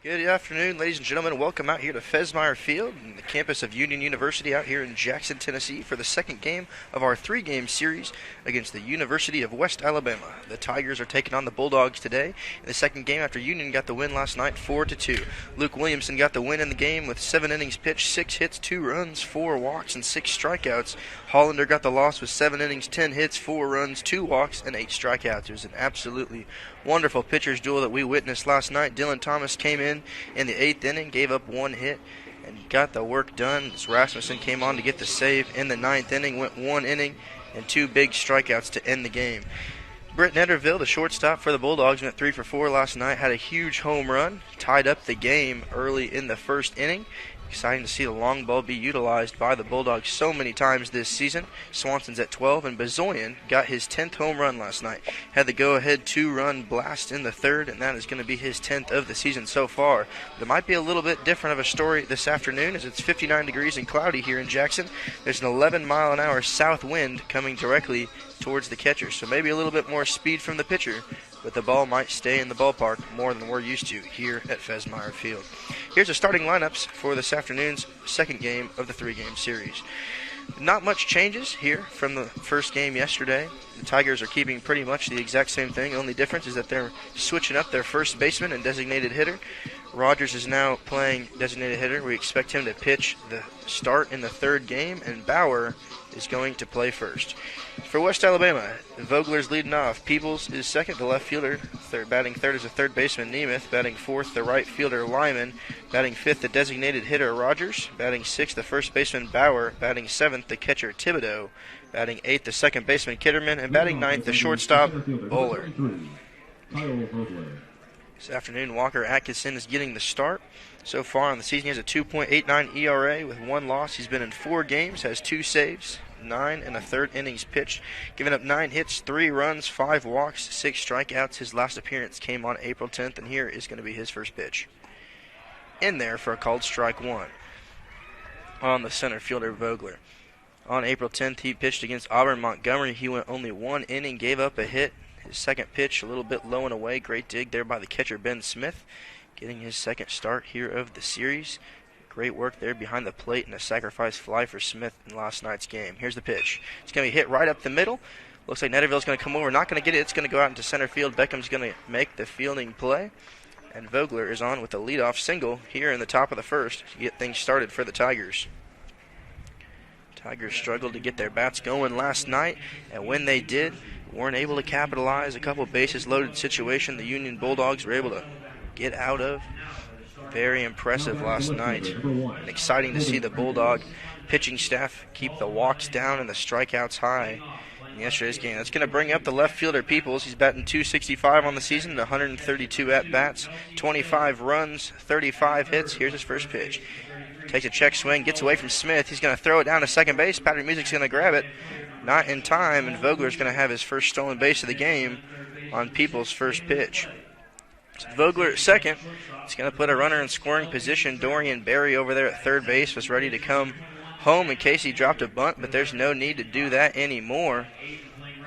Good afternoon, ladies and gentlemen. Welcome out here to Fesmeyer Field, the campus of Union University out here in Jackson, Tennessee, for the second game of our three-game series against the University of West Alabama. The Tigers are taking on the Bulldogs today in the second game after Union got the win last night 4-2. Luke Williamson got the win in the game with 7 innings pitched, 6 hits, 2 runs, 4 walks, and 6 strikeouts. Hollander got the loss with 7 innings, 10 hits, 4 runs, 2 walks, and 8 strikeouts. It was an absolutely wonderful pitcher's duel that we witnessed last night. Dylan Thomas came in the 8th inning, gave up 1 hit, and got the work done as Rasmussen came on to get the save in the 9th inning, went 1 inning and 2 big strikeouts to end the game. Britt Netterville, the shortstop for the Bulldogs, went 3 for 4 last night, had a huge home run, tied up the game early in the first inning. Exciting to see the long ball be utilized by the Bulldogs so many times this season. Swanson's at 12, and Bezoyan got his 10th home run last night. Had the go-ahead 2-run blast in the 3rd, and that is going to be his 10th of the season so far. But it might be a little bit different of a story this afternoon as it's 59 degrees and cloudy here in Jackson. There's an 11-mile-an-hour south wind coming directly towards the catcher, so maybe a little bit more speed from the pitcher, but the ball might stay in the ballpark more than we're used to here at Fesmeyer Field. Here's the starting lineups for this afternoon's second game of the three-game series. Not much changes here from the first game yesterday. The Tigers are keeping pretty much the exact same thing. The only difference is that they're switching up their first baseman and designated hitter. Rogers is now playing designated hitter. We expect him to pitch the start in the 3rd game, and Bauer is going to play first. For West Alabama, Vogler's leading off. Peoples is second, the left fielder. Batting third is the third baseman, Nemeth. Batting fourth, the right fielder, Lyman. Batting fifth, the designated hitter, Rogers. Batting sixth, the first baseman, Bauer. Batting seventh, the catcher, Thibodeau. Batting eighth, the second baseman, Kitterman. And batting ninth, the shortstop, Bowler. This afternoon, Walker Atkinson is getting the start. So far on the season, he has a 2.89 ERA with 1 loss. He's been in 4 games, has 2 saves, 9 1/3 innings pitched, giving up 9 hits, 3 runs, 5 walks, 6 strikeouts. His last appearance came on April 10th, and here is going to be his first pitch. In there for a called strike 1 on the center fielder, Vogler. On April 10th, he pitched against Auburn Montgomery. He went only 1 inning, gave up a hit. His second pitch a little bit low and away. Great dig there by the catcher, Ben Smith, getting his second start here of the series. Great work there behind the plate and a sacrifice fly for Smith in last night's game. Here's the pitch. It's going to be hit right up the middle. Looks like Netterville's going to come over. Not going to get it. It's going to go out into center field. Beckham's going to make the fielding play. And Vogler is on with a leadoff single here in the top of the first to get things started for the Tigers. Tigers struggled to get their bats going last night, and when they did, weren't able to capitalize. A couple bases loaded situation the Union Bulldogs were able to get out of. Very impressive last night, and exciting to see the Bulldog pitching staff keep the walks down and the strikeouts high in yesterday's game. That's going to bring up the left fielder, Peoples. He's batting .265 on the season, 132 at-bats, 25 runs, 35 hits. Here's his first pitch. Takes a check swing, gets away from Smith. He's going to throw it down to second base. Patrick Music's going to grab it. Not in time, and Vogler's going to have his first stolen base of the game on Peoples' first pitch. So Vogler at second. He's going to put a runner in scoring position. Dorian Berry over there at third base was ready to come home in case he dropped a bunt, but there's no need to do that anymore.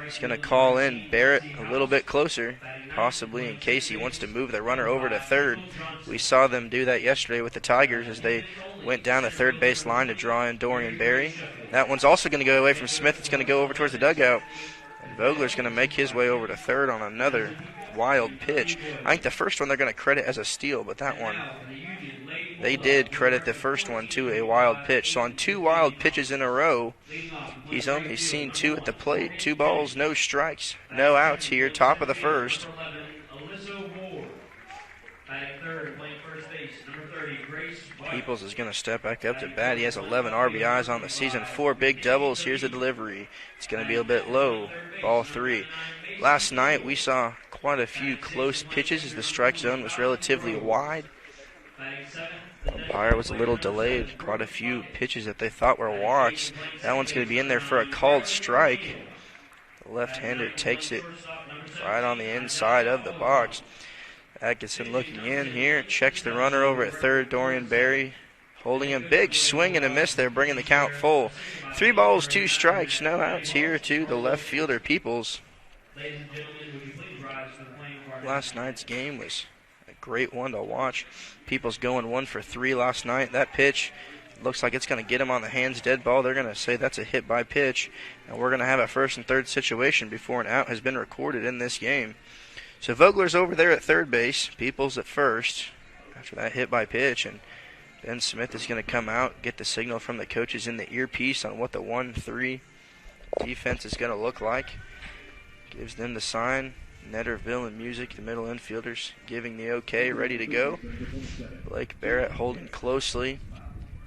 He's going to call in Barrett a little bit closer, possibly in case he wants to move the runner over to third. We saw them do that yesterday with the Tigers as they went down the third base line to draw in Dorian Berry. That one's also going to go away from Smith. It's going to go over towards the dugout. And Vogler's going to make his way over to third on another wild pitch. I think the first one they're going to credit as a steal, but that one, they did credit the first one to a wild pitch. So on 2 wild pitches in a row, he's only seen 2 at the plate. 2 balls, no strikes, no outs here, top of the first. Peoples is going to step back up to bat. He has 11 RBIs on the season, 4 big doubles. Here's the delivery. It's going to be a bit low, ball 3. Last night we saw quite a few close pitches as the strike zone was relatively wide. Bauer was a little delayed. Quite a few pitches that they thought were walks. That one's going to be in there for a called strike. The left-hander takes it right on the inside of the box. Atkinson looking in here, checks the runner over at third, Dorian Berry holding him. Big swing and a miss there, bringing the count full. 3 balls, 2 strikes, no outs here to the left fielder, Peoples. Last night's game was a great one to watch. Peoples going 1 for 3 last night. That pitch looks like it's going to get him on the hands dead ball. They're going to say that's a hit by pitch, and we're going to have a first and third situation before an out has been recorded in this game. So Vogler's over there at third base, Peoples at first after that hit by pitch, and Ben Smith is going to come out, get the signal from the coaches in the earpiece on what the 1-3 defense is going to look like. Gives them the sign. Netterville and Music, the middle infielders, giving the okay, ready to go. Blake Barrett holding closely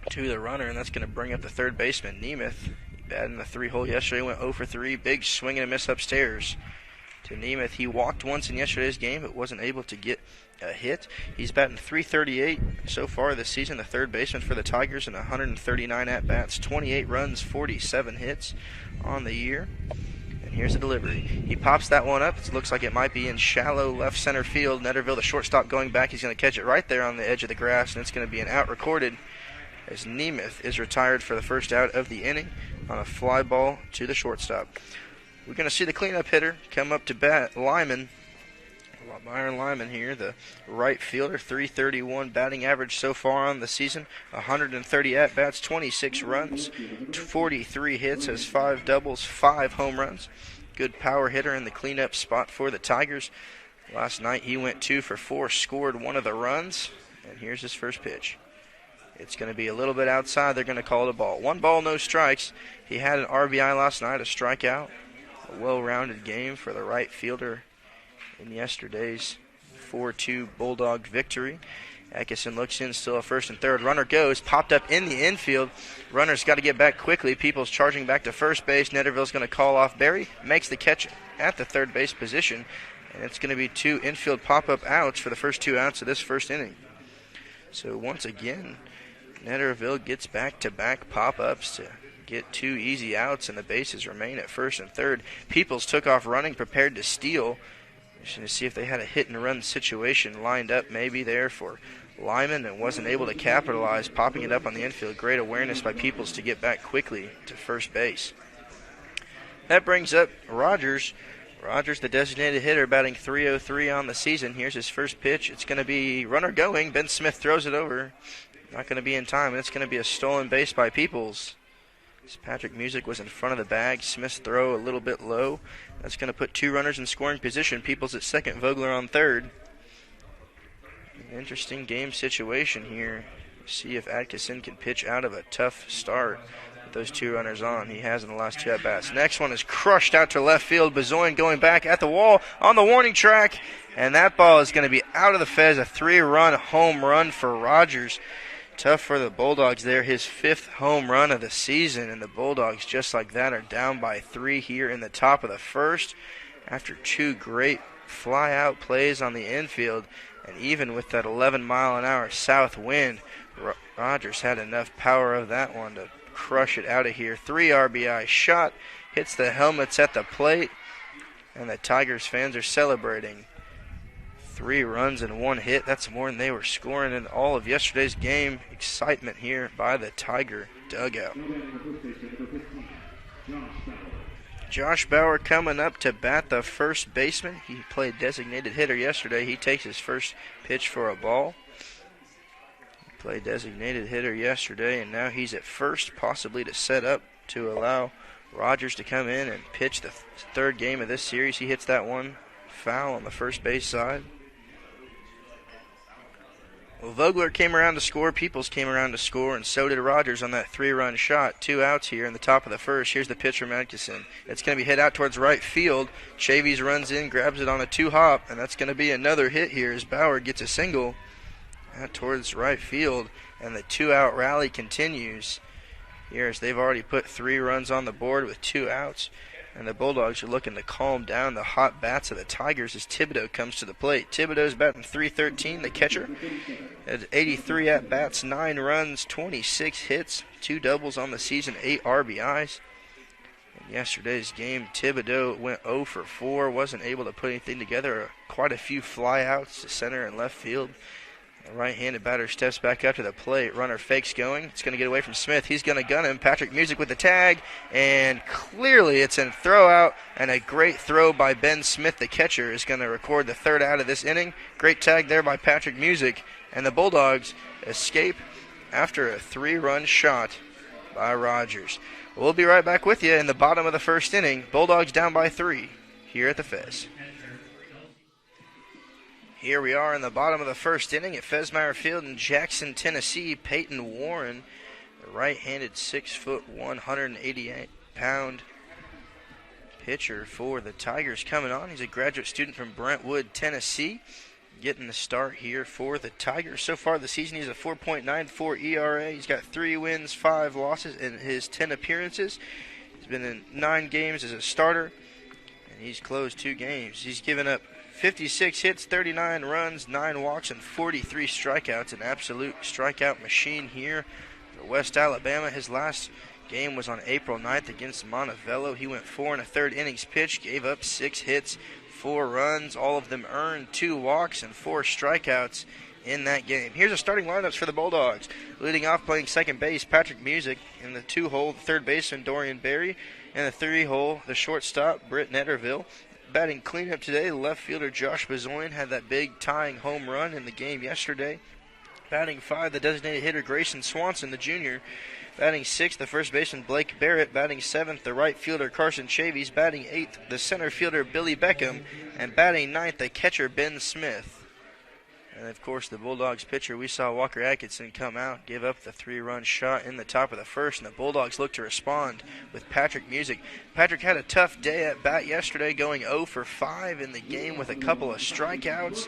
to the runner, and that's going to bring up the third baseman, Nemeth. He batted in the 3-hole yesterday, went 0 for 3. Big swing and a miss upstairs to Nemeth. He walked once in yesterday's game, but wasn't able to get a hit. He's batting .338 so far this season, the third baseman for the Tigers, in 139 at-bats, 28 runs, 47 hits on the year. And here's the delivery. He pops that one up. It looks like it might be in shallow left center field. Netterville, the shortstop, going back. He's going to catch it right there on the edge of the grass, and it's going to be an out recorded as Nemeth is retired for the first out of the inning on a fly ball to the shortstop. We're going to see the cleanup hitter come up to bat, Lyman. Byron Lyman here, the right fielder, .331 batting average so far on the season, 130 at-bats, 26 runs, 43 hits, has 5 doubles, 5 home runs. Good power hitter in the cleanup spot for the Tigers. Last night he went 2 for 4, scored 1 of the runs, and here's his first pitch. It's going to be a little bit outside. They're going to call it a ball. 1 ball, no strikes. He had an RBI last night, a strikeout. A well-rounded game for the right fielder in yesterday's 4-2 Bulldog victory. Atkinson looks in, still a first and third. Runner goes, popped up in the infield. Runner's got to get back quickly. People's charging back to first base. Netterville's going to call off. Barry makes the catch at the third base position, and it's going to be 2 infield pop-up outs for the first 2 outs of this first inning. So once again, Netterville gets back-to-back pop-ups to get 2 easy outs, and the bases remain at first and third. Peoples took off running, prepared to steal. To see if they had a hit-and-run situation lined up maybe there for Lyman, and wasn't able to capitalize, popping it up on the infield. Great awareness by Peoples to get back quickly to first base. That brings up Rogers. Rogers, the designated hitter, batting .303 on the season. Here's his first pitch. It's going to be runner going. Ben Smith throws it over. Not going to be in time, and it's going to be a stolen base by Peoples. Patrick Music was in front of the bag. Smith's throw a little bit low. That's going to put 2 runners in scoring position. Peoples at second, Vogler on third. An interesting game situation here. See if Atkinson can pitch out of a tough start with those 2 runners on. He has in the last 2 at-bats. Next one is crushed out to left field. Bezoin going back at the wall on the warning track. And that ball is going to be out of the fez. A 3-run home run for Rogers. Tough for the Bulldogs there, his 5th home run of the season, and the Bulldogs just like that are down by 3 here in the top of the first after 2 great fly-out plays on the infield. And even with that 11-mile-an-hour south wind, Rogers had enough power of that one to crush it out of here. 3 RBI shot, hits the helmets at the plate, and the Tigers fans are celebrating. 3 runs and 1 hit. That's more than they were scoring in all of yesterday's game. Excitement here by the Tiger dugout. Josh Bauer coming up to bat, the first baseman. He played designated hitter yesterday. He takes his first pitch for a ball. He played designated hitter yesterday, and now he's at first, possibly to set up to allow Rogers to come in and pitch the 3rd game of this series. He hits that one foul on the first base side. Well, Vogler came around to score, Peoples came around to score, and so did Rogers on that 3-run shot. 2 outs here in the top of the first. Here's the pitch from Atkinson. It's going to be hit out towards right field. Chavey runs in, grabs it on a 2-hop, and that's going to be another hit here as Bauer gets a single out towards right field, and the 2-out rally continues here as they've already put 3 runs on the board with 2 outs. And the Bulldogs are looking to calm down the hot bats of the Tigers as Thibodeau comes to the plate. Thibodeau's batting .313, the catcher. Has 83 at-bats, 9 runs, 26 hits, 2 doubles on the season, 8 RBIs. In yesterday's game, Thibodeau went 0 for 4, wasn't able to put anything together. Quite a few flyouts to center and left field. The right-handed batter steps back up to the plate. Runner fakes going. It's going to get away from Smith. He's going to gun him. Patrick Music with the tag, and clearly it's a throw out, and a great throw by Ben Smith, the catcher, is going to record the third out of this inning. Great tag there by Patrick Music, and the Bulldogs escape after a 3-run shot by Rogers. We'll be right back with you in the bottom of the first inning. Bulldogs down by 3 here at the Fez. Here we are in the bottom of the first inning at Fesmeyer Field in Jackson, Tennessee. Peyton Warren, the right-handed 6'1", 188-pound pitcher for the Tigers coming on. He's a graduate student from Brentwood, Tennessee, getting the start here for the Tigers. So far this season, he's a 4.94 ERA. He's got 3 wins, 5 losses in his 10 appearances. He's been in 9 games as a starter, and he's closed 2 games. He's given up 56 hits, 39 runs, 9 walks, and 43 strikeouts. An absolute strikeout machine here for West Alabama. His last game was on April 9th against Montevallo. He went 4 1/3 innings pitched, gave up 6 hits, 4 runs, all of them earned, 2 walks, and 4 strikeouts in that game. Here's the starting lineups for the Bulldogs. Leading off, playing second base, Patrick Music. In the 2-hole, third baseman, Dorian Berry. In the 3-hole, the shortstop, Britt Netterville. Batting cleanup today, left fielder Josh Bezoin had that big tying home run in the game yesterday. Batting 5, the designated hitter Grayson Swanson, the junior. Batting 6th, the first baseman Blake Barrett. Batting 7th, the right fielder Carson Chavey. Batting 8th, the center fielder Billy Beckham. And batting 9th, the catcher Ben Smith. And, of course, the Bulldogs pitcher, we saw Walker Atkinson come out, give up the 3-run shot in the top of the first, and the Bulldogs look to respond with Patrick Music. Patrick had a tough day at bat yesterday, going 0 for 5 in the game with a couple of strikeouts.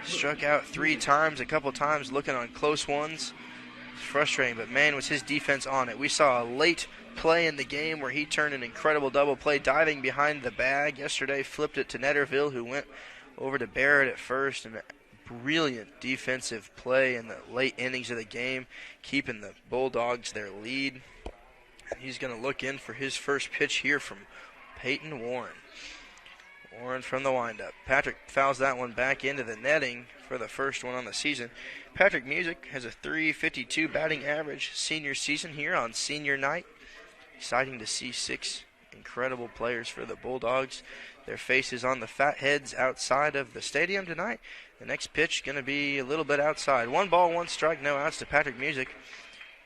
Struck out 3 times, a couple times looking on close ones. It's frustrating, but, man, was his defense on it. We saw a late play in the game where he turned an incredible double play, diving behind the bag yesterday, flipped it to Netterville, who went over to Barrett at first, and brilliant defensive play in the late innings of the game, keeping the Bulldogs their lead. He's going to look in for his first pitch here from Peyton Warren. Warren from the windup. Patrick fouls that one back into the netting for the first one on the season. Patrick Music has a .352 batting average senior season here on senior night. Exciting to see 6 incredible players for the Bulldogs. Their faces on the Fatheads outside of the stadium tonight. The next pitch going to be a little bit outside. 1 ball, 1 strike, no outs to Patrick Music.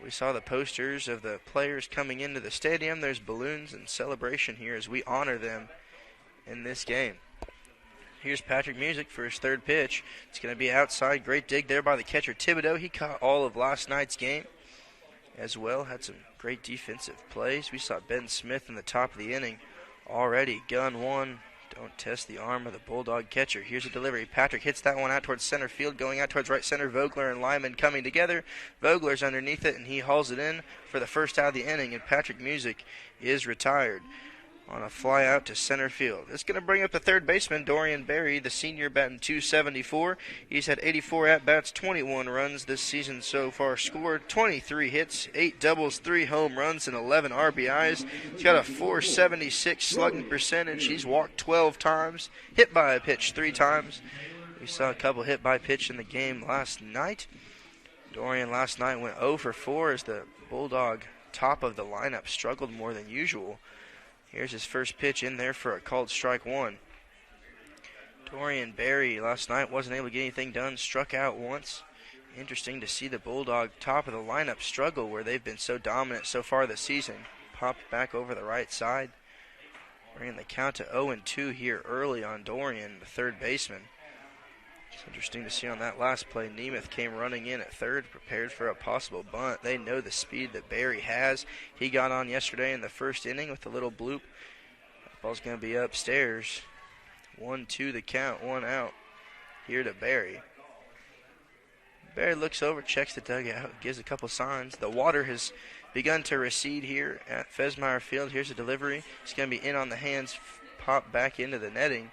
We saw the posters of the players coming into the stadium. There's balloons and celebration here as we honor them in this game. Here's Patrick Music for his third pitch. It's going to be outside. Great dig there by the catcher Thibodeau. He caught all of last night's game as well. Had some great defensive plays. We saw Ben Smith in the top of the inning already gun one. Don't test the arm of the Bulldog catcher. Here's a delivery. Patrick hits that one out towards center field, going out towards right center. Vogler and Lyman coming together. Vogler's underneath it, and he hauls it in for the first out of the inning, and Patrick Music is retired on a fly out to center field. It's going to bring up the third baseman, Dorian Berry, the senior, batting .274. He's had 84 at-bats, 21 runs this season so far scored, 23 hits, 8 doubles, 3 home runs, and 11 RBIs. He's got a .476 slugging percentage. He's walked 12 times, hit by a pitch 3 times. We saw a couple hit by pitch in the game last night. Dorian last night went 0 for 4 as the Bulldog top of the lineup struggled more than usual. Here's his first pitch in there for a called strike 1. Dorian Berry last night wasn't able to get anything done, struck out once. Interesting to see the Bulldog top of the lineup struggle where they've been so dominant so far this season. Popped back over the right side. Bringing the count to 0-2 here early on Dorian, the third baseman. It's interesting to see on that last play, Nemeth came running in at third, prepared for a possible bunt. They know the speed that Berry has. He got on yesterday in the first inning with a little bloop. That ball's going to be upstairs. 1-2 the count, 1 out here to Berry. Berry looks over, checks the dugout, gives a couple signs. The water has begun to recede here at Fesmeyer Field. Here's a delivery. It's going to be in on the hands, pop back into the netting.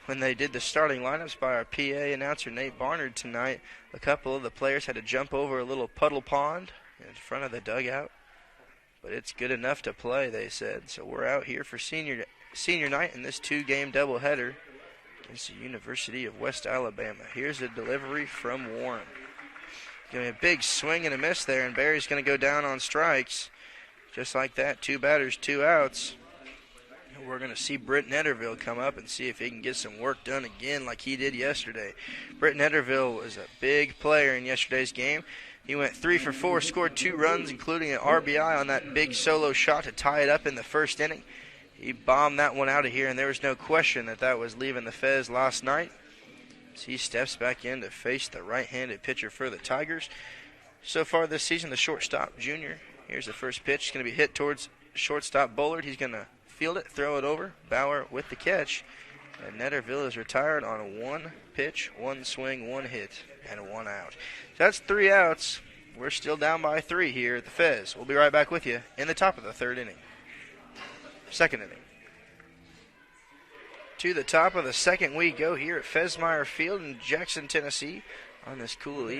When they did the starting lineups by our PA announcer Nate Barnard tonight, a couple of the players had to jump over a little puddle pond in front of the dugout. But it's good enough to play, they said. So we're out here for senior night in this 2-game doubleheader. It's the University of West Alabama. Here's a delivery from Warren. Going to be a big swing and a miss there, and Barry's going to go down on strikes. Just like that, 2 batters, 2 outs. And we're going to see Britt Netterville come up and see if he can get some work done again like he did yesterday. Britt Netterville was a big player in yesterday's game. He went 3 for 4, scored 2 runs, including an RBI on that big solo shot to tie it up in the first inning. He bombed that one out of here, and there was no question that that was leaving the Fez last night. As he steps back in to face the right-handed pitcher for the Tigers. So far this season, the shortstop, Junior. Here's the first pitch. It's going to be hit towards shortstop Bullard. He's going to field it, throw it over. Bauer with the catch. And Netterville is retired on 1 pitch, 1 swing, 1 hit, and 1 out. So that's 3 outs. We're still down by 3 here at the Fez. We'll be right back with you in the top of the 3rd inning. 2nd inning. To the top of the 2nd we go here at Fesmeyer Field in Jackson, Tennessee on this cool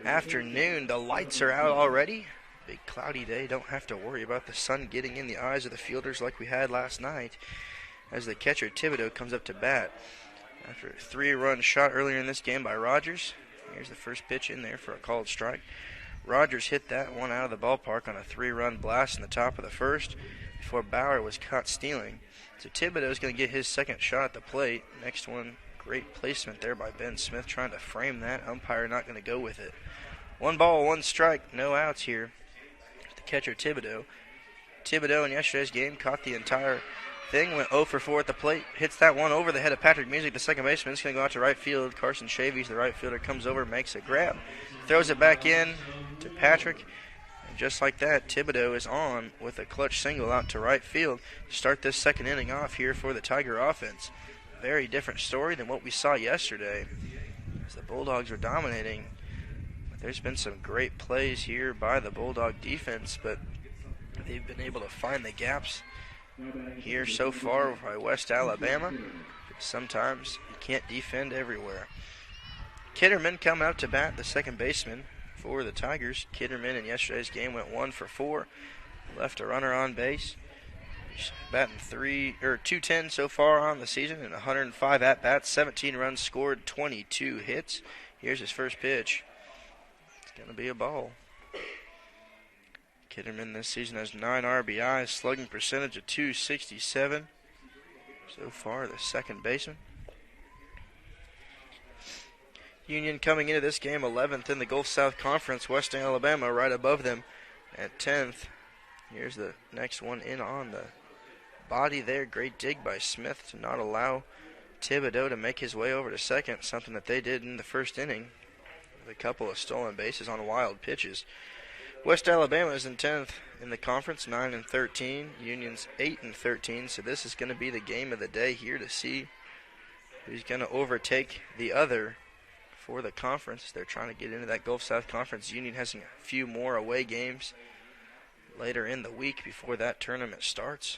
afternoon. The lights are out already. Big cloudy day. Don't have to worry about the sun getting in the eyes of the fielders like we had last night as the catcher Thibodeau comes up to bat. After a 3-run shot earlier in this game by Rogers. Here's the first pitch in there for a called strike. Rogers hit that one out of the ballpark on a 3-run blast in the top of the 1st before Bauer was caught stealing. So Thibodeau is going to get his 2nd shot at the plate. Next one, great placement there by Ben Smith trying to frame that. Umpire not going to go with it. 1 ball, 1 strike, no outs here. The catcher Thibodeau. Thibodeau in yesterday's game caught the entire thing, went 0 for 4 at the plate. Hits that one over the head of Patrick Music, the second baseman. It's going to go out to right field. Carson Chavey, the right fielder, comes over, makes a grab. Throws it back in to Patrick. Just like that, Thibodeau is on with a clutch single out to right field to start this 2nd inning off here for the Tiger offense. Very different story than what we saw yesterday as the Bulldogs were dominating. But there's been some great plays here by the Bulldog defense, but they've been able to find the gaps here so far by West Alabama. Sometimes you can't defend everywhere. Kitterman coming up to bat, the 2nd baseman for the Tigers. Kitterman in yesterday's game went 1 for 4, left a runner on base. He's batting 210 so far on the season and 105 at-bats, 17 runs scored, 22 hits. Here's his first pitch. It's going to be a ball. Kitterman this season has 9 RBIs, slugging percentage of .267. So far, the 2nd baseman. Union coming into this game 11th in the Gulf South Conference. West Alabama right above them at 10th. Here's the next one in on the body there. Great dig by Smith to not allow Thibodeau to make his way over to 2nd, something that they did in the 1st inning with a couple of stolen bases on wild pitches. West Alabama is in 10th in the conference, 9-13. Union's 8-13, so this is going to be the game of the day here to see who's going to overtake the other for the conference. They're trying to get into that Gulf South Conference. Union has a few more away games later in the week before that tournament starts.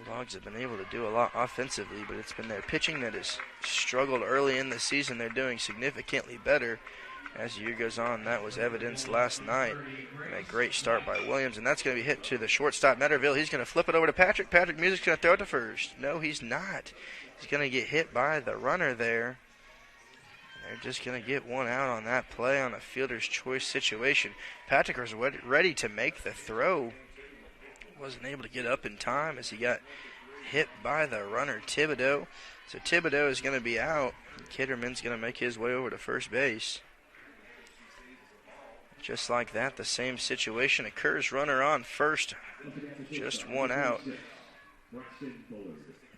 Bulldogs have been able to do a lot offensively, but it's been their pitching that has struggled early in the season. They're doing significantly better as the year goes on. That was evidenced last night. And a great start by Williams, and that's going to be hit to the shortstop, Netterville. He's going to flip it over to Patrick. Patrick Music's going to throw it to first. No, he's not. He's going to get hit by the runner there. They're just going to get 1 out on that play on a fielder's choice situation. Patrick was ready to make the throw. Wasn't able to get up in time as he got hit by the runner, Thibodeau. So Thibodeau is going to be out. Kitterman's going to make his way over to first base. Just like that, the same situation occurs. Runner on first. Just 1 out.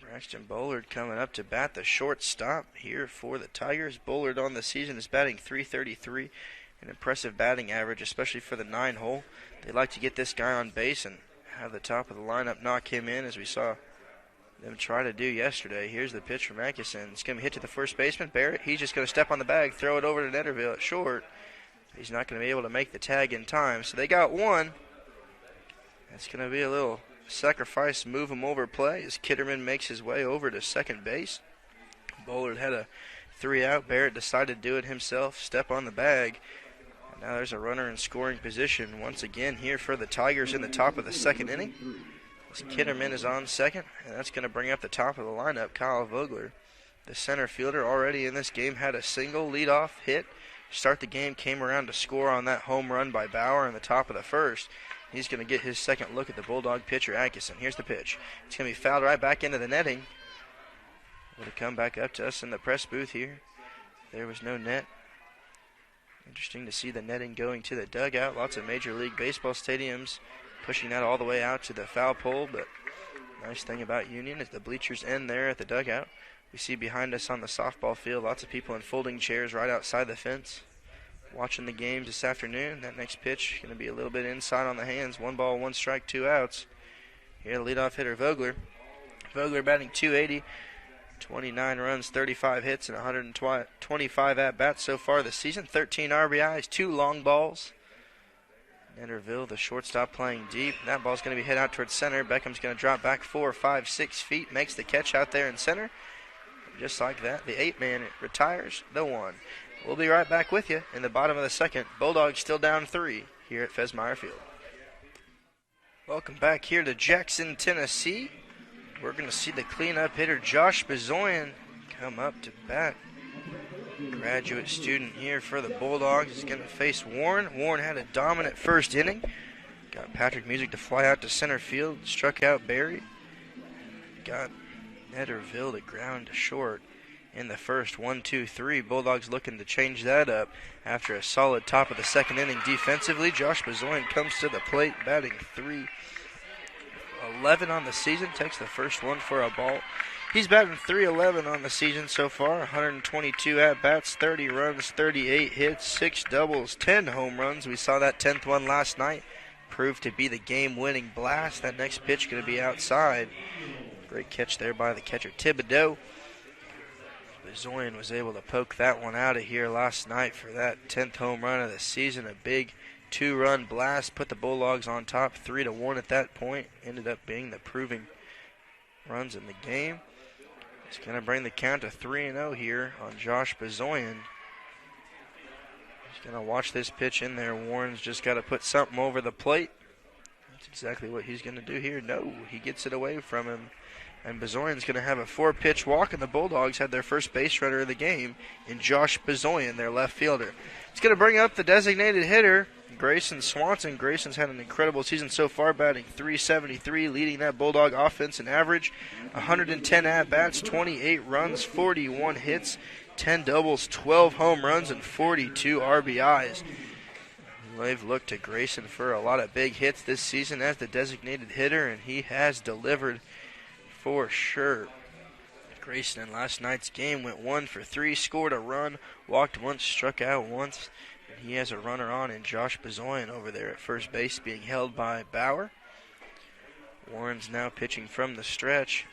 Braxton Bullard coming up to bat, the shortstop here for the Tigers. Bullard on the season is batting .333, an impressive batting average, especially for the 9-hole. They like to get this guy on base and have the top of the lineup knock him in, as we saw them try to do yesterday. Here's the pitch from Atkinson. It's going to be hit to the first baseman, Barrett. He's just going to step on the bag, throw it over to Netterville at short. He's not going to be able to make the tag in time, so they got 1. That's going to be a little sacrifice, move him over play as Kitterman makes his way over to second base. Bullard had a 3-out. Barrett decided to do it himself, step on the bag. And now there's a runner in scoring position once again here for the Tigers in the top of the 2nd inning. As Kitterman is on second, and that's going to bring up the top of the lineup, Kyle Vogler. The center fielder already in this game had a single leadoff hit. Start the game, came around to score on that home run by Bauer in the top of the first. He's going to get his second look at the Bulldog pitcher, Atkinson. Here's the pitch. It's going to be fouled right back into the netting. Going to come back up to us in the press booth here. There was no net. Interesting to see the netting going to the dugout. Lots of Major League Baseball stadiums pushing that all the way out to the foul pole. But nice thing about Union is the bleachers end there at the dugout. We see behind us on the softball field lots of people in folding chairs right outside the fence watching the games this afternoon. That next pitch going to be a little bit inside on the hands. 1 ball, 1 strike, 2 outs. Here the leadoff hitter, Vogler. Vogler batting .280. 29 runs, 35 hits, and 125 at-bats so far this season. 13 RBIs, 2 long balls. Netterville, the shortstop, playing deep. That ball's going to be hit out towards center. Beckham's going to drop back 4, 5, 6 feet. Makes the catch out there in center. Just like that, the 8-man retires the 1. We'll be right back with you in the bottom of the second. Bulldogs still down 3 here at Fesmeyer Field. Welcome back here to Jackson, Tennessee. We're going to see the cleanup hitter, Josh Bezoyan, come up to bat. Graduate student here for the Bulldogs is going to face Warren. Warren had a dominant first inning. Got Patrick Music to fly out to center field. Struck out Barry. Got Netterville to ground to short in the first. 1-2-3. Bulldogs looking to change that up after a solid top of the second inning defensively. Josh Bezoyan comes to the plate, batting .311 on the season. Takes the first one for a ball. He's batting .311 on the season so far. 122 at-bats, 30 runs, 38 hits, 6 doubles, 10 home runs. We saw that 10th one last night. Proved to be the game-winning blast. That next pitch going to be outside. Great catch there by the catcher, Thibodeau. Bezoyan was able to poke that one out of here last night for that 10th home run of the season. A big 2-run blast. Put the Bulldogs on top 3-1 at that point. Ended up being the proving runs in the game. He's going to bring the count to 3-0 here on Josh Bezoyan. He's going to watch this pitch in there. Warren's just got to put something over the plate. That's exactly what he's going to do here. No, he gets it away from him. And Bezoyan's going to have a 4-pitch walk, and the Bulldogs had their first base runner of the game in Josh Bezoyan, their left fielder. He's going to bring up the designated hitter, Grayson Swanson. Grayson's had an incredible season so far, batting .373, leading that Bulldog offense in average. 110 at-bats, 28 runs, 41 hits, 10 doubles, 12 home runs, and 42 RBIs. They've looked to Grayson for a lot of big hits this season as the designated hitter, and he has delivered for sure. Grayson in last night's game went 1 for 3, scored a run, walked once, struck out once. And he has a runner on in Josh Bezoyan over there at first base, being held by Bauer. Warren's now pitching from the stretch.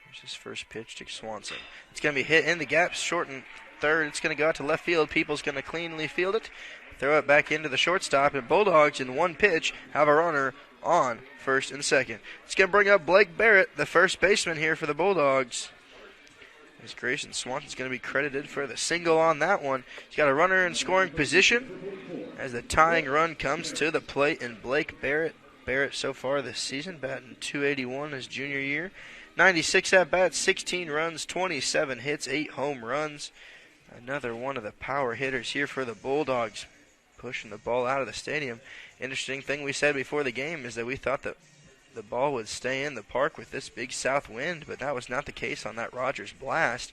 Here's his first pitch to Swanson. It's going to be hit in the gap, short and third. It's going to go out to left field. People's going to cleanly field it, throw it back into the shortstop, and Bulldogs in one pitch have a runner on first and second. It's going to bring up Blake Barrett, the first baseman here for the Bulldogs. As Grayson Swanson's going to be credited for the single on that one. He's got a runner in scoring position as the tying run comes to the plate, and Blake Barrett. Barrett so far this season batting .281 his junior year. 96 at-bats, 16 runs, 27 hits, 8 home runs. Another one of the power hitters here for the Bulldogs, pushing the ball out of the stadium. Interesting thing we said before the game is that we thought that the ball would stay in the park with this big south wind, but that was not the case on that Rogers blast.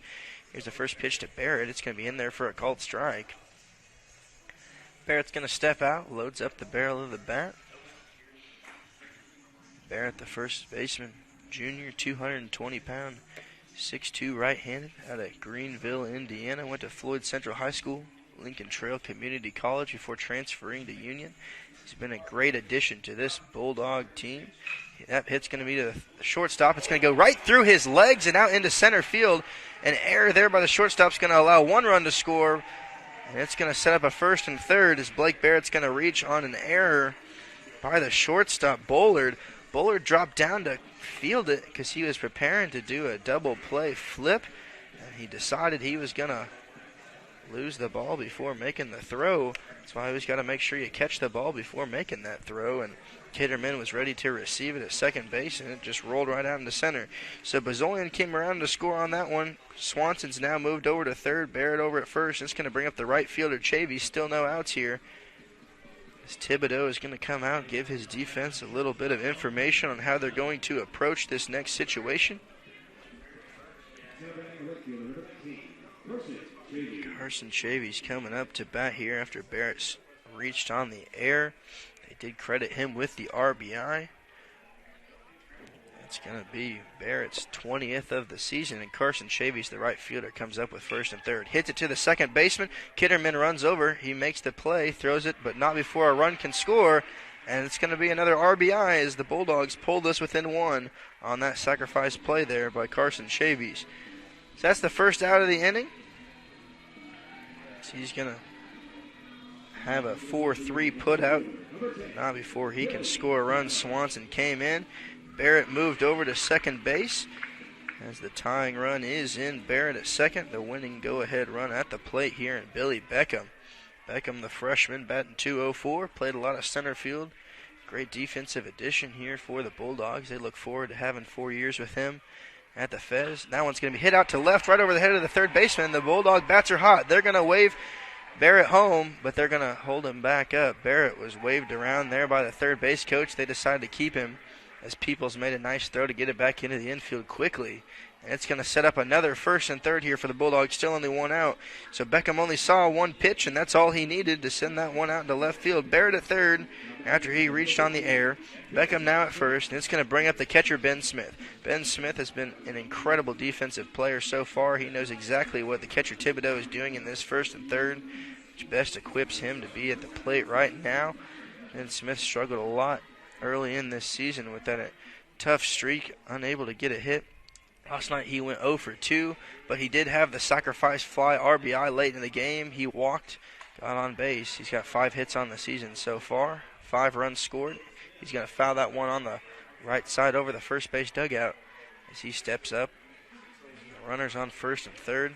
Here's the first pitch to Barrett. It's going to be in there for a called strike. Barrett's going to step out, loads up the barrel of the bat. Barrett, the first baseman, junior, 220-pound, 6'2", right-handed, out of Greenville, Indiana. Went to Floyd Central High School, Lincoln Trail Community College before transferring to Union. He's been a great addition to this Bulldog team. That hit's going to be to the shortstop. It's going to go right through his legs and out into center field. An error there by the shortstop is going to allow 1 run to score. And it's going to set up a first and third as Blake Barrett's going to reach on an error by the shortstop, Bullard. Bullard dropped down to field it because he was preparing to do a double play flip. And he decided he was going to lose the ball before making the throw. That's why I always got to make sure you catch the ball before making that throw. And Kitterman was ready to receive it at second base, and it just rolled right out into center. So Bazolian came around to score on that one. Swanson's now moved over to third. Barrett over at first. It's going to bring up the right fielder, Chavey. Still no outs here. As Thibodeau is going to come out, give his defense a little bit of information on how they're going to approach this next situation. Carson Chavey's coming up to bat here after Barrett's reached on the air. They did credit him with the RBI. It's going to be Barrett's 20th of the season, and Carson Chavey's the right fielder, comes up with first and third. Hits it to the second baseman. Kitterman runs over. He makes the play, throws it, but not before a run can score. And it's going to be another RBI as the Bulldogs pulled us within one on that sacrifice play there by Carson Chavey's. So that's the first out of the inning. So he's going to have a 4-3 put out. Not before he can score a run. Swanson came in. Barrett moved over to second base as the tying run is in. Barrett at second. The winning go-ahead run at the plate here in Billy Beckham. Beckham, the freshman, batting .204, played a lot of center field. Great defensive addition here for the Bulldogs. They look forward to having 4 years with him at the Fez. That one's going to be hit out to left, right over the head of the third baseman. The Bulldog bats are hot. They're going to wave Barrett home, but they're going to hold him back up. Barrett was waved around there by the third base coach. They decided to keep him as Peoples made a nice throw to get it back into the infield quickly. And it's going to set up another first and third here for the Bulldogs, still only one out. So Beckham only saw one pitch, and that's all he needed to send that one out into left field. Barrett at third after he reached on the air. Beckham now at first, and it's going to bring up the catcher, Ben Smith. Ben Smith has been an incredible defensive player so far. He knows exactly what the catcher, Thibodeau, is doing in this first and third, which best equips him to be at the plate right now. Ben Smith struggled a lot early in this season with that tough streak, unable to get a hit. Last night he went 0 for 2, but he did have the sacrifice fly RBI late in the game. He walked, got on base. He's got 5 hits on the season so far, 5 runs scored. He's going to foul that one on the right side over the first base dugout as he steps up. The runners on first and third.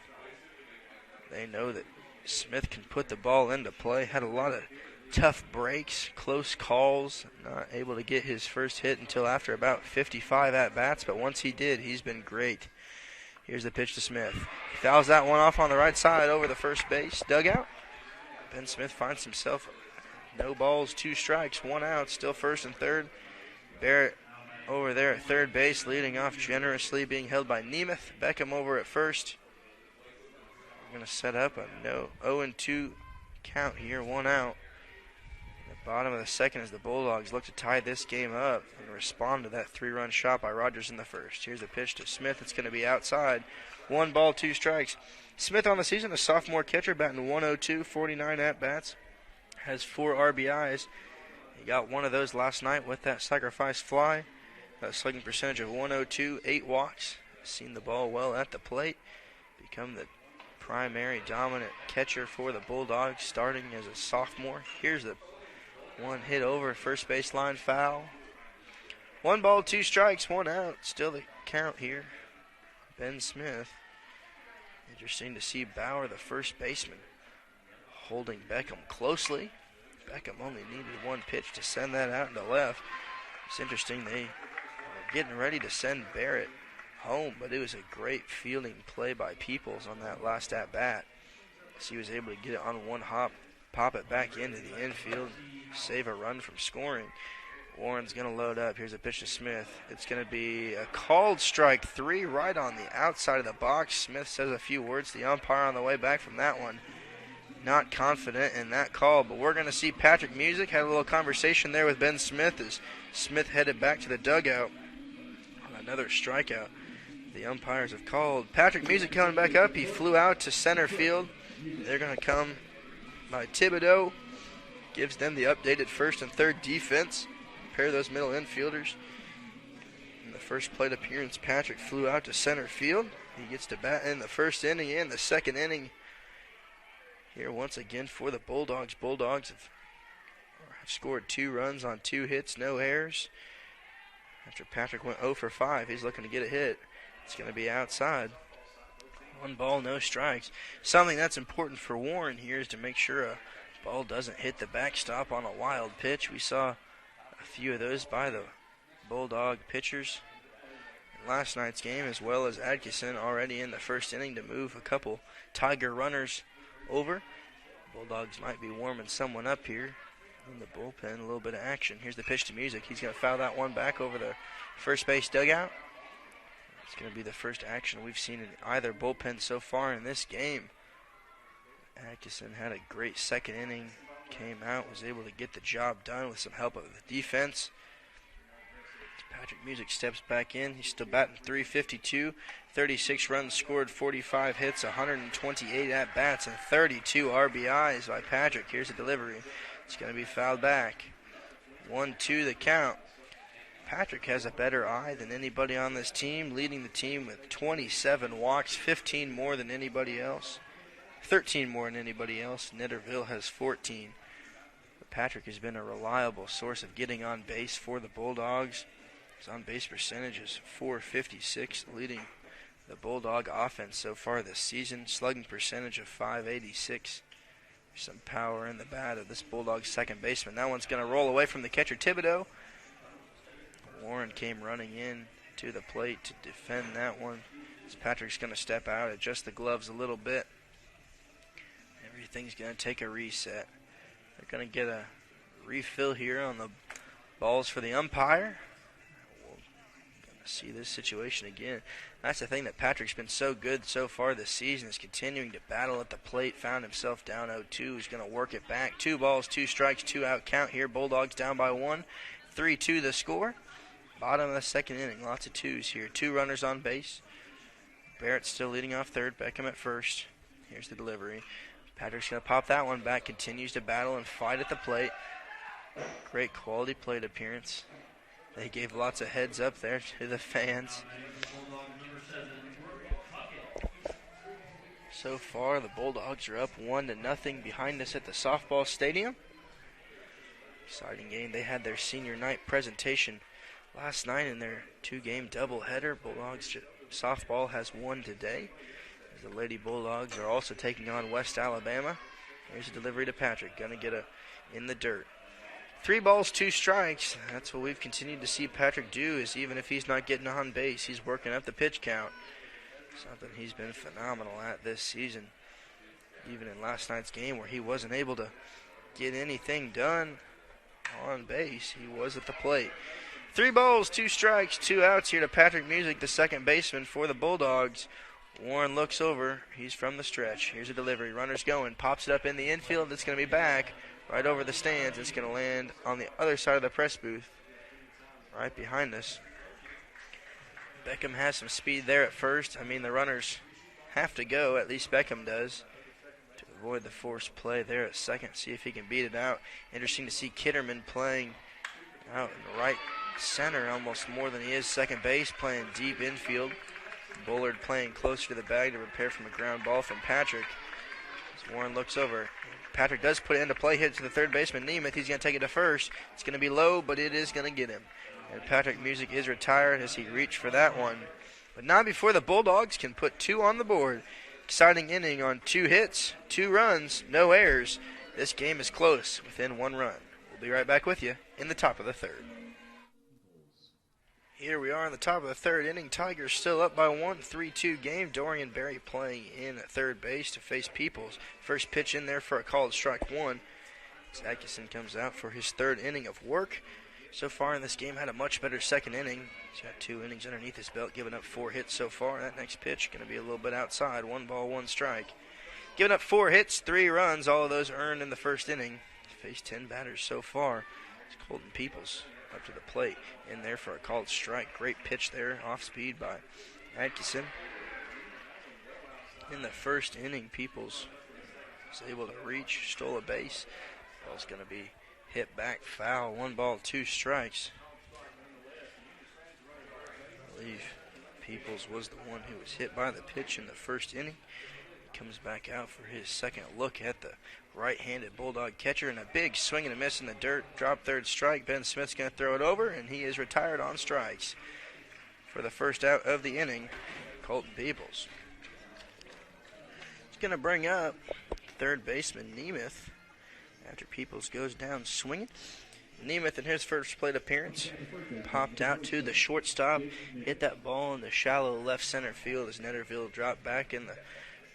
They know that Smith can put the ball into play. Had a lot of tough breaks, close calls, not able to get his first hit until after about 55 at-bats, but once he did, he's been great. Here's the pitch to Smith. He fouls that one off on the right side over the first base dugout. Ben Smith finds himself no balls, 2 strikes, 1 out, still first and third. Barrett over there at third base, leading off generously, being held by Nemeth. Beckham over at first. We're going to set up a 0-2 count here, 1 out. Bottom of the second as the Bulldogs look to tie this game up and respond to that 3-run shot by Rogers in the first. Here's a pitch to Smith. It's going to be outside. 1 ball, 2 strikes. Smith on the season, a sophomore catcher, batting .102, 49 at-bats. Has 4 RBIs. He got one of those last night with that sacrifice fly. A slugging percentage of .102, 8 walks. Seen the ball well at the plate. Become the primary dominant catcher for the Bulldogs, starting as a sophomore. Here's the one hit over first baseline, foul. 1 ball, 2 strikes, 1 out. Still the count here. Ben Smith. Interesting to see Bauer, the first baseman, holding Beckham closely. Beckham only needed 1 pitch to send that out into left. It's interesting they were getting ready to send Barrett home, but it was a great fielding play by Peoples on that last at-bat. So he was able to get it on 1 hop, pop it back into the infield, save a run from scoring. Warren's going to load up. Here's a pitch to Smith. It's going to be a called strike 3 right on the outside of the box. Smith says a few words to the umpire on the way back from that one. Not confident in that call, but we're going to see Patrick Music. Had a little conversation there with Ben Smith as Smith headed back to the dugout on another strikeout the umpires have called. Patrick Music coming back up. He flew out to center field. They're going to come by Thibodeau. Gives them the updated first and third defense. Pair those middle infielders. In the first plate appearance, Patrick flew out to center field. He gets to bat in the first inning and the second inning. Here once again for the Bulldogs. Bulldogs have scored 2 runs on 2 hits, no errors. After Patrick went 0 for 5, he's looking to get a hit. It's going to be outside. 1 ball, no strikes. Something that's important for Warren here is to make sure a ball doesn't hit the backstop on a wild pitch. We saw a few of those by the Bulldog pitchers in last night's game, as well as Atkinson already in the first inning to move a couple Tiger runners over. Bulldogs might be warming someone up here in the bullpen. A little bit of action. Here's the pitch to Music. He's going to foul that one back over the first base dugout. It's going to be the first action we've seen in either bullpen so far in this game. Atkinson had a great second inning, came out, was able to get the job done with some help of the defense. Patrick Music steps back in. He's still batting .352, 36 runs scored, 45 hits, 128 at-bats, and 32 RBIs by Patrick. Here's the delivery. It's going to be fouled back. 1-2 the count. Patrick has a better eye than anybody on this team, leading the team with 27 walks, 15 more than anybody else. 13 more than anybody else. Nitterville has 14. But Patrick has been a reliable source of getting on base for the Bulldogs. His on-base percentage is .456, leading the Bulldog offense so far this season. Slugging percentage of .586. There's some power in the bat of this Bulldog second baseman. That one's going to roll away from the catcher, Thibodeau. Warren came running in to the plate to defend that one. As Patrick's going to step out, adjust the gloves a little bit. Everything's going to take a reset. They're going to get a refill here on the balls for the umpire. We're going to see this situation again. That's the thing that Patrick's been so good so far this season, is continuing to battle at the plate. Found himself down 0-2. He's going to work it back. 2 balls, 2 strikes, 2 out count here. Bulldogs down by 1. 3-2 the score. Bottom of the second inning. Lots of 2s here. 2 runners on base. Barrett still leading off third. Beckham at first. Here's the delivery. Patrick's going to pop that one back. Continues to battle and fight at the plate. Great quality plate appearance. They gave lots of heads up there to the fans. So far, the Bulldogs are up 1-0 behind us at the softball stadium. Exciting game. They had their senior night presentation last night in their 2-game doubleheader. Bulldogs softball has one today. The Lady Bulldogs are also taking on West Alabama. Here's a delivery to Patrick. Going to get in the dirt. 3 balls, 2 strikes. That's what we've continued to see Patrick do, is even if he's not getting on base, he's working up the pitch count. Something he's been phenomenal at this season. Even in last night's game where he wasn't able to get anything done on base, he was at the plate. 3 balls, 2 strikes, 2 outs here to Patrick Music, the second baseman for the Bulldogs. Warren looks over. He's from the stretch. Here's a delivery. Runner's going. Pops it up in the infield. It's going to be back right over the stands. It's going to land on the other side of the press booth, right behind us. Beckham has some speed there at first. I mean, the runners have to go. At least Beckham does, to avoid the forced play there at second. See if he can beat it out. Interesting to see Kitterman playing out in the right center almost more than he is second base, playing deep infield. Bullard playing closer to the bag to prepare from a ground ball from Patrick. As Warren looks over. Patrick does put it into play, hit to the third baseman, Nemeth. He's going to take it to first. It's going to be low, but it is going to get him. And Patrick Music is retired as he reached for that one. But not before the Bulldogs can put 2 on the board. Exciting inning on 2 hits, 2 runs, no errors. This game is close, within 1 run. We'll be right back with you in the top of the third. Here we are in the top of the third inning. Tigers still up by 1, 3-2 game. Dorian Berry playing in at third base to face Peoples. First pitch in there for a called strike 1. As Atkinson comes out for his 3rd inning of work. So far in this game, had a much better second inning. He's got 2 innings underneath his belt, giving up 4 hits so far. That next pitch going to be a little bit outside. 1 ball, 1 strike. Giving up 4 hits, 3 runs, all of those earned in the first inning. Faced 10 batters so far. It's Colton Peoples up to the plate, in there for a called strike. Great pitch there, off speed by Atkinson. In the first inning, Peoples was able to reach, stole a base. Ball's going to be hit back, foul. 1 ball, 2 strikes. I believe Peoples was the one who was hit by the pitch in the first inning. Comes back out for his second look at the right-handed Bulldog catcher, and a big swing and a miss in the dirt. Drop third strike. Ben Smith's going to throw it over, and he is retired on strikes. For the first out of the inning, Colton Peoples. going to bring up third baseman Nemeth after Peoples goes down swinging. Nemeth in his first plate appearance popped out to the shortstop, hit that ball in the shallow left center field as Netterville dropped back in the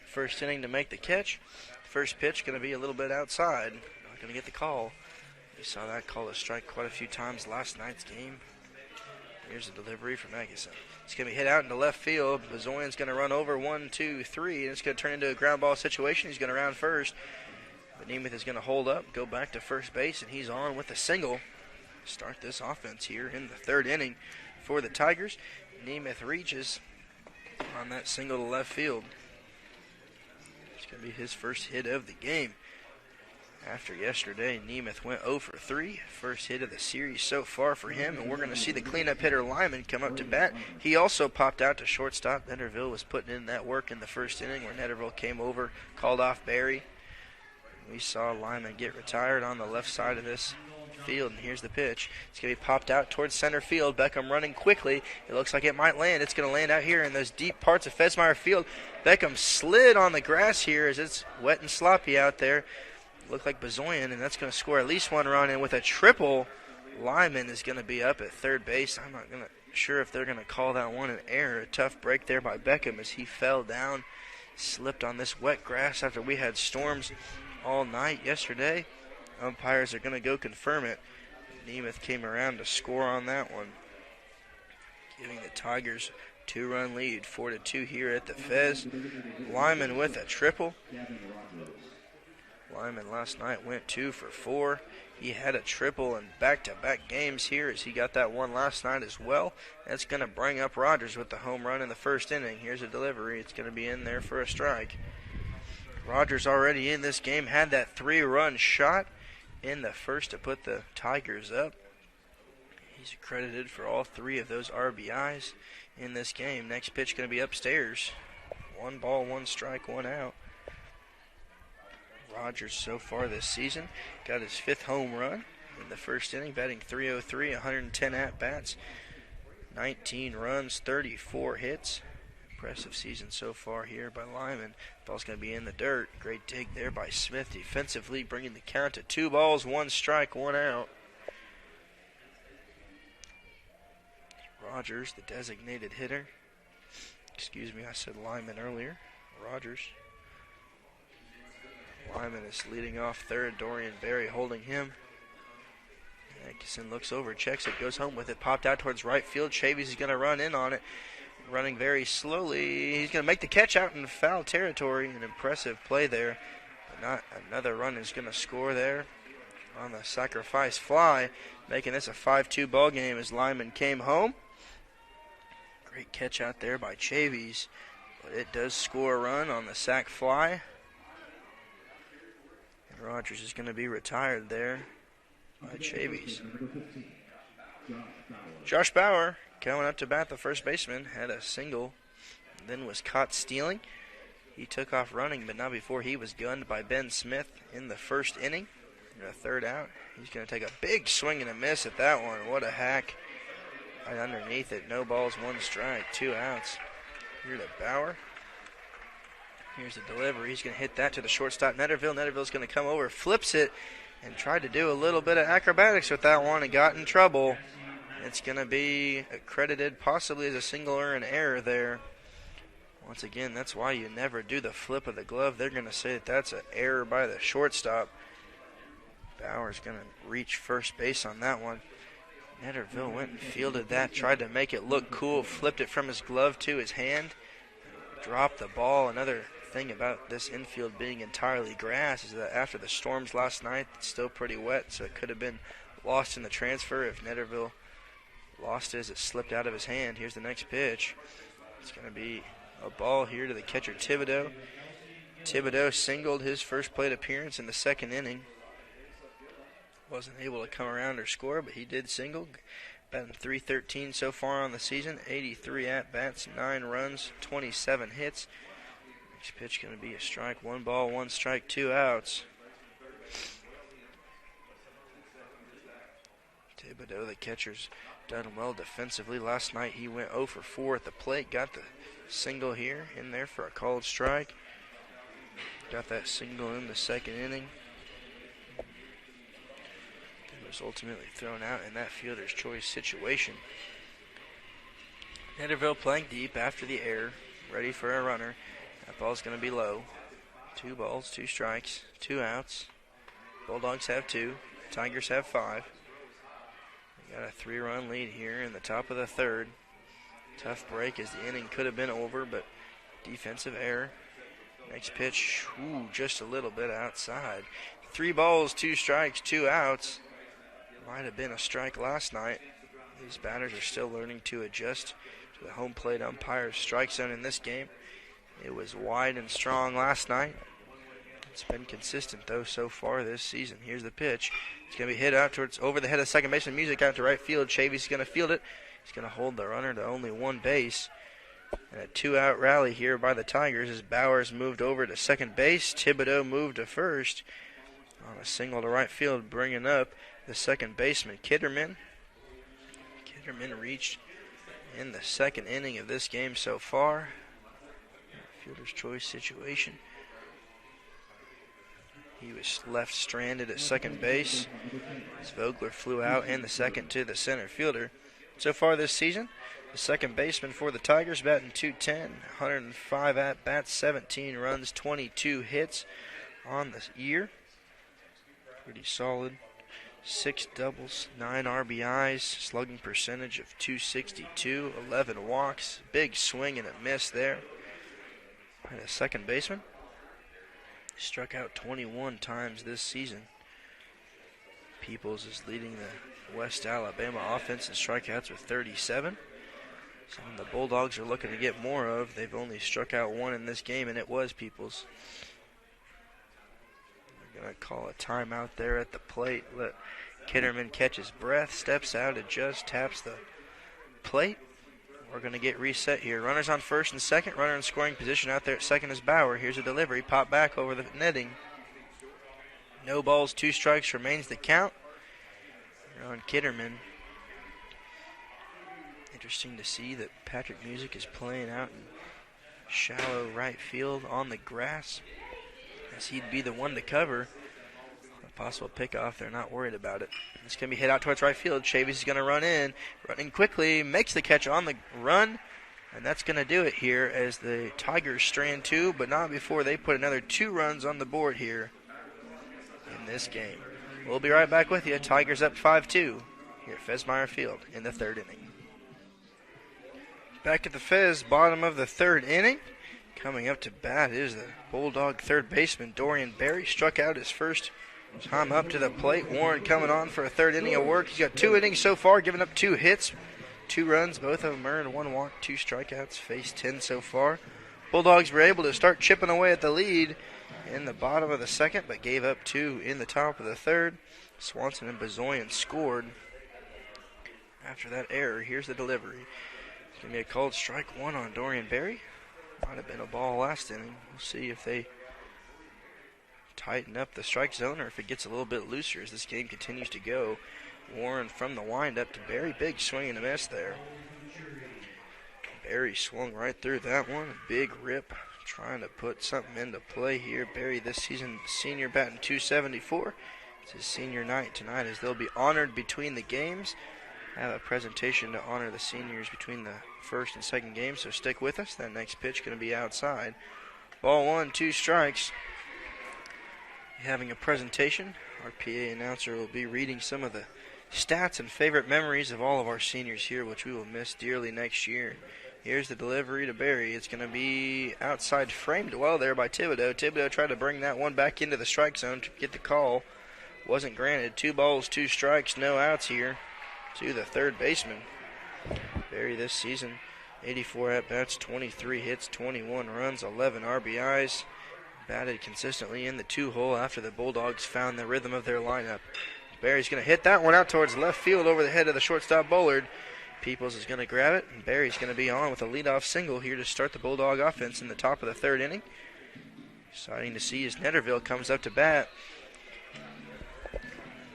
first inning to make the catch. First pitch going to be a little bit outside. Not going to get the call. We saw that call a strike quite a few times last night's game. Here's a delivery from Atkinson. It's going to be hit out into left field. Bezoyan's going to run over 1, 2, 3, and it's going to turn into a ground ball situation. He's going to round first. But Nemeth is going to hold up, go back to first base, and he's on with a single. Start this offense here in the third inning for the Tigers. Nemeth reaches on that single to left field. It's going to be his first hit of the game. After yesterday, Nemeth went 0 for 3. First hit of the series so far for him, and we're going to see the cleanup hitter Lyman come up to bat. He also popped out to shortstop. Netterville was putting in that work in the first inning where Netterville came over, called off Barry. We saw Lyman get retired on the left side of this field, and here's the pitch. It's going to be popped out towards center field. Beckham running quickly. It looks like it might land. It's going to land out here in those deep parts of Fesmeyer Field. Beckham slid on the grass here as it's wet and sloppy out there. Looked like Bezoyan, and that's going to score at least one run. And with a triple, Lyman is going to be up at third base. I'm not sure if they're going to call that one an error. A tough break there by Beckham as he fell down, slipped on this wet grass after we had storms all night yesterday. Umpires are going to go confirm it. Nemeth came around to score on that one, giving the Tigers 2-run lead, 4-2 here at the Fez. Lyman with a triple. Lyman last night went 2 for 4. He had a triple in back-to-back games here as he got that one last night as well. That's going to bring up Rogers with the home run in the first inning. Here's a delivery. It's going to be in there for a strike. Rogers already in this game had that 3-run shot in the first to put the Tigers up. He's credited for all 3 of those RBIs in this game. Next pitch going to be upstairs. 1 ball, 1 strike, 1 out. Rogers so far this season got his 5th home run in the first inning, batting .303, 110 at-bats, 19 runs, 34 hits. Impressive season so far here by Lyman. Ball's going to be in the dirt. Great dig there by Smith defensively, bringing the count to 2 balls, 1 strike, 1 out. Rogers, the designated hitter. Excuse me, I said Lyman earlier. Rogers. Lyman is leading off third. Dorian Berry holding him. Atkinson looks over, checks it, goes home with it. Popped out towards right field. Chavey's going to run in on it. Running very slowly. He's going to make the catch out in foul territory. An impressive play there. But not another run is going to score there on the sacrifice fly, making this a 5-2 ball game as Lyman came home. Great catch out there by Chavey's, but it does score a run on the sac fly. And Rogers is going to be retired there by Chavey's. Josh Bauer coming up to bat, the first baseman, had a single, then was caught stealing. He took off running, but not before he was gunned by Ben Smith in the first inning. And a third out. He's going to take a big swing and a miss at that one. What a hack. Right underneath it. No balls, 1 strike, 2 outs. Here to Bauer. Here's the delivery. He's going to hit that to the shortstop, Netterville. Netterville's going to come over, flips it, and tried to do a little bit of acrobatics with that one and got in trouble. It's going to be credited possibly as a single or an error there. Once again, that's why you never do the flip of the glove. They're going to say that that's an error by the shortstop. Bauer's going to reach first base on that one. Netterville went and fielded that, tried to make it look cool, flipped it from his glove to his hand, dropped the ball. Another thing about this infield being entirely grass is that after the storms last night, it's still pretty wet, so it could have been lost in the transfer if Netterville lost it as it slipped out of his hand. Here's the next pitch. It's going to be a ball here to the catcher, Thibodeau. Thibodeau singled his first plate appearance in the second inning. Wasn't able to come around or score, but he did single. Batting .313 so far on the season. 83 at-bats, 9 runs, 27 hits. Next pitch going to be a strike. 1 ball, 1 strike, 2 outs. Thibodeau, the catcher's done well defensively. Last night he went 0 for 4 at the plate. Got the single here in there for a called strike. got that single in the second inning. It was ultimately thrown out in that fielder's choice situation. Netterville playing deep after the error, ready for a runner. That ball's going to be low. 2 balls, 2 strikes, 2 outs. Bulldogs have 2. Tigers have 5. We got a 3-run lead here in the top of the third. Tough break as the inning could have been over, but defensive error. Next pitch, just a little bit outside. 3 balls, 2 strikes, 2 outs. Might have been a strike last night. These batters are still learning to adjust to the home plate umpire's strike zone in this game. It was wide and strong last night. It's been consistent, though, so far this season. Here's the pitch. It's going to be hit out towards over the head of second baseman. Music out to right field. Chavey's going to field it. He's going to hold the runner to only 1 base. And a 2-out rally here by the Tigers as Bauer's moved over to second base. Thibodeau moved to first on a single to right field, bringing up the second baseman, Kitterman. Kitterman reached in the second inning of this game so far. Fielder's choice situation. He was left stranded at second base as Vogler flew out in the second to the center fielder. So far this season, the second baseman for the Tigers batting .210, 105 at-bats, 17 runs, 22 hits on the year. Pretty solid. 6 doubles, 9 RBIs, slugging percentage of .262, 11 walks. Big swing and a miss there. And a second baseman. Struck out 21 times this season. Peoples is leading the West Alabama offense in strikeouts with 37. Something the Bulldogs are looking to get more of. They've only struck out 1 in this game, and it was Peoples. They're going to call a timeout there at the plate. Let Kitterman catch his breath, steps out, adjusts, taps the plate. We're going to get reset here. Runners on first and second. Runner in scoring position out there at second is Bauer. Here's a delivery. Pop back over the netting. No balls, 2 strikes remains the count. You're on Kitterman. Interesting to see that Patrick Music is playing out in shallow right field on the grass, as he'd be the one to cover. A possible pickoff, they're not worried about it. It's going to be hit out towards right field. Chavey's going to run in, running quickly, makes the catch on the run, and that's going to do it here as the Tigers strand 2, but not before they put another 2 runs on the board here in this game. We'll be right back with you. Tigers up 5-2 here at Fesmeyer Field in the third inning. Back at the Fez, bottom of the third inning. Coming up to bat is the Bulldog third baseman, Dorian Berry. Struck out his first time up to the plate. Warren coming on for a third inning of work. He's got 2 innings so far, giving up 2 hits, 2 runs. Both of them earned 1 walk, 2 strikeouts. Faced 10 so far. Bulldogs were able to start chipping away at the lead in the bottom of the second, but gave up 2 in the top of the third. Swanson and Bezoyan scored after that error. Here's the delivery. It's going to be a called strike 1 on Dorian Berry. Might have been a ball last inning. We'll see if they tighten up the strike zone or if it gets a little bit looser as this game continues to go. Warren from the windup to Berry. Big swing and a miss there. Berry swung right through that one. A big rip. Trying to put something into play here. Berry this season, senior, batting .274. It's his senior night tonight as they'll be honored between the games. Have a presentation to honor the seniors between the first and second games, so stick with us. That next pitch going to be outside. Ball 1, 2 strikes. Having a presentation, our PA announcer will be reading some of the stats and favorite memories of all of our seniors here, which we will miss dearly next year. Here's the delivery to Berry. It's going to be outside, framed well there by Thibodeau. Thibodeau tried to bring that one back into the strike zone to get the call. Wasn't granted. 2 balls, 2 strikes, no outs here to the third baseman. Berry this season, 84 at-bats, 23 hits, 21 runs, 11 RBIs. Batted consistently in the 2-hole after the Bulldogs found the rhythm of their lineup. Berry's going to hit that one out towards left field over the head of the shortstop Bullard. Peoples is going to grab it, and Berry's going to be on with a leadoff single here to start the Bulldog offense in the top of the third inning. Exciting to see as Netterville comes up to bat.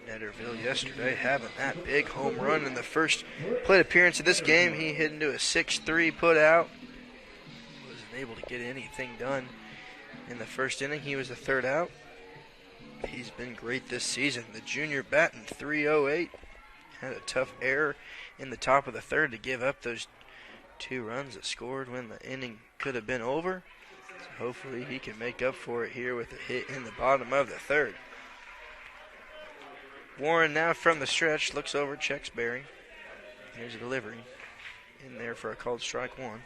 Netterville yesterday having that big home run in the first plate appearance of this game. He hit into a 6-3 put out. Wasn't able to get anything done in the first inning. He was the third out. He's been great this season. The junior batting .308. Had a tough error in the top of the third to give up those 2 runs that scored when the inning could have been over. So hopefully he can make up for it here with a hit in the bottom of the third. Warren now from the stretch, looks over, checks Barry. Here's a delivery in there for a called strike 1.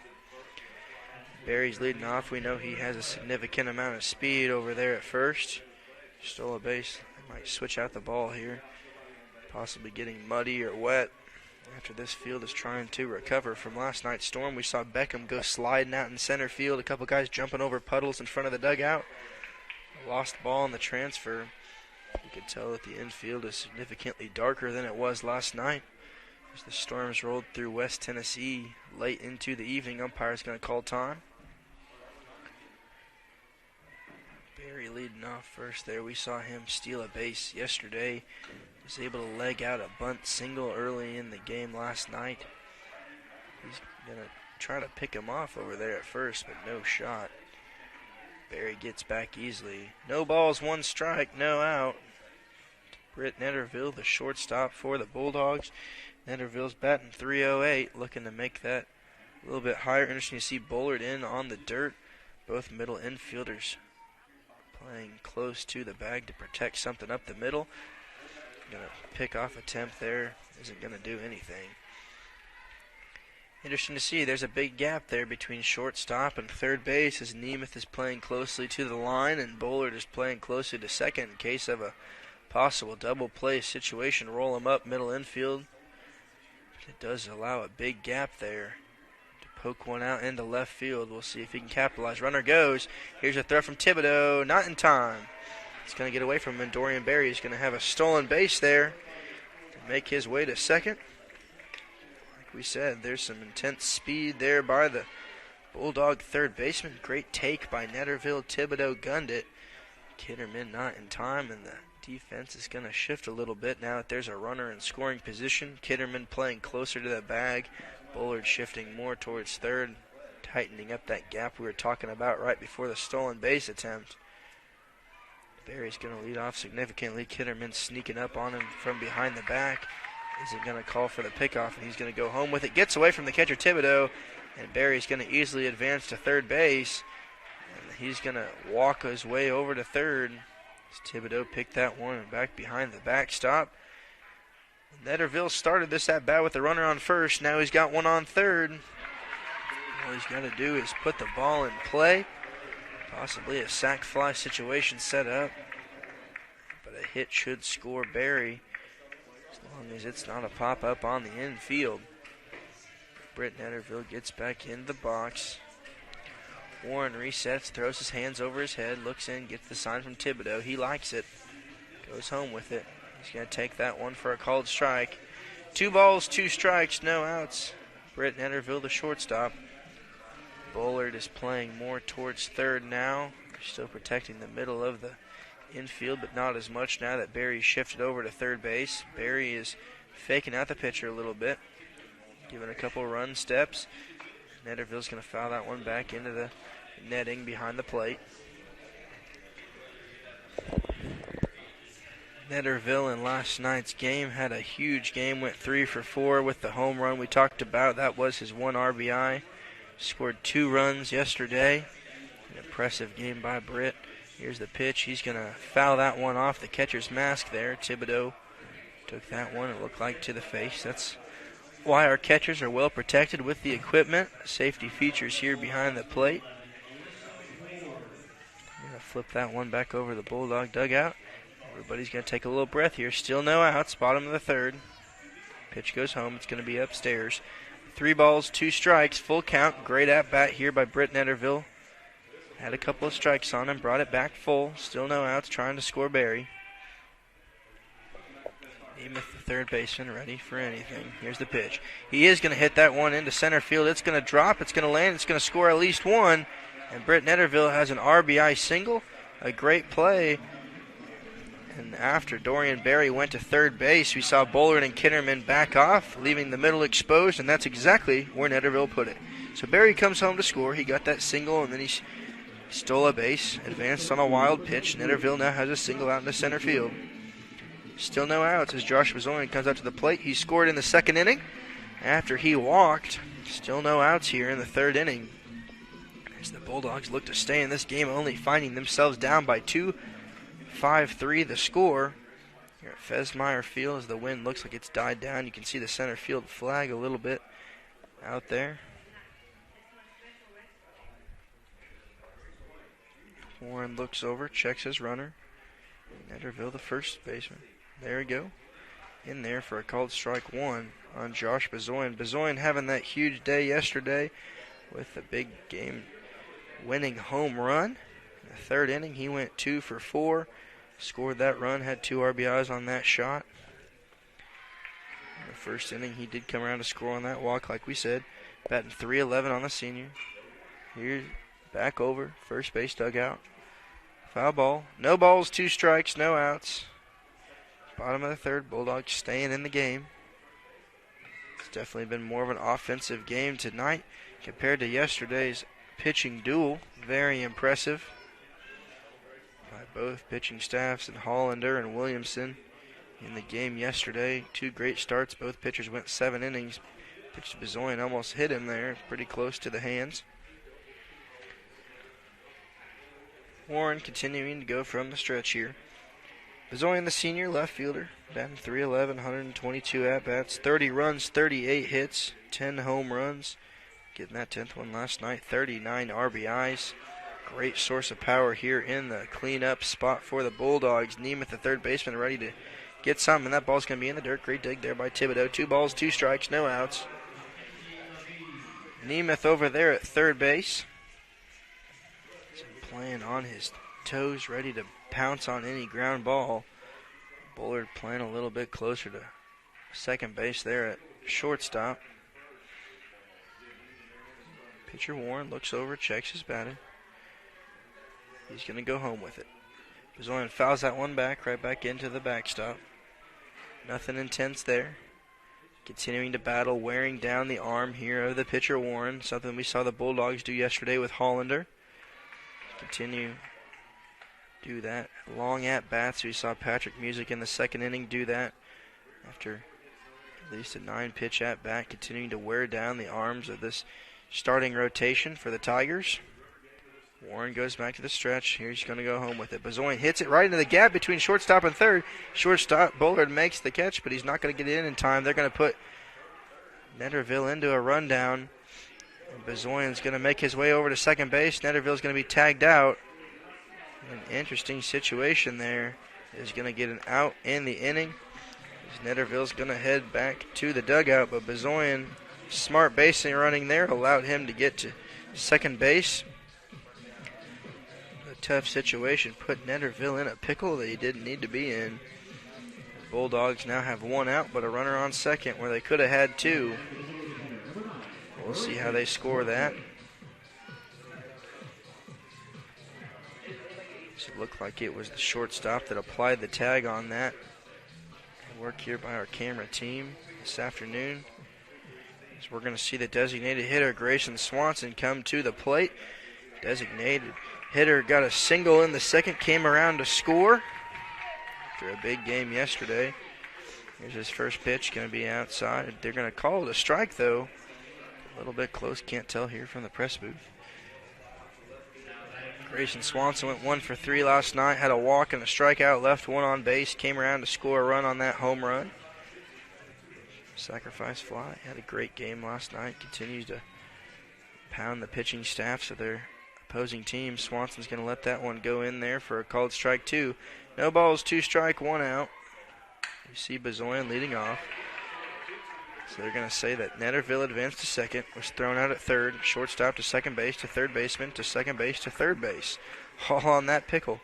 Barry's leading off. We know he has a significant amount of speed over there at first. Stole a base. They might switch out the ball here. Possibly getting muddy or wet after this field is trying to recover from last night's storm. We saw Beckham go sliding out in center field. A couple guys jumping over puddles in front of the dugout. Lost ball in the transfer. You can tell that the infield is significantly darker than it was last night. As the storms rolled through West Tennessee late into the evening, umpire's going to call time. Barry leading off first there. We saw him steal a base yesterday. Was able to leg out a bunt single early in the game last night. He's going to try to pick him off over there at first, but no shot. Barry gets back easily. No balls, 1 strike, no out. Britt Netterville, the shortstop for the Bulldogs. Netterville's batting .308, looking to make that a little bit higher. Interesting to see Bullard in on the dirt. Both middle infielders playing close to the bag to protect something up the middle. Gonna pick off attempt there. Isn't gonna do anything. Interesting to see. There's a big gap there between shortstop and third base as Nemeth is playing closely to the line and Bullard is playing closely to second in case of a possible double play situation. Roll him up middle infield. It does allow a big gap there to poke one out into left field. We'll see if he can capitalize. Runner goes. Here's a throw from Thibodeau. Not in time. It's going to get away from him, and Dorian Berry is going to have a stolen base there to make his way to second. Like we said, there's some intense speed there by the Bulldog third baseman. Great take by Netterville. Thibodeau gunned it. Kitterman not in time, and the defense is going to shift a little bit now that there's a runner in scoring position. Kitterman playing closer to the bag. Bullard shifting more towards third, tightening up that gap we were talking about right before the stolen base attempt. Barry's going to lead off significantly. Kitterman sneaking up on him from behind the back. Isn't going to call for the pickoff, and he's going to go home with it. Gets away from the catcher, Thibodeau, and Barry's going to easily advance to third base. And he's going to walk his way over to third. As Thibodeau picked that one and back behind the backstop. Netterville started this at bat with a runner on first. Now he's got one on third. All he's got to do is put the ball in play. Possibly a sac fly situation set up. But a hit should score Barry as long as it's not a pop-up on the infield. Britt Netterville gets back in the box. Warren resets, throws his hands over his head, looks in, gets the sign from Thibodeau. He likes it. Goes home with it. He's going to take that one for a called strike. 2 balls, 2 strikes, no outs. Britt Netterville, the shortstop. Bullard is playing more towards third now. They're still protecting the middle of the infield, but not as much now that Barry shifted over to third base. Barry is faking out the pitcher a little bit, giving a couple run steps. Netterville's going to foul that one back into the netting behind the plate. Netterville in last night's game had a huge game, went 3 for 4 with the home run we talked about. That was his 1 RBI. Scored 2 runs yesterday. An impressive game by Britt. Here's the pitch. He's going to foul that one off the catcher's mask there. Thibodeau took that one, it looked like, to the face. That's why our catchers are well protected with the equipment. Safety features here behind the plate. I'm going to flip that one back over the Bulldog dugout. Everybody's going to take a little breath here. Still no outs. Bottom of the third. Pitch goes home. It's going to be upstairs. 3 balls, 2 strikes, full count. Great at bat here by Britt Netterville. Had a couple of strikes on him, brought it back full. Still no outs, trying to score Barry. Nemeth, the third baseman, ready for anything. Here's the pitch. He is going to hit that one into center field. It's going to drop, it's going to land, it's going to score at least 1. And Britt Netterville has an RBI single. A great play. And after Dorian Berry went to third base, we saw Bullard and Kitterman back off, leaving the middle exposed, and that's exactly where Netterville put it. So Berry comes home to score. He got that single, and then he Stole a base, advanced on a wild pitch. Netterville now has a single out into center field. Still no outs as Josh Bezoin comes out to the plate. He scored in the second inning after he walked. Still no outs here in the third inning, as the Bulldogs look to stay in this game, only finding themselves down by 2, 5-3 the score here at Fesmeyer Field as the wind looks like it's died down. You can see the center field flag a little bit out there. Warren looks over, checks his runner. Netterville, the first baseman. There we go. In there for a called strike one on Josh Bezoin. Bezoin having that huge day yesterday with the big game winning home run. In the third inning, he went 2 for 4. Scored that run, had 2 RBIs on that shot. In the first inning, he did come around to score on that walk, like we said. Batting .311 on the senior. Here, back over, first base dugout. Foul ball. No balls, 2 strikes, no outs. Bottom of the third, Bulldogs staying in the game. It's definitely been more of an offensive game tonight compared to yesterday's pitching duel. Very impressive by both pitching staffs, and Hollander and Williamson in the game yesterday. 2 great starts. Both pitchers went 7 innings. Pitch to Bezoin, almost hit him there, pretty close to the hands. Warren continuing to go from the stretch here. Bezoin, the senior left fielder, batting .311, 122 at-bats, 30 runs, 38 hits, 10 home runs. Getting that 10th one last night, 39 RBIs. Great source of power here in the cleanup spot for the Bulldogs. Nemeth, the third baseman, ready to get something, and that ball's going to be in the dirt. Great dig there by Thibodeau. 2 balls, 2 strikes, no outs. Nemeth over there at third base. Playing on his toes, ready to pounce on any ground ball. Bullard playing a little bit closer to second base there at shortstop. Pitcher Warren looks over, checks his batting. He's going to go home with it. Bezoin fouls that one back, right back into the backstop. Nothing intense there. Continuing to battle, wearing down the arm here of the pitcher Warren. Something we saw the Bulldogs do yesterday with Hollander. Continue do that. Long at-bats. We saw Patrick Music in the second inning do that after at least a 9-pitch at-bat, continuing to wear down the arms of this starting rotation for the Tigers. Warren goes back to the stretch. Here he's going to go home with it. Bezoin hits it right into the gap between shortstop and third. Shortstop Bullard makes the catch, but he's not going to get it in time. They're going to put Netterville into a rundown. Bezoin's going to make his way over to second base. Netterville's going to be tagged out. An interesting situation there. Is going to get an out in the inning. Netterville's going to head back to the dugout, but Bezoin, smart basing running there, allowed him to get to second base. A tough situation. Put Netterville in a pickle that he didn't need to be in. The Bulldogs now have 1 out, but a runner on second where they could have had 2. We'll see how they score that. So it looked like it was the shortstop that applied the tag on that. Work here by our camera team this afternoon. So we're going to see the designated hitter, Grayson Swanson, come to the plate. Designated hitter got a single in the second, came around to score after a big game yesterday. Here's his first pitch, going to be outside. They're going to call it a strike, though. A little bit close, can't tell here from the press booth. Grayson Swanson went 1 for 3 last night, had a walk and a strikeout, left 1 on base, came around to score a run on that home run. Sacrifice fly, had a great game last night, continues to pound the pitching staffs of their opposing team. Swanson's going to let that one go in there for a called strike 2. No balls, 2 strike, 1 out. You see Bezoin leading off. So they're going to say that Netterville advanced to second, was thrown out at third, shortstop to second base, to third baseman, to second base, to third base. All on that pickle.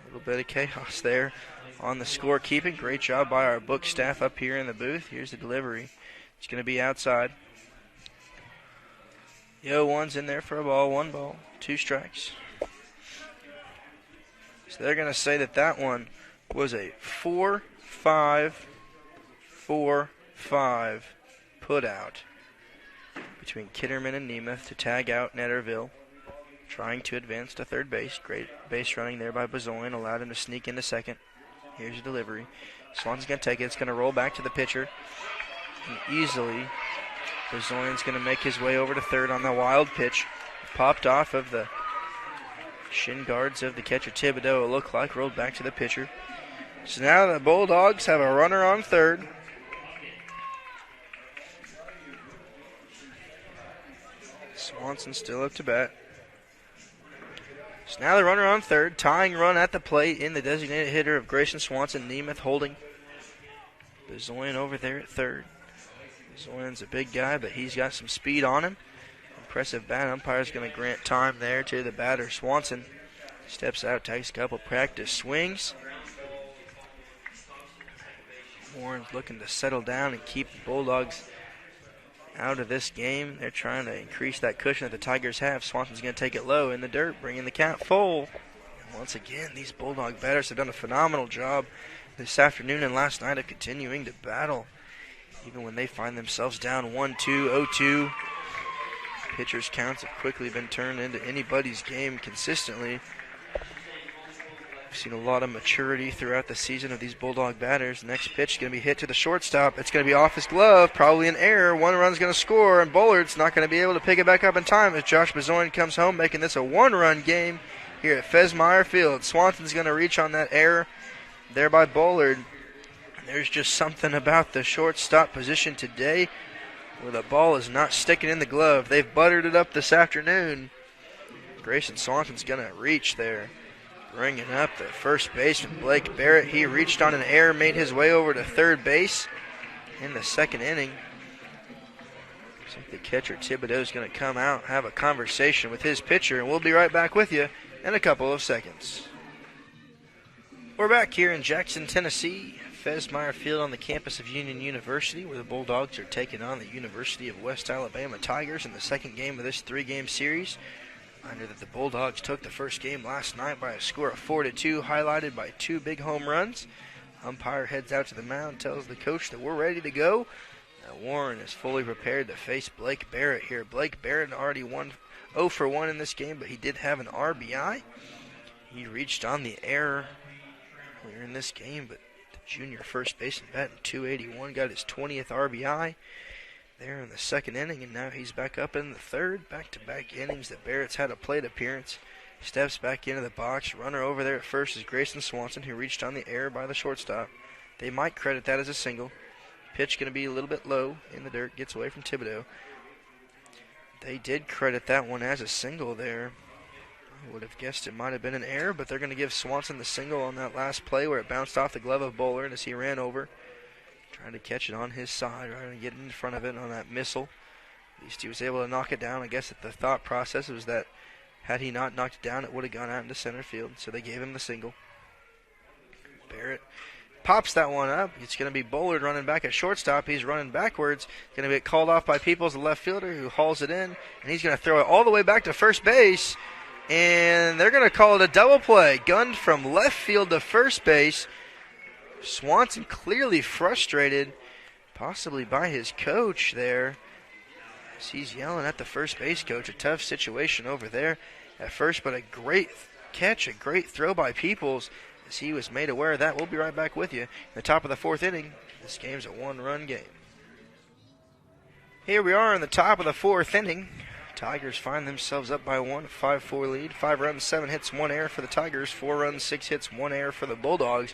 A little bit of chaos there on the scorekeeping. Great job by our book staff up here in the booth. Here's the delivery. It's going to be outside. The 0-1's in there for a ball, 1 ball, 2 strikes. So they're going to say that that one was a 4-5 put out between Kitterman and Nemeth to tag out Netterville. trying to advance to third base. Great base running there by Bezoin, allowed him to sneak into second. Here's your delivery. Swanson's going to take it. It's going to roll back to the pitcher. And easily, Bezoin's going to make his way over to third on the wild pitch. Popped off of the shin guards of the catcher Thibodeau, it looked like, rolled back to the pitcher. So now the Bulldogs have a runner on third. Swanson still up to bat. So now the runner on third, tying run at the plate in the designated hitter of Grayson Swanson. Nemeth holding Bezoin over there at third. Bezoin's a big guy, but he's got some speed on him. Impressive bat. Umpire's going to grant time there to the batter. Swanson steps out, takes a couple practice swings. Warren's looking to settle down and keep the Bulldogs out of this game. They're trying to increase that cushion that the Tigers have. Swanson's going to take it low in the dirt, bringing the count full. And once again, these Bulldog batters have done a phenomenal job this afternoon and last night of continuing to battle. Even when they find themselves down 1-2, 0-2, pitchers' counts have quickly been turned into anybody's game consistently. We've seen a lot of maturity throughout the season of these Bulldog batters. Next pitch is going to be hit to the shortstop. It's going to be off his glove, probably an error. One run's going to score, and Bullard's not going to be able to pick it back up in time as Josh Bezoin comes home, making this a one-run game here at Fesmeyer Field. Swanson's going to reach on that error there by Bullard. There's just something about the shortstop position today where the ball is not sticking in the glove. They've buttered it up this afternoon. Grayson Swanson's going to reach there. Bringing up the first baseman, Blake Barrett. He reached on an error, made his way over to third base in the second inning. Looks like the catcher, Thibodeau, is going to come out, have a conversation with his pitcher, and we'll be right back with you in a couple of seconds. We're back here in Jackson, Tennessee, Fesmeyer Field on the campus of Union University, where the Bulldogs are taking on the University of West Alabama Tigers in the second game of this three-game series. Reminder that the Bulldogs took the first game last night by a score of 4-2, highlighted by two big home runs. Umpire heads out to the mound, tells the coach that we're ready to go. Now Warren is fully prepared to face Blake Barrett here. Blake Barrett already 0 for 1 in this game, but he did have an RBI. He reached on the error earlier in this game, but the junior first baseman batting .281, got his 20th RBI there in the second inning, and now he's back up in the third. Back-to-back innings that Barrett's had a plate appearance. Steps back into the box. Runner over there at first is Grayson Swanson, who reached on the error by the shortstop. They might credit that as a single. Pitch going to be a little bit low in the dirt. Gets away from Thibodeau. They did credit that one as a single there. I would have guessed it might have been an error, but they're going to give Swanson the single on that last play where it bounced off the glove of Bullard as he ran over. Trying to catch it on his side, trying to get in front of it on that missile. At least he was able to knock it down. I guess that the thought process was that had he not knocked it down, it would have gone out into center field. So they gave him the single. Barrett pops that one up. It's going to be Bullard running back at shortstop. He's running backwards. Going to get called off by Peoples, the left fielder, who hauls it in. And he's going to throw it all the way back to first base. And they're going to call it a double play. Gunned from left field to first base. Swanson clearly frustrated, possibly by his coach there, as he's yelling at the first base coach. A tough situation over there at first, but a great catch, a great throw by Peoples as he was made aware of that. We'll be right back with you in the top of the fourth inning. This game's a one-run game. Here we are in the top of the fourth inning. Tigers find themselves up by one, 5-4 lead. 5 runs, 7 hits, 1 error for the Tigers. 4 runs, 6 hits, 1 error for the Bulldogs,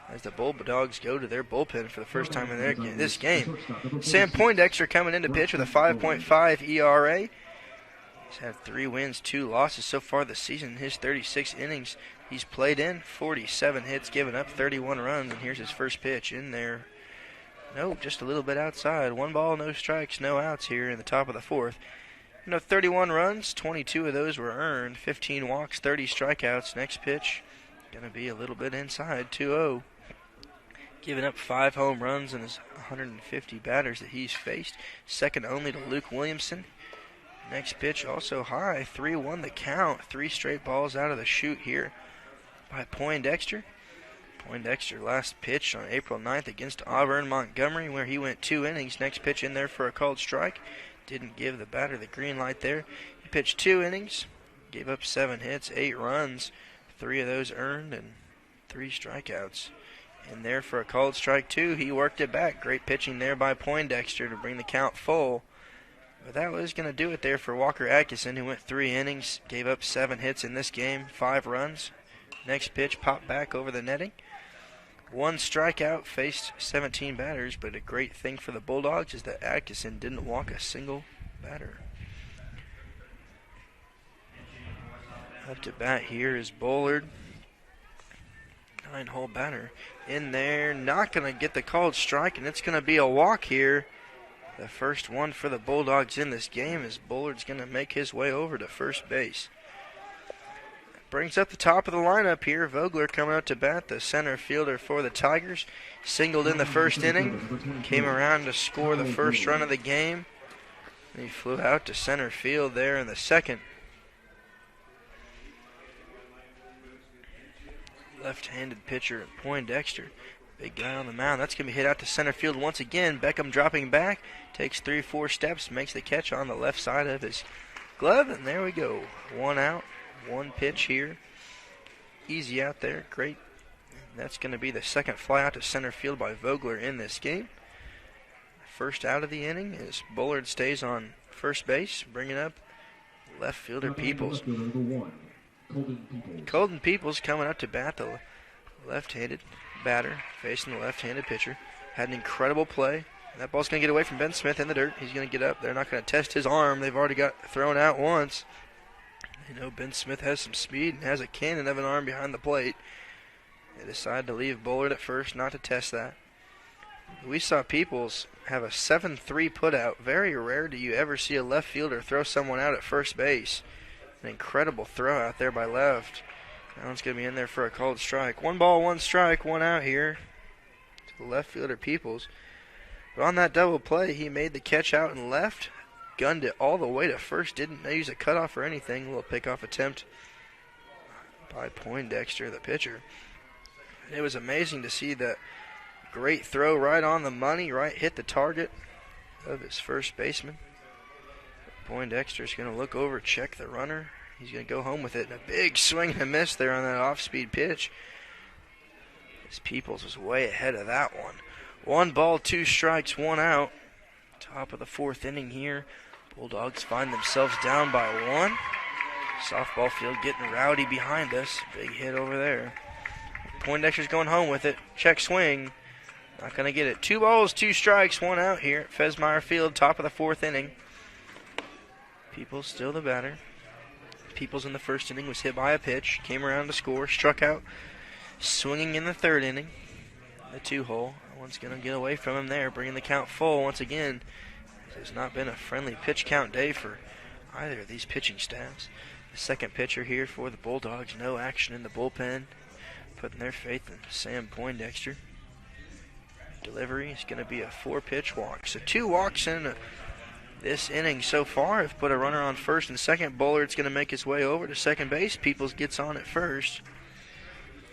as the Bulldogs go to their bullpen for the first time in this game. Sam Poindexter coming in to pitch with a 5.5 ERA. He's had 3 wins, 2 losses so far this season. In his 36 innings he's played in, 47 hits, given up 31 runs, and here's his first pitch in there. Nope, just a little bit outside. 1 ball, no strikes, no outs here in the top of the fourth. 31 runs, 22 of those were earned, 15 walks, 30 strikeouts. Next pitch, going to be a little bit inside, 2-0. Giving up 5 home runs in his 150 batters that he's faced, second only to Luke Williamson. Next pitch also high, 3-1 the count, 3 straight balls out of the chute here by Poindexter. Poindexter last pitch on April 9th against Auburn Montgomery, where he went 2 innings. Next pitch in there for a called strike. Didn't give the batter the green light there. He pitched 2 innings, gave up 7 hits, 8 runs, 3 of those earned, and 3 strikeouts. And there for a called strike 2, he worked it back. Great pitching there by Poindexter to bring the count full. But that was going to do it there for Walker Atkinson, who went 3 innings, gave up 7 hits in this game, 5 runs. Next pitch popped back over the netting. 1 strikeout, faced 17 batters, but a great thing for the Bulldogs is that Atkinson didn't walk a single batter. Up to bat here is Bullard. 9-hole batter in there, not going to get the called strike, and it's going to be a walk here. The first one for the Bulldogs in this game as Bullard's going to make his way over to first base. Brings up the top of the lineup here. Vogler coming out to bat, the center fielder for the Tigers. Singled in the first inning, came around to score the first run of the game. He flew out to center field there in the second. Left-handed pitcher Poindexter. Big guy on the mound. That's going to be hit out to center field once again. Beckham dropping back. Takes 3-4 steps. Makes the catch on the left side of his glove. And there we go. 1 out. 1 pitch here. Easy out there. Great. And that's going to be the second fly out to center field by Vogler in this game. First out of the inning as Bullard stays on first base. Bringing up left fielder Peoples. Colton Peoples coming up to bat, the left-handed batter, facing the left-handed pitcher. Had an incredible play. That ball's going to get away from Ben Smith in the dirt. He's going to get up. They're not going to test his arm. They've already got thrown out once. You know, Ben Smith has some speed and has a cannon of an arm behind the plate. They decide to leave Bullard at first, not to test that. We saw Peoples have a 7-3 putout. Very rare do you ever see a left fielder throw someone out at first base. An incredible throw out there by left. That one's going to be in there for a called strike. 1 ball, 1 strike, 1 out here to the left fielder Peoples. But on that double play, he made the catch out and left. Gunned it all the way to first. Didn't use a cutoff or anything. A little pickoff attempt by Poindexter, the pitcher. It was amazing to see that great throw right on the money, right hit the target of his first baseman. Poindexter's going to look over, check the runner. He's going to go home with it. And a big swing and a miss there on that off-speed pitch. His Peoples was way ahead of that one. 1 ball, 2 strikes, 1 out. Top of the 4th inning here. Bulldogs find themselves down by 1. Softball field getting rowdy behind us. Big hit over there. Poindexter's going home with it. Check swing. Not going to get it. 2 balls, 2 strikes, 1 out here at Fesmeyer Field, top of the 4th inning. Peoples still the batter. Peoples in the first inning was hit by a pitch. Came around to score. Struck out. Swinging in the 3rd inning. The 2-hole. One's going to get away from him there. Bringing the count full once again. It has not been a friendly pitch count day for either of these pitching staffs. The second pitcher here for the Bulldogs. No action in the bullpen. Putting their faith in Sam Poindexter. Delivery is going to be a 4-pitch walk. So 2 walks in this inning so far have put a runner on first and second. Bullard's going to make his way over to second base. Peoples gets on at first.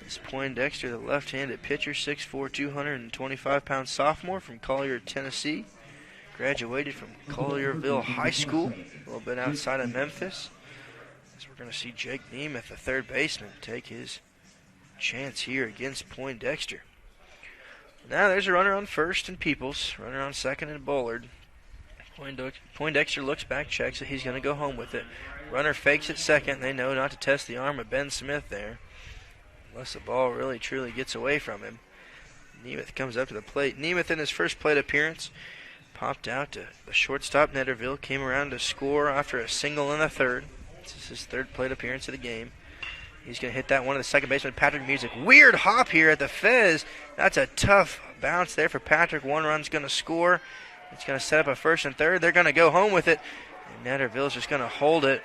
This Poindexter, the left-handed pitcher, 6'4", 225-pound sophomore from Collier, Tennessee. Graduated from Collierville High School, a little bit outside of Memphis. As we're going to see Jake Nemeth, the third baseman, take his chance here against Poindexter. Now there's a runner on first and Peoples, runner on second and Bullard. Poindexter looks back, checks it. He's going to go home with it. Runner fakes at second. They know not to test the arm of Ben Smith there, unless the ball really truly gets away from him. Nemeth comes up to the plate. Nemeth in his first plate appearance popped out to the shortstop Netterville. Came around to score after a single in the 3rd. This is his 3rd plate appearance of the game. He's going to hit that one to the second baseman, Patrick Music. Weird hop here at the Fez. That's a tough bounce there for Patrick. 1 run's going to score. It's going to set up a 1st and 3rd. They're going to go home with it. And Netterville's just going to hold it.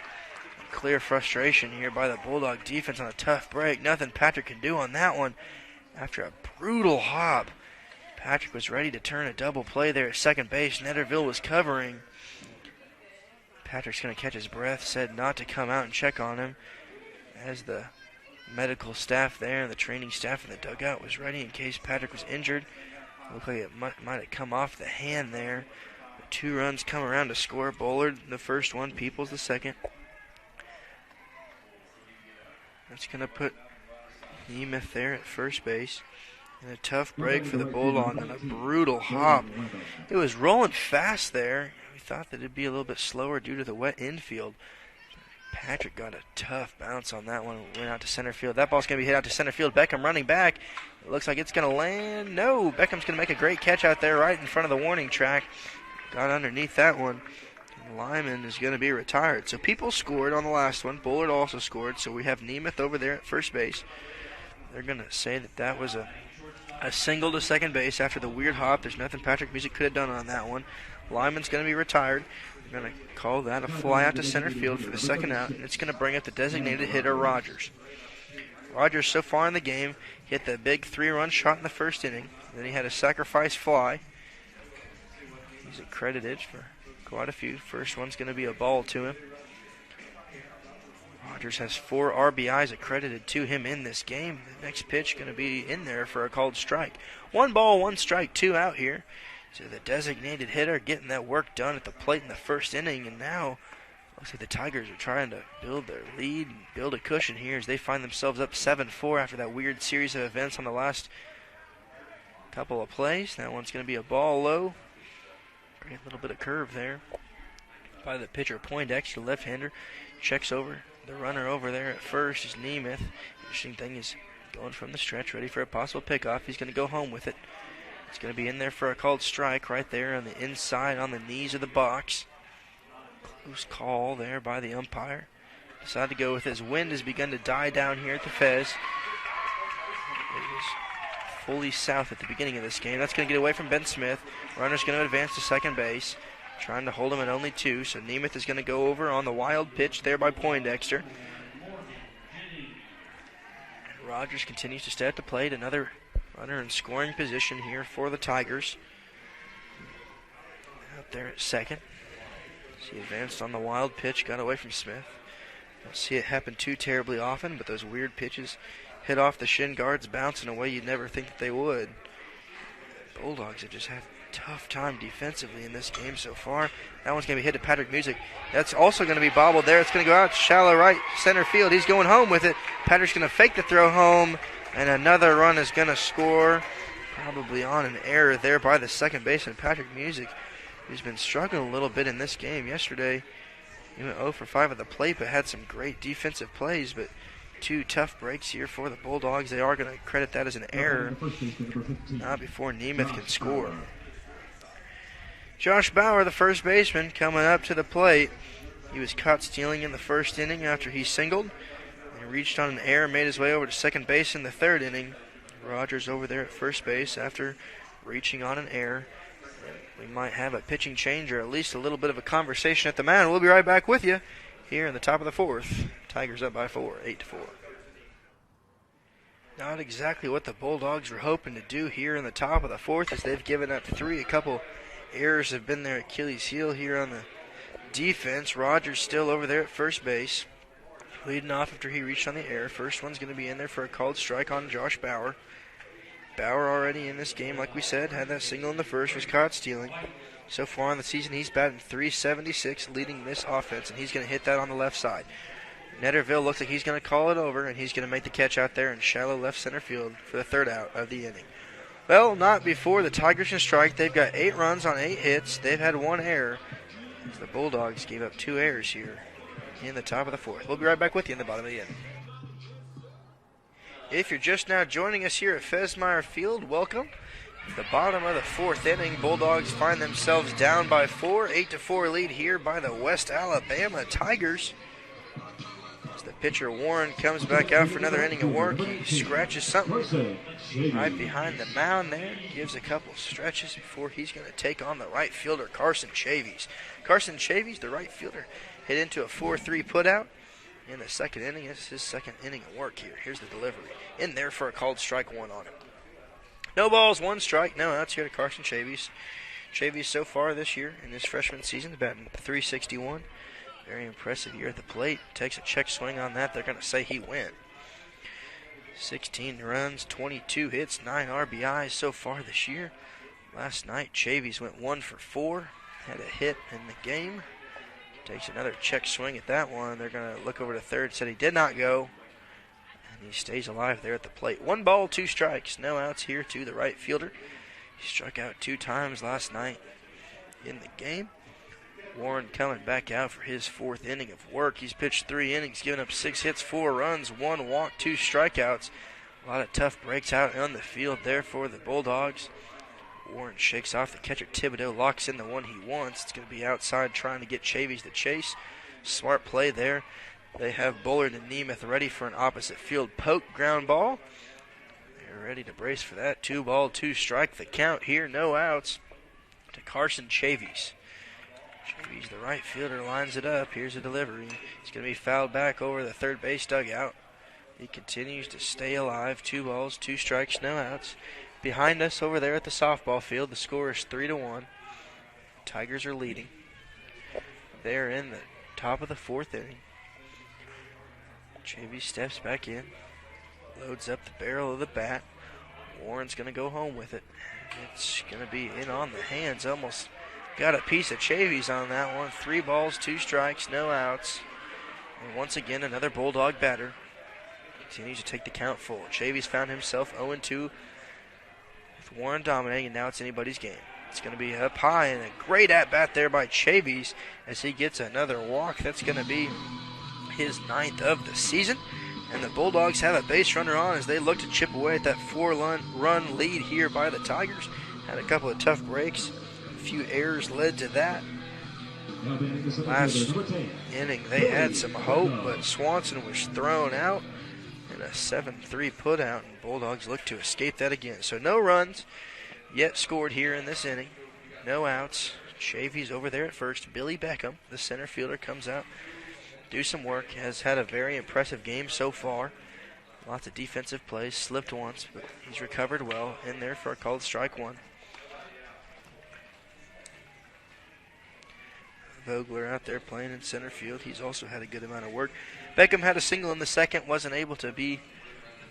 Clear frustration here by the Bulldog defense on a tough break. Nothing Patrick can do on that one. After a brutal hop, Patrick was ready to turn a double play there at second base. Netterville was covering. Patrick's going to catch his breath. Said not to come out and check on him, as the medical staff there and the training staff in the dugout was ready in case Patrick was injured. Looked like it might have come off the hand there. But 2 runs come around to score. Bullard the first one, Peoples the second. That's going to put Nemeth there at first base. And a tough break for the Bulldog and a brutal hop. It was rolling fast there. We thought that it'd be a little bit slower due to the wet infield. Patrick got a tough bounce on that one. Went out to center field. That ball's going to be hit out to center field. Beckham running back. It looks like it's going to land. No, Beckham's going to make a great catch out there right in front of the warning track. Got underneath that one. And Lyman is going to be retired. So people scored on the last one. Bullard also scored. So we have Nemeth over there at first base. They're going to say that that was a single to second base after the weird hop. There's nothing Patrick Music could have done on that one. Lyman's going to be retired. We're going to call that a fly out to center field for the second out, and it's going to bring up the designated hitter, Rogers. Rogers, so far in the game, hit the big 3-run shot in the first inning. Then he had a sacrifice fly. He's accredited for quite a few. First one's going to be a ball to him. Rogers has 4 RBIs accredited to him in this game. The next pitch going to be in there for a called strike. 1 ball, 1 strike, 2 out here. So the designated hitter getting that work done at the plate in the first inning, and now looks like the Tigers are trying to build their lead and build a cushion here as they find themselves up 7-4 after that weird series of events on the last couple of plays. That one's going to be a ball low. Great little bit of curve there by the pitcher, Poindexter, left-hander. Checks over the runner over there at first is Nemeth. Interesting thing is going from the stretch, ready for a possible pickoff. He's going to go home with it. It's going to be in there for a called strike right there on the inside on the knees of the box. Close call there by the umpire. Decided to go with his wind has begun to die down here at the Fez. It was fully south at the beginning of this game. That's going to get away from Ben Smith. Runner's going to advance to second base. Trying to hold him at only 2. So Nemeth is going to go over on the wild pitch there by Poindexter. And Rogers continues to stay at the plate. Another runner in scoring position here for the Tigers. Out there at second. He advanced on the wild pitch, got away from Smith. Don't see it happen too terribly often, but those weird pitches hit off the shin guards, bouncing away you'd never think that they would. Bulldogs have just had a tough time defensively in this game so far. That one's going to be hit to Patrick Music. That's also going to be bobbled there. It's going to go out shallow right center field. He's going home with it. Patrick's going to fake the throw home. And another run is going to score, probably on an error there by the second baseman, Patrick Music, who's been struggling a little bit in this game. Yesterday, he went 0 for 5 at the plate, but had some great defensive plays, but 2 tough breaks here for the Bulldogs. They are going to credit that as an error, not before Nemeth can score. Josh Bauer, the first baseman, coming up to the plate. He was caught stealing in the first inning after he singled. He reached on an error, made his way over to second base in the third inning. Rogers over there at first base after reaching on an error. We might have a pitching change or at least a little bit of a conversation at the mound. We'll be right back with you here in the top of the 4th. Tigers up by 4, 8-4. Not exactly what the Bulldogs were hoping to do here in the top of the 4th as they've given up 3. A couple errors have been their Achilles heel here on the defense. Rogers still over there at first base, leading off after he reached on the error. First one's going to be in there for a called strike on Josh Bauer. Bauer already in this game, like we said, had that single in the first, was caught stealing. So far in the season, he's batting .376, leading this offense, and he's going to hit that on the left side. Netterville looks like he's going to call it over, and he's going to make the catch out there in shallow left center field for the third out of the inning. Well, not before the Tigers can strike. They've got 8 runs on 8 hits. They've had 1 error. The Bulldogs gave up 2 errors here in the top of the 4th. We'll be right back with you in the bottom of the inning. If you're just now joining us here at Fesmeyer Field, welcome. At the bottom of the 4th inning, Bulldogs find themselves down by 4, 8-4 lead here by the West Alabama Tigers. As the pitcher Warren comes back out for another inning of work, he scratches something right behind the mound there, gives a couple stretches before he's going to take on the right fielder Carson Chavey. Carson Chavey, the right fielder, hit into a 4-3 putout in the second inning. This is his second inning of work here. Here's the delivery. In there for a called strike 1 on him. No balls, 1 strike. No outs here to Carson Chavey. Chavey so far this year in his freshman season, batting .361. Very impressive year at the plate. Takes a check swing on that. They're going to say he went. 16 runs, 22 hits, 9 RBIs so far this year. Last night, Chavey went 1 for 4. Had a hit in the game. Takes another check swing at that one. They're going to look over to third. Said he did not go. He stays alive there at the plate. 1 ball, 2 strikes. No outs here to the right fielder. He struck out 2 times last night in the game. Warren coming back out for his 4th inning of work. He's pitched 3 innings, given up 6 hits, 4 runs, 1 walk, 2 strikeouts. A lot of tough breaks out on the field there for the Bulldogs. Warren shakes off the catcher. Thibodeau locks in the one he wants. It's going to be outside trying to get Chavey to chase. Smart play there. They have Bullard and Nemeth ready for an opposite field poke ground ball. They're ready to brace for that. 2 ball, 2 strike. The count here, no outs to Carson Chavey. Chavey's the right fielder, lines it up. Here's a delivery. It's going to be fouled back over the third base dugout. He continues to stay alive. 2 balls, 2 strikes, no outs. Behind us over there at the softball field, the score is 3-1. Tigers are leading. They're in the top of the 4th inning. Chavey steps back in, loads up the barrel of the bat. Warren's going to go home with it. It's going to be in on the hands. Almost got a piece of Chavey's on that one. 3 balls, 2 strikes, no outs. And once again, another Bulldog batter continues to take the count full. Chavey's found himself 0-2 with Warren dominating, and now it's anybody's game. It's going to be up high, and a great at-bat there by Chavey's as he gets another walk. That's going to be his 9th of the season. And the Bulldogs have a base runner on as they look to chip away at that 4-run lead here by the Tigers. Had a couple of tough breaks. A few errors led to that. Last inning they had some hope, but Swanson was thrown out in a 7-3 putout, and Bulldogs look to escape that again. So no runs yet scored here in this inning. No outs. Chavey's over there at first. Billy Beckham, the center fielder, comes out, do some work, has had a very impressive game so far. Lots of defensive plays, slipped once, but he's recovered well. In there for a called strike 1. Vogler out there playing in center field. He's also had a good amount of work. Beckham had a single in the second, wasn't able to be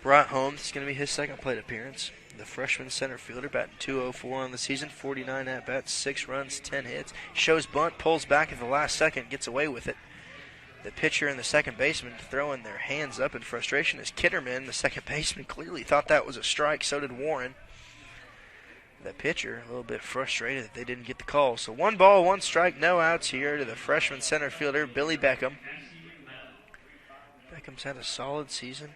brought home. This is going to be his second plate appearance. The freshman center fielder batting .204 on the season, 49 at-bats, 6 runs, 10 hits. Shows bunt, pulls back at the last second, gets away with it. The pitcher and the second baseman throwing their hands up in frustration as Kitterman, the second baseman, clearly thought that was a strike. So did Warren. The pitcher a little bit frustrated that they didn't get the call. So 1 ball, 1 strike, no outs here to the freshman center fielder, Billy Beckham. Beckham's had a solid season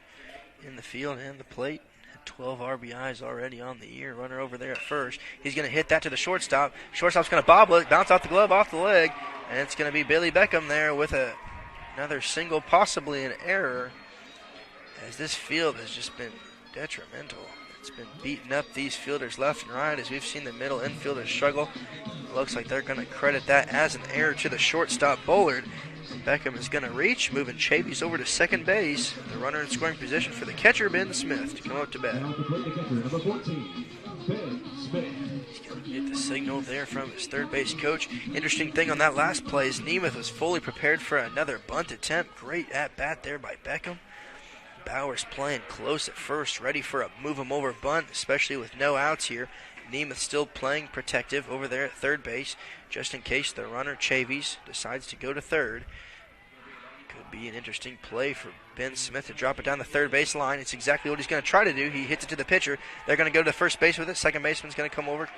in the field and the plate. Had 12 RBIs already on the year. Runner over there at first. He's going to hit that to the shortstop. Shortstop's going to bobble it, bounce off the glove, off the leg. And it's going to be Billy Beckham there with another single, possibly an error, as this field has just been detrimental. It's been beating up these fielders left and right as we've seen the middle infielders struggle. It looks like they're going to credit that as an error to the shortstop, Bullard. Beckham is going to reach, moving Chavey's over to second base. The runner in scoring position for the catcher, Ben Smith, to come up to bat. He's going to get the signal there from his third base coach. Interesting thing on that last play is Nemeth was fully prepared for another bunt attempt. Great at-bat there by Beckham. Bauer's playing close at first, ready for a move-him-over bunt, especially with no outs here. Nemeth still playing protective over there at third base, just in case the runner, Chavey's, decides to go to third. Could be an interesting play for Ben Smith to drop it down the third base line. It's exactly what he's going to try to do. He hits it to the pitcher. They're going to go to first base with it. Second baseman's going to come over.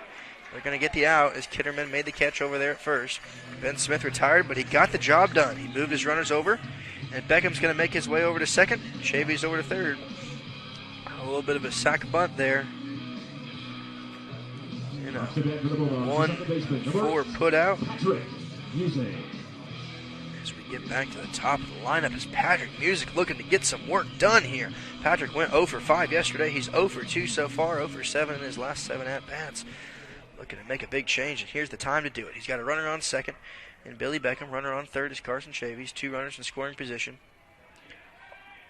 They're going to get the out as Kitterman made the catch over there at first. Ben Smith retired, but he got the job done. He moved his runners over, and Beckham's going to make his way over to second. Chavey's over to third. A little bit of a sack bunt there. And a 1-4 put out. As we get back to the top of the lineup, is Patrick Music looking to get some work done here. Patrick went 0 for 5 yesterday. He's 0 for 2 so far, 0 for 7 in his last 7 at-bats. Looking to make a big change, and here's the time to do it. He's got a runner on second, and Billy Beckham. Runner on third is Carson Chavey. 2 runners in scoring position.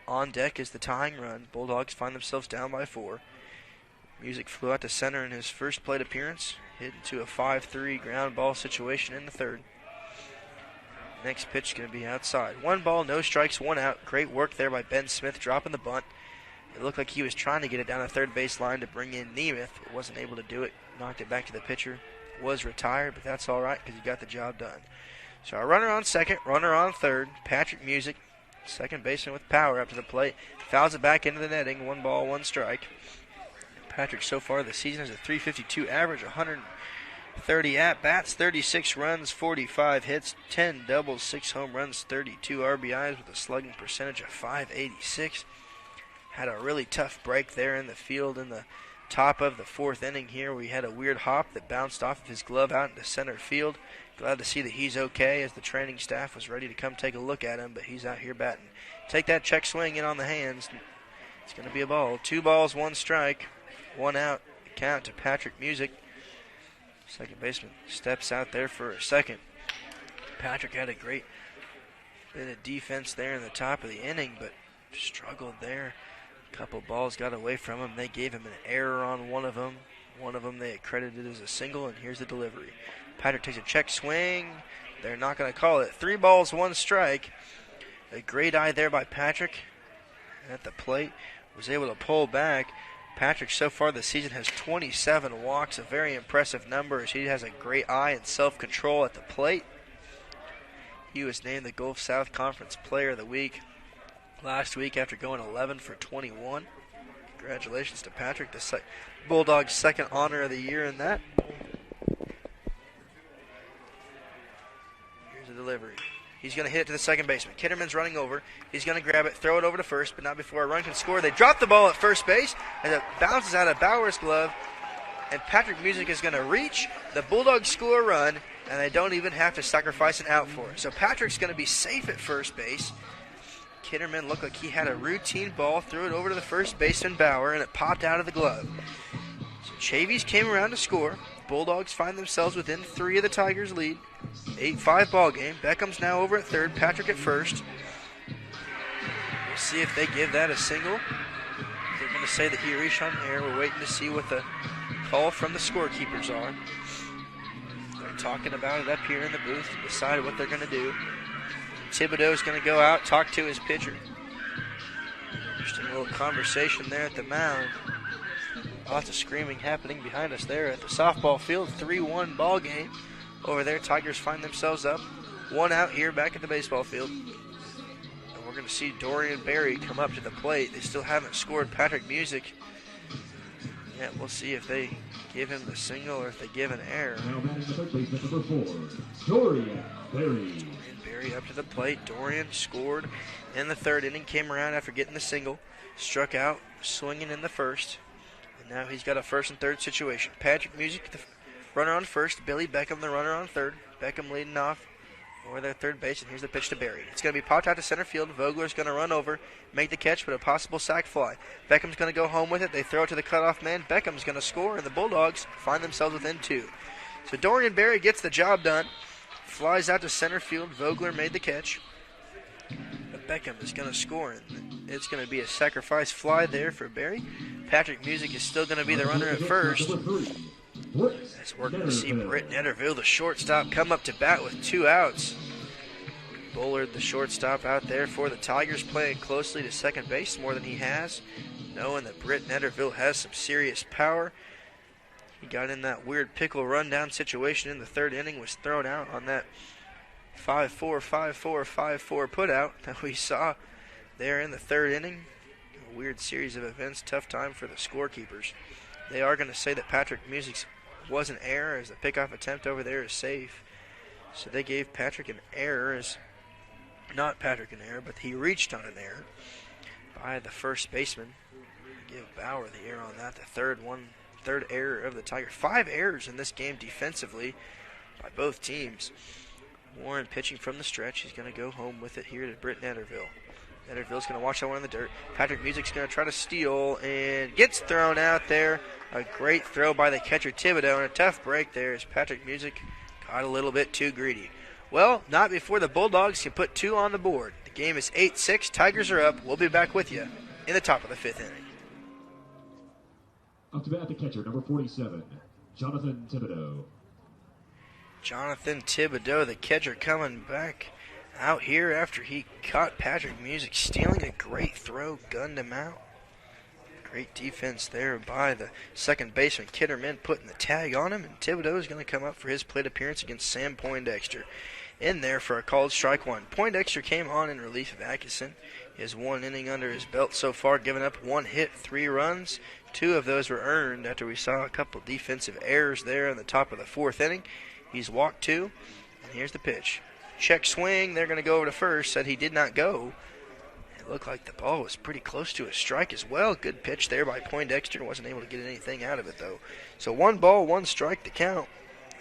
On deck is the tying run. Bulldogs find themselves down by 4. Music flew out to center in his first plate appearance, hit into a 5-3 ground ball situation in the third. Next pitch going to be outside. 1 ball, no strikes, 1 out. Great work there by Ben Smith dropping the bunt. It looked like he was trying to get it down the third base line to bring in Nemeth, but wasn't able to do it. Knocked it back to the pitcher. Was retired, but that's all right because he got the job done. So our runner on second, runner on third. Patrick Music Second baseman with power up to the plate. Fouls it back into the netting. 1 ball, 1 strike. Patrick so far this season has a .352 average, 130 at-bats, 36 runs, 45 hits, 10 doubles, 6 home runs, 32 RBIs with a slugging percentage of .586. Had a really tough break there in the field in the top of the 4th inning here. We had a weird hop that bounced off of his glove out into center field. Glad to see that he's okay, as the training staff was ready to come take a look at him, but he's out here batting. Take that check swing in on the hands. It's going to be a ball. 2 balls, 1 strike, 1 out. Count to Patrick Music. Second baseman steps out there for a second. Patrick had a great bit of defense there in the top of the inning, but struggled there. A couple balls got away from him. They gave him an error on one of them. One of them they had credited as a single, and here's the delivery. Patrick takes a check swing. They're not going to call it. 3 balls, 1 strike. A great eye there by Patrick at the plate. Was able to pull back. Patrick so far this season has 27 walks, a very impressive number, as he has a great eye and self-control at the plate. He was named the Gulf South Conference Player of the Week last week after going 11 for 21. Congratulations to Patrick, the Bulldogs' second honor of the year in that. Here's the delivery. He's going to hit it to the second baseman. Kitterman's running over. He's going to grab it, throw it over to first, but not before a run can score. They drop the ball at first base, and it bounces out of Bauer's glove, and Patrick Music is going to reach. The Bulldogs score a run, and they don't even have to sacrifice an out for it. So Patrick's going to be safe at first base. Kitterman looked like he had a routine ball, threw it over to the first baseman, Bauer, and it popped out of the glove. So Chavey's came around to score. Bulldogs find themselves within 3 of the Tigers' lead. 8-5 ball game. Beckham's now over at third, Patrick at first. We'll see if they give that a single. They're going to say that he reached on air. We're waiting to see what the call from the scorekeepers are. They're talking about it up here in the booth to decide what they're going to do. Thibodeau's going to go out, talk to his pitcher. Interesting little conversation there at the mound. Lots of screaming happening behind us there at the softball field. 3-1 ball game. Over there, Tigers find themselves up. 1 out here back at the baseball field. And we're going to see Dorian Berry come up to the plate. They still haven't scored. Patrick Music. Yeah, we'll see if they give him the single or if they give an error. Now batting the third baseman, number 4, Dorian Berry. Dorian Berry up to the plate. Dorian scored in the 3rd inning. Came around after getting the single. Struck out, swinging in the 1st. And now he's got a 1st and 3rd situation. Patrick Music, the runner on 1st. Billy Beckham, the runner on 3rd. Beckham leading off over their 3rd base, and here's the pitch to Berry. It's going to be popped out to center field. Vogler's going to run over, make the catch, but a possible sac fly. Beckham's going to go home with it. They throw it to the cutoff man. Beckham's going to score, and the Bulldogs find themselves within 2. So Dorian Berry gets the job done. Flies out to center field. Vogler made the catch. But Beckham is going to score, and it's going to be a sacrifice fly there for Berry. Patrick Music is still going to be the runner at first. As we're going to see Britt Netterville, the shortstop, come up to bat with 2 outs. Bullard, the shortstop, out there for the Tigers, playing closely to second base more than he has, knowing that Britt Netterville has some serious power. He got in that weird pickle rundown situation in the 3rd inning, was thrown out on that 5-4, 5-4, 5-4 putout that we saw there in the 3rd inning. A weird series of events, tough time for the scorekeepers. They are going to say that Patrick Music's was an error, as the pickoff attempt over there is safe. So they gave Patrick an error, as not Patrick an error, but he reached on an error by the first baseman. Give Bauer the error on that, the third error of the Tigers. 5 errors in this game defensively by both teams. Warren pitching from the stretch. He's going to go home with it here to Britt Netterville. Netterville's going to watch that one in the dirt. Patrick Music's going to try to steal and gets thrown out there. A great throw by the catcher Thibodeau, and a tough break there as Patrick Music got a little bit too greedy. Well, not before the Bulldogs can put 2 on the board. The game is 8-6. Tigers are up. We'll be back with you in the top of the 5th inning. Up to bat, the catcher, number 47, Jonathan Thibodeau. Jonathan Thibodeau, the catcher, coming back out here after he caught Patrick Music stealing a great throw, gunned him out. Great defense there by the second baseman, Kitterman, putting the tag on him, and Thibodeau is going to come up for his plate appearance against Sam Poindexter. in there for a called strike one. Poindexter came on in relief of Atkinson. He has 1 inning under his belt so far, giving up 1 hit, 3 runs. 2 of those were earned after we saw a couple defensive errors there in the top of the 4th inning. He's walked 2, and here's the pitch. Check swing, they're going to go over to first, said he did not go. It looked like the ball was pretty close to a strike as well. Good pitch there by Poindexter, wasn't able to get anything out of it though. So 1 ball, 1 strike to count.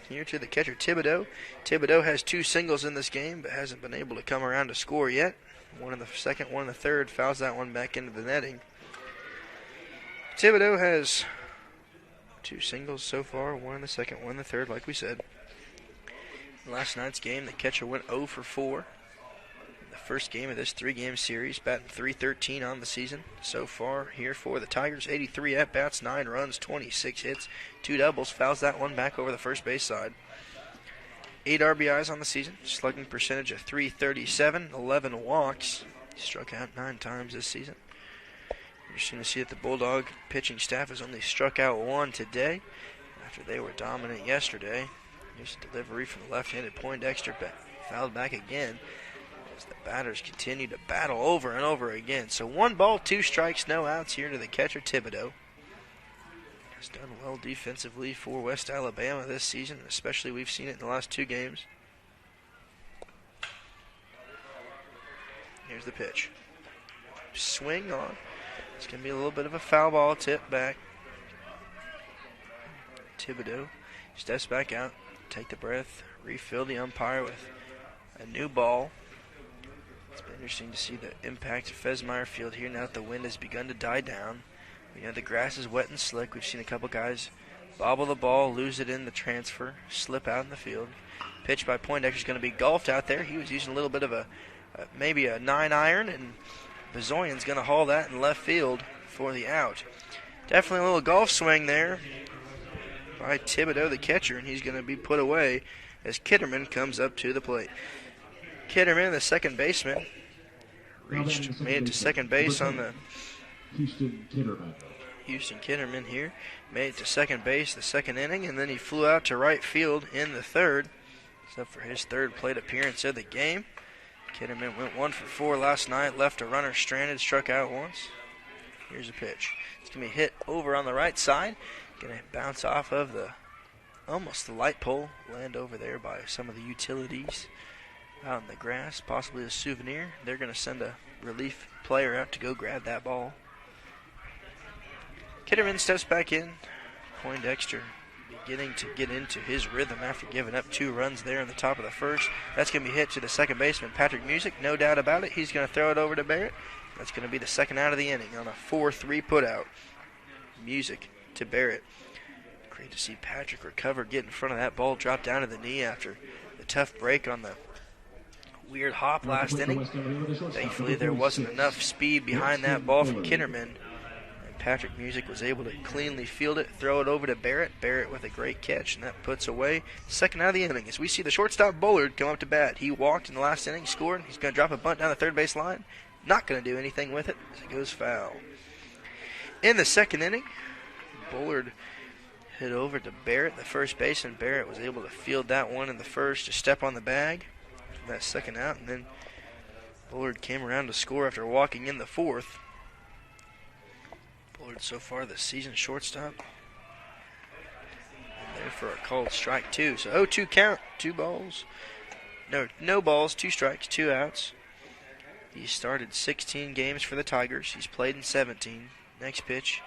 Here to the catcher, Thibodeau. Thibodeau has 2 singles in this game, but hasn't been able to come around to score yet. 1 in the second, 1 in the third, fouls that one back into the netting. Thibodeau has 2 singles so far, 1 in the second, 1 in the third, like we said. In last night's game, the catcher went 0 for 4. The first game of this 3-game series, batting .313 on the season. So far here for the Tigers, 83 at-bats, 9 runs, 26 hits, 2 doubles, fouls that one back over the first base side. 8 RBIs on the season, slugging percentage of .337, 11 walks. He struck out 9 times this season. Interesting to see that the Bulldog pitching staff has only struck out 1 today after they were dominant yesterday. Here's a delivery from the left-handed Poindexter, fouled back again as the batters continue to battle over and over again. So 1 ball, 2 strikes, no outs here to the catcher, Thibodeau. Has done well defensively for West Alabama this season, especially we've seen it in the last 2 games. Here's the pitch. Swing on. It's going to be a little bit of a foul ball tip back. Thibodeau steps back out, take the breath, refill the umpire with a new ball. It's been interesting to see the impact of Fesmeyer Field here now that the wind has begun to die down. You know, the grass is wet and slick. We've seen a couple guys bobble the ball, lose it in the transfer, slip out in the field. Pitch by Poindexter is going to be golfed out there. He was using a little bit of maybe a 9-iron, and Bezoyan's going to haul that in left field for the out. Definitely a little golf swing there by Thibodeau, the catcher, and he's going to be put away as Kitterman comes up to the plate. Kitterman, the second baseman, made it to second base on the Houston Kitterman here. Made it to second base the second inning, and then he flew out to right field in the third. Except for his 3rd plate appearance of the game. Kitterman went 1 for 4 last night, left a runner stranded, struck out once. Here's a pitch. It's going to be hit over on the right side. Going to bounce off of almost the light pole, land over there by some of the utilities out in the grass, possibly a souvenir. They're going to send a relief player out to go grab that ball. Kitterman steps back in. Poindexter beginning to get into his rhythm after giving up 2 runs there in the top of the first. That's going to be hit to the second baseman, Patrick Music, no doubt about it. He's going to throw it over to Barrett. That's going to be the second out of the inning on a 4-3 putout. Music to Barrett. Great to see Patrick recover, get in front of that ball, drop down to the knee after the tough break on the weird hop last inning. Thankfully, there wasn't enough speed behind that ball from Kitterman. Patrick Music was able to cleanly field it, throw it over to Barrett. Barrett with a great catch, and that puts away second out of the inning. As we see the shortstop Bullard come up to bat. He walked in the last inning, scored. He's going to drop a bunt down the third base line. Not going to do anything with it as it goes foul. In the second inning, Bullard hit over to Barrett, the first baseman. Barrett was able to field that one in the first to step on the bag. That second out, and then Bullard came around to score after walking in the 4th. Bullard so far this season shortstop. And there for a called strike 2. So 0-2 count, 2 balls. No balls, 2 strikes, 2 outs. He started 16 games for the Tigers. He's played in 17. Next pitch,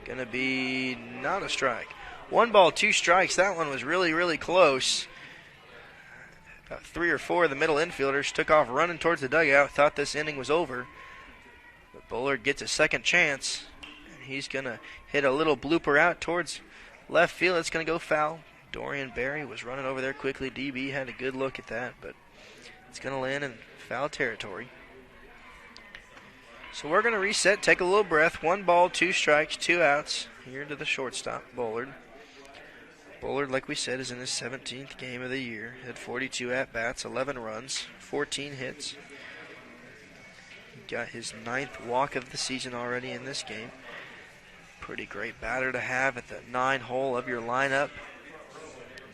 going to be not a strike. 1 ball, 2 strikes. That one was really, really close. About 3 or 4 of the middle infielders took off running towards the dugout, thought this inning was over. But Bullard gets a second chance. He's going to hit a little blooper out towards left field. It's going to go foul. Dorian Berry was running over there quickly. DB had a good look at that, but it's going to land in foul territory. So we're going to reset, take a little breath. 1 ball, 2 strikes, 2 outs. Here to the shortstop, Bullard. Bullard, like we said, is in his 17th game of the year. Had 42 at-bats, 11 runs, 14 hits. He got his 9th walk of the season already in this game. Pretty great batter to have at the 9 hole of your lineup.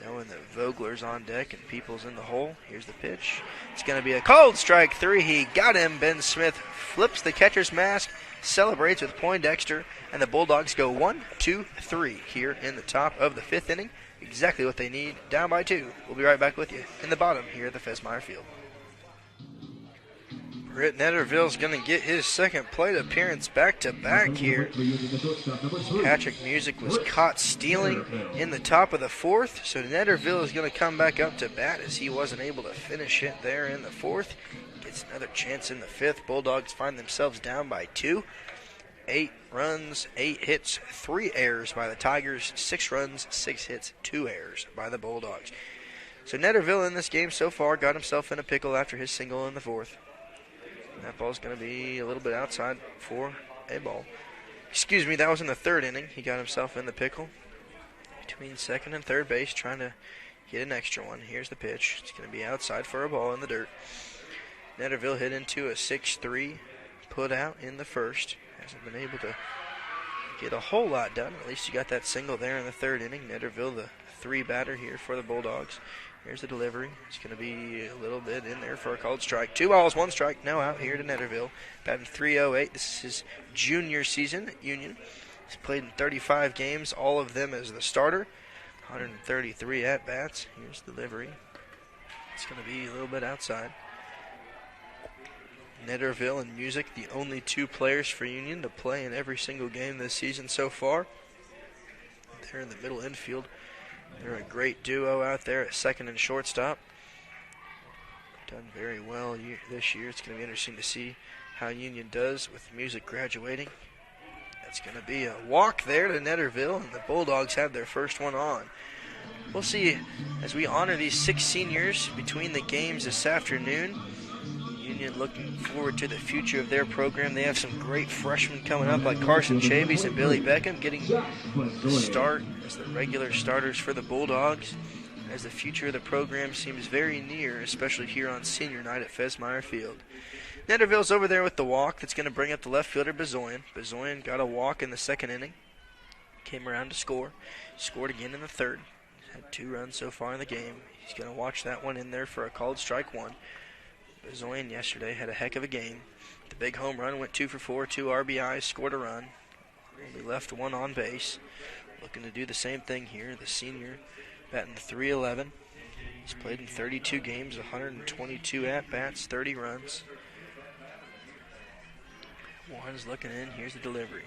knowing that Vogler's on deck and Peoples in the hole. Here's the pitch. It's going to be a called strike 3. He got him. Ben Smith flips the catcher's mask, celebrates with Poindexter, and the Bulldogs go 1-2-3 here in the top of the 5th inning. Exactly what they need, down by 2. We'll be right back with you in the bottom here at the Fesmeyer Field. Britt Netterville's going to get his second plate appearance back-to-back here. Patrick Music was caught stealing in the top of the 4th, so Netterville is going to come back up to bat as he wasn't able to finish it there in the 4th. Gets another chance in the 5th. Bulldogs find themselves down by 2. 8 runs, 8 hits, 3 errors by the Tigers. 6 runs, 6 hits, 2 errors by the Bulldogs. So Netterville in this game so far got himself in a pickle after his single in the 4th. That ball's going to be a little bit outside for a ball. Excuse me, that was in the 3rd inning. He got himself in the pickle between 2nd and 3rd base, trying to get an extra one. Here's the pitch. It's going to be outside for a ball in the dirt. Netterville hit into a 6-3 put out in the 1st. Hasn't been able to get a whole lot done. At least he got that single there in the 3rd inning. Netterville, the 3 batter here for the Bulldogs. Here's the delivery. It's going to be a little bit in there for a called strike. 2 balls, 1 strike, no out here to Netterville. Batting .308. This is his junior season at Union. He's played in 35 games, all of them as the starter. 133 at-bats. Here's the delivery. It's going to be a little bit outside. Netterville and Music, the only 2 players for Union to play in every single game this season so far. They're in the middle infield. They're a great duo out there at second and shortstop. Done very well this year. It's going to be interesting to see how Union does with Music graduating. That's going to be a walk there to Netterville, and the Bulldogs have their first one on. We'll see as we honor these 6 seniors between the games this afternoon. Union looking forward to the future of their program. They have some great freshmen coming up like Carson Chavey and Billy Beckham getting the start as the regular starters for the Bulldogs, as the future of the program seems very near, especially here on senior night at Fesmeyer Field. Netterville's over there with the walk. That's going to bring up the left fielder, Bezoyan. Bezoyan got a walk in the 2nd inning. Came around to score. Scored again in the 3rd. He's had 2 runs so far in the game. He's going to watch that one in there for a called strike 1. Bezoyan yesterday had a heck of a game. The big home run, went 2 for 4, 2 RBIs, scored a run. Only left 1 on base. Looking to do the same thing here. The senior batting .311. He's played in 32 games, 122 at-bats, 30 runs. Warren's looking in. Here's the delivery.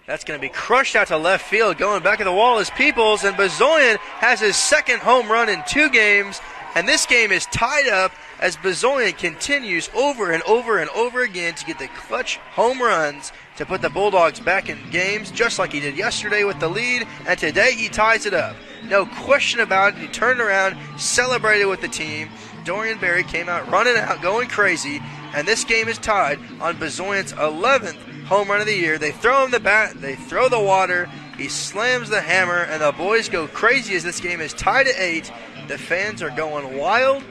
That's going to be crushed out to left field. Going back of the wall is Peoples, and Bezoyan has his 2nd home run in 2 games. And this game is tied up as Bezoyan continues over and over and over again to get the clutch home runs to put the Bulldogs back in games, just like he did yesterday with the lead. And today he ties it up. No question about it. He turned around, celebrated with the team. Dorian Berry came out running out, going crazy. And this game is tied on Bezoyan's 11th home run of the year. They throw him the bat, they throw the water, he slams the hammer, and the boys go crazy as this game is tied at 8. The fans are going wild,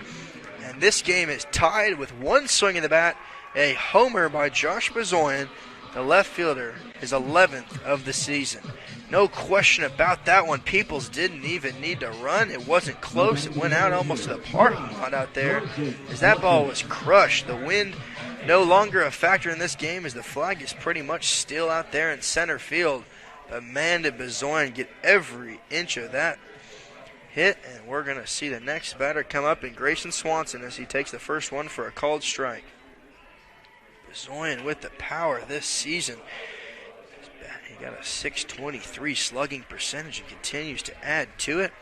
and this game is tied with 1 swing of the bat. A homer by Josh Bezoyan, the left fielder, his 11th of the season. No question about that one. Peoples didn't even need to run. It wasn't close. It went out almost to the parking lot out there as that ball was crushed. The wind no longer a factor in this game as the flag is pretty much still out there in center field. But man, did Bezoyan get every inch of that hit, and we're going to see the next batter come up in Grayson Swanson as he takes the first one for a called strike. Bezoyan with the power this season. He got a .623 slugging percentage and continues to add to it.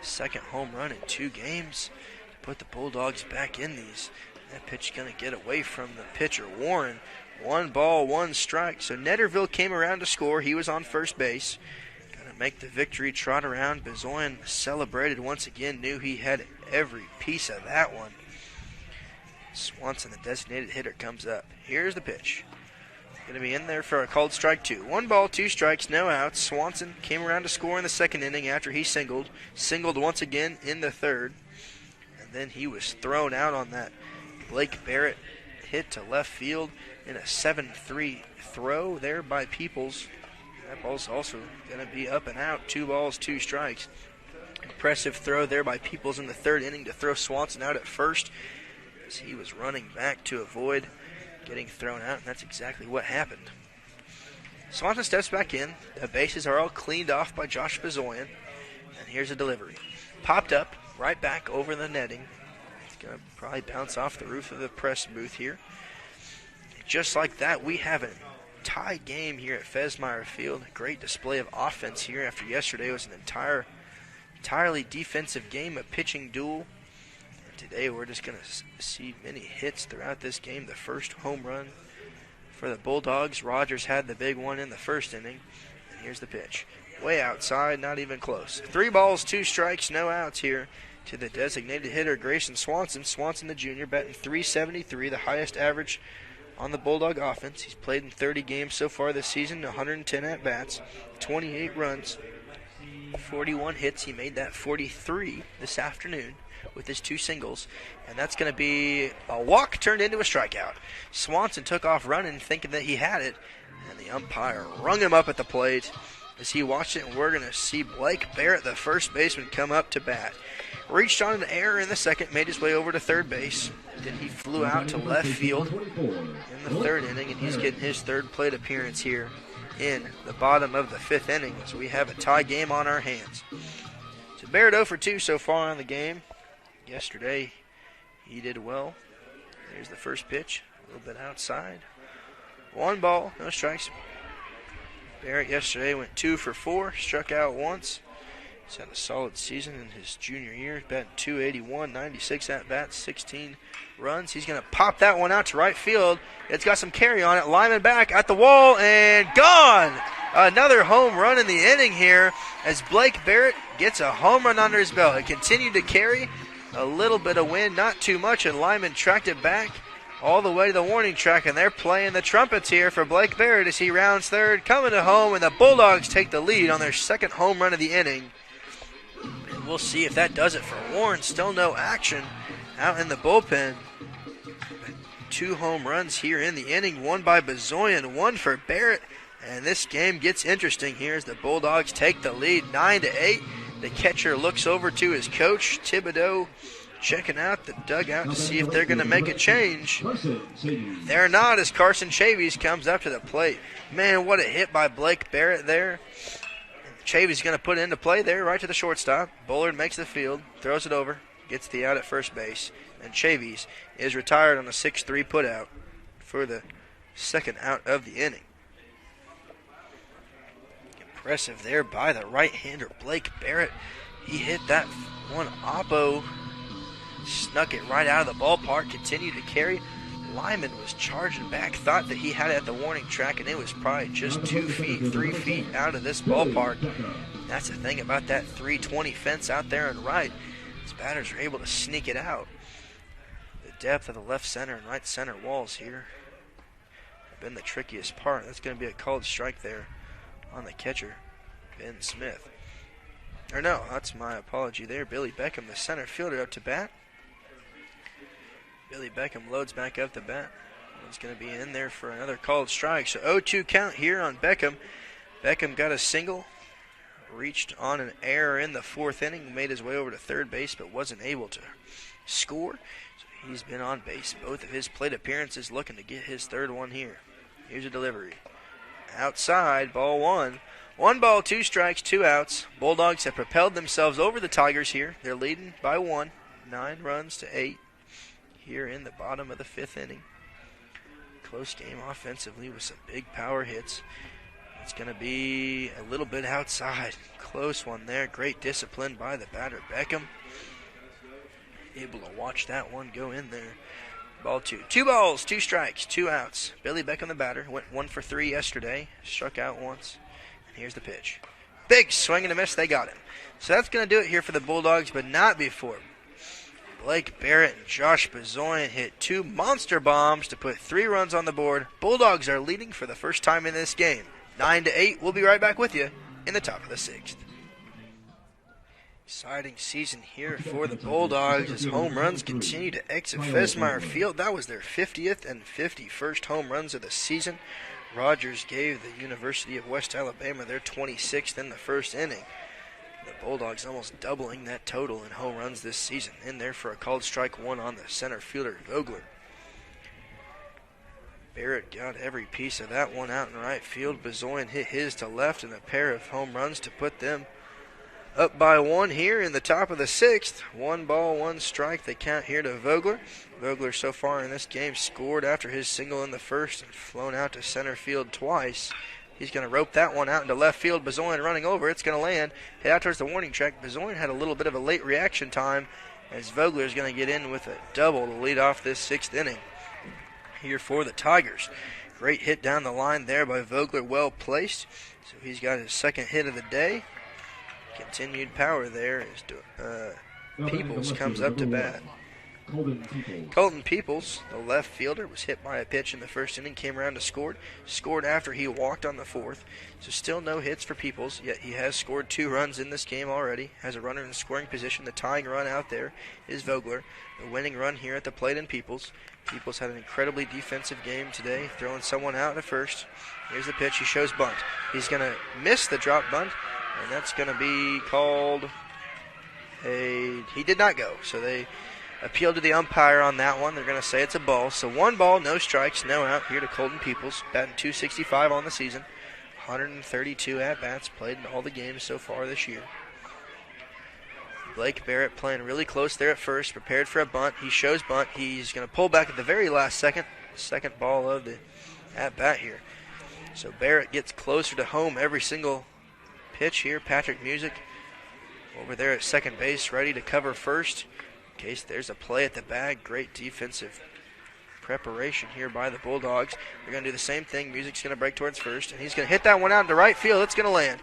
2nd home run in 2 games to put the Bulldogs back in these. That pitch is going to get away from the pitcher, Warren. 1 ball, 1 strike. So Netterville came around to score. He was on first base. Going to make the victory trot around. Bezoyan celebrated once again, knew he had every piece of that one. Swanson, the designated hitter, comes up. Here's the pitch. Going to be in there for a called strike 2. 1 ball, 2 strikes, no outs. Swanson came around to score in the 2nd inning after he singled. Singled once again in the 3rd. And then he was thrown out on that Blake Barrett hit to left field in a 7-3 throw there by Peoples. That ball's also going to be up and out. 2 balls, 2 strikes. Impressive throw there by Peoples in the third inning to throw Swanson out at first as he was running back to avoid getting thrown out, and that's exactly what happened. Swanson steps back in. The bases are all cleaned off by Josh Bezoyan, and here's a delivery. Popped up, right back over the netting. It's going to probably bounce off the roof of the press booth here. Just like that, we have a tie game here at Fesmeyer Field. A great display of offense here after yesterday was an entirely defensive game, a pitching duel. And today we're just going to see many hits throughout this game. The first home run for the Bulldogs. Rogers had the big one in the first inning. And here's the pitch. Way outside, not even close. 3 balls, 2 strikes, no outs here to the designated hitter, Grayson Swanson. Swanson, the junior, batting .373, the highest average on the Bulldog offense. He's played in 30 games so far this season, 110 at-bats, 28 runs, 41 hits. He made that 43 this afternoon with his 2 singles, and that's going to be a walk turned into a strikeout. Swanson took off running thinking that he had it, and the umpire rung him up at the plate as he watched it, and we're going to see Blake Barrett, the first baseman, come up to bat. Reached on an error in the second, made his way over to third base. Then he flew out to left field in the third inning, and he's getting his third plate appearance here in the bottom of the 5th inning. So we have a tie game on our hands. So Barrett 0 for 2 so far on the game. Yesterday, he did well. There's the first pitch, a little bit outside. 1 ball, no strikes. Barrett yesterday went 2 for 4, struck out once. He's had a solid season in his junior year. Batting .281, 96 at-bats, 16 runs. He's going to pop that one out to right field. It's got some carry on it. Lyman back at the wall and gone. Another home run in the inning here as Blake Barrett gets a home run under his belt. It continued to carry a little bit of wind, not too much, and Lyman tracked it back all the way to the warning track, and they're playing the trumpets here for Blake Barrett as he rounds third, coming to home, and the Bulldogs take the lead on their second home run of the inning. And we'll see if that does it for Warren. Still no action out in the bullpen. 2 home runs here in the inning, 1 by Bezoyan, 1 for Barrett, and this game gets interesting here as the Bulldogs take the lead 9-8. The catcher looks over to his coach, Thibodeau, checking out the dugout to see if they're going to make a change. They're not as Carson Chavey comes up to the plate. Man, what a hit by Blake Barrett there. Chavey's going to put it into play there right to the shortstop. Bullard makes the field, throws it over, gets the out at first base, and Chavey is retired on a 6-3 putout for the second out of the inning. Impressive there by the right-hander Blake Barrett. He hit that one oppo, snuck it right out of the ballpark, continued to carry. Lyman was charging back, thought that he had it at the warning track, and it was probably just 2 feet, 3 feet out of this ballpark. That's the thing about that 320 fence out there and right. These batters are able to sneak it out. The depth of the left center and right center walls here have been the trickiest part. That's going to be a called strike there on the catcher, Ben Smith. Or no, that's my apology there. Billy Beckham, the center fielder, up to bat. Billy Beckham loads back up the bat. He's going to be in there for another called strike. So 0-2 count here on Beckham. Beckham got a single, reached on an error in the 4th inning, made his way over to third base, but wasn't able to score. So he's been on base both of his plate appearances, looking to get his third one here. Here's a delivery. Outside, ball 1. 1 ball, 2 strikes, 2 outs. Bulldogs have propelled themselves over the Tigers here. They're leading by 1, 9 runs to 8 here in the bottom of the 5th inning. Close game offensively with some big power hits. It's going to be a little bit outside. Close one there. Great discipline by the batter, Beckham. Able to watch that one go in there. Ball 2. 2 balls, 2 strikes, 2 outs. Billy Beckham, the batter, went 1 for 3 yesterday. Struck out once. And here's the pitch. Big swing and a miss. They got him. So that's going to do it here for the Bulldogs, but not before Blake Barrett and Josh Bezoyan hit 2 monster bombs to put 3 runs on the board. Bulldogs are leading for the first time in this game. 9-8. We'll be right back with you in the top of the 6th. Exciting season here for the Bulldogs as home runs continue to exit Fesmeyer Field. That was their 50th and 51st home runs of the season. Rogers gave the University of West Alabama their 26th in the first inning. The Bulldogs almost doubling that total in home runs this season. In there for a called strike one on the center fielder, Vogler. Barrett got every piece of that one out in right field. Bezoin hit his to left, and a pair of home runs to put them up by one here in the top of the sixth. 1 ball, 1 strike. They count here to Vogler. Vogler so far in this game scored after his single in the first and flown out to center field twice. He's going to rope that one out into left field. Bezoin running over. It's going to land. Head out towards the warning track. Bezoin had a little bit of a late reaction time as Vogler is going to get in with a double to lead off this sixth inning here for the Tigers. Great hit down the line there by Vogler, well placed. So he's got his second hit of the day. Continued power there as Peoples comes up to bat. Colton Peoples, the left fielder, was hit by a pitch in the first inning, came around to scored after he walked on the fourth. So still no hits for Peoples, yet he has scored 2 runs in this game already. Has a runner in scoring position. The tying run out there is Vogler. The winning run here at the plate in Peoples. Peoples had an incredibly defensive game today, throwing someone out at first. Here's the pitch. He shows bunt. He's going to miss the drop bunt, and that's going to be called he did not go. So they appeal to the umpire on that one. They're going to say it's a ball. So 1 ball, no strikes, no out here to Colton Peoples. Batting .265 on the season. 132 at-bats played in all the games so far this year. Blake Barrett playing really close there at first, prepared for a bunt. He shows bunt. He's going to pull back at the very last second. Second ball of the at-bat here. So Barrett gets closer to home every single pitch here. Patrick Music over there at second base, ready to cover first. In case there's a play at the bag. Great defensive preparation here by the Bulldogs. They're going to do the same thing. Music's going to break towards first, and he's going to hit that one out into right field. It's going to land.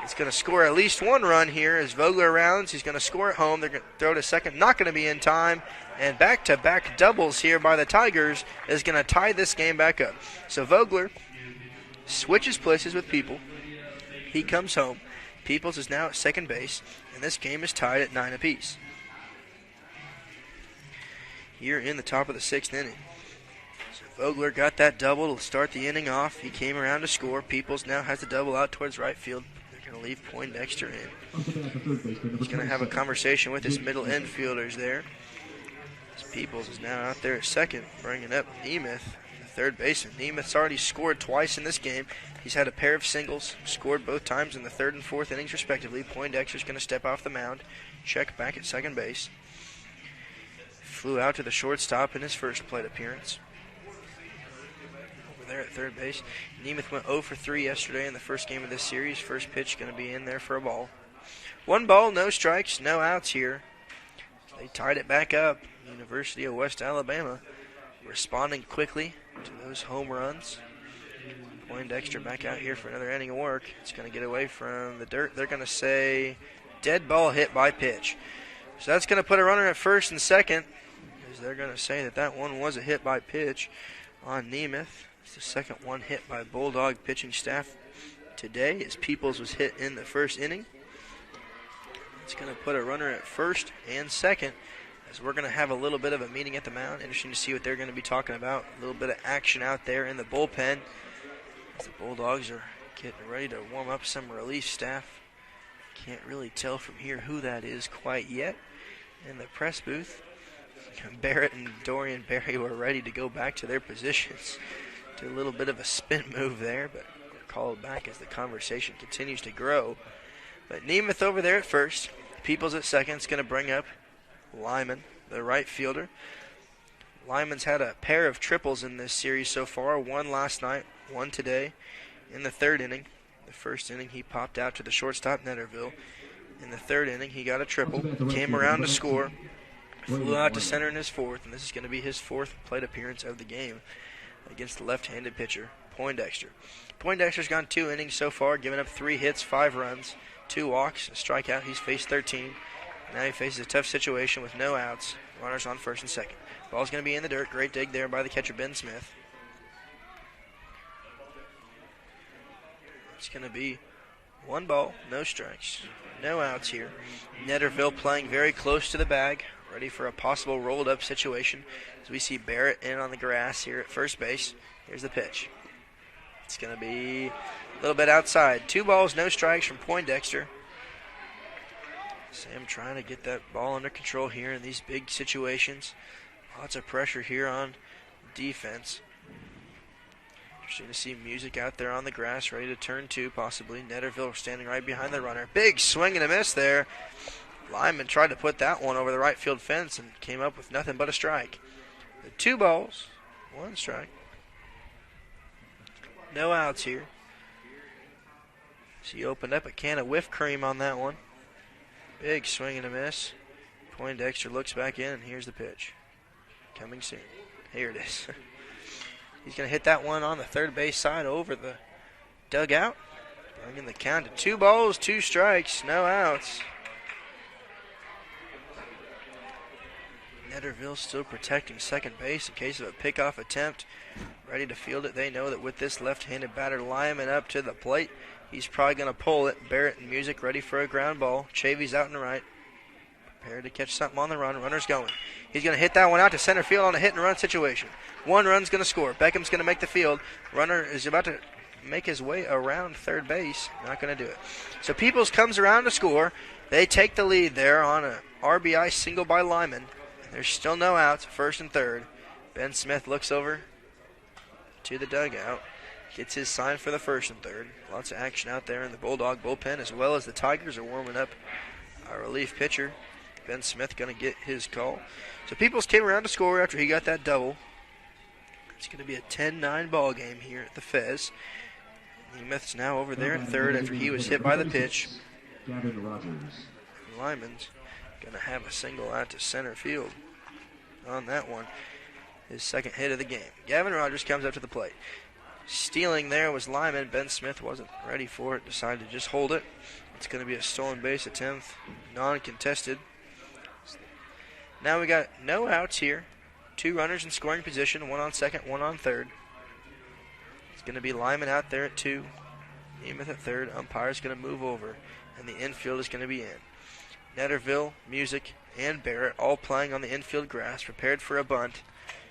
It's going to score at least 1 run here as Vogler rounds. He's going to score at home. They're going to throw to second. Not going to be in time. And back-to-back doubles here by the Tigers is going to tie this game back up. So Vogler switches places with People. He comes home. Peoples is now at second base, and this game is tied at 9 apiece. Here in the top of the 6th inning. So Vogler got that double to start the inning off. He came around to score. Peoples now has the double out towards right field. They're going to leave Poindexter in. He's going to have a conversation with his middle infielders there. Peoples is now out there at second, bringing up Nemeth, the third baseman. Nemeth's already scored twice in this game. He's had a pair of singles, scored both times in the 3rd and 4th innings respectively. Poindexter's going to step off the mound, check back at second base. Flew out to the shortstop in his first plate appearance. Over there at third base. Nemeth went 0 for 3 yesterday in the first game of this series. First pitch going to be in there for a ball. 1 ball, no strikes, no outs here. They tied it back up. University of West Alabama responding quickly to those home runs. Poindexter back out here for another inning of work. It's going to get away from the dirt. They're going to say dead ball hit by pitch. So that's going to put a runner at first and second, as they're going to say that one was a hit by pitch on Nemeth. It's the second one hit by Bulldog pitching staff today, as Peoples was hit in the first inning. It's going to put a runner at first and second, as we're going to have a little bit of a meeting at the mound. Interesting to see what they're going to be talking about. A little bit of action out there in the bullpen, as the Bulldogs are getting ready to warm up some relief staff. Can't really tell from here who that is quite yet. In the press booth, Barrett and Dorian Berry were ready to go back to their positions. Do a little bit of a spin move there, but called back as the conversation continues to grow. But Nemeth over there at first. Peoples at second. It's going to bring up Lyman, the right fielder. Lyman's had a pair of triples in this series so far. 1 last night, 1 today in the 3rd inning. The first inning, he popped out to the shortstop, Netterville. In the 3rd inning, he got a triple, came around to score, flew out to center in his 4th, and this is going to be his 4th plate appearance of the game against the left-handed pitcher, Poindexter. Poindexter's gone 2 innings so far, giving up 3 hits, 5 runs, 2 walks, a strikeout. He's faced 13. Now he faces a tough situation with no outs. Runners on first and second. Ball's going to be in the dirt. Great dig there by the catcher, Ben Smith. It's going to be 1 ball, no strikes, no outs here. Netterville playing very close to the bag, ready for a possible rolled-up situation. As we see Barrett in on the grass here at first base. Here's the pitch. It's going to be a little bit outside. 2 balls, no strikes from Poindexter. Sam trying to get that ball under control here in these big situations. Lots of pressure here on defense. Interesting to see Music out there on the grass, ready to turn two, possibly. Netterville standing right behind the runner. Big swing and a miss there. Lyman tried to put that one over the right field fence and came up with nothing but a strike. 2 balls, 1 strike. No outs here. She opened up a can of whipped cream on that one. Big swing and a miss. Poindexter looks back in, and here's the pitch. Coming soon. Here it is. He's going to hit that one on the third base side over the dugout. Bringing the count to 2 balls, 2 strikes, no outs. Netterville still protecting second base in case of a pickoff attempt. Ready to field it. They know that with this left-handed batter Lyman up to the plate, he's probably going to pull it. Barrett and Music ready for a ground ball. Chavey's out in the right. Prepared to catch something on the run. Runner's going. He's going to hit that one out to center field on a hit-and-run situation. 1 run's going to score. Beckham's going to make the field. Runner is about to make his way around third base. Not going to do it. So Peoples comes around to score. They take the lead there on an RBI single by Lyman. There's still no outs, first and third. Ben Smith looks over to the dugout. Gets his sign for the first and third. Lots of action out there in the Bulldog bullpen, as well as the Tigers are warming up. Our relief pitcher, Ben Smith, going to get his call. So Peoples came around to score after he got that double. It's going to be a 10-9 ball game here at the Fez. Nemeth's now over there at third after he was hit by the pitch. Lyman's going to have a single out to center field on that one. His second hit of the game. Gavin Rogers comes up to the plate. Stealing there was Lyman. Ben Smith wasn't ready for it. Decided to just hold it. It's going to be a stolen base attempt. Non-contested. Now we got no outs here. 2 runners in scoring position. 1 on second, 1 on third. It's going to be Lyman out there at 2. Nemeth at third. Umpire's going to move over. And the infield is going to be in. Netterville, Music, and Barrett all playing on the infield grass, prepared for a bunt,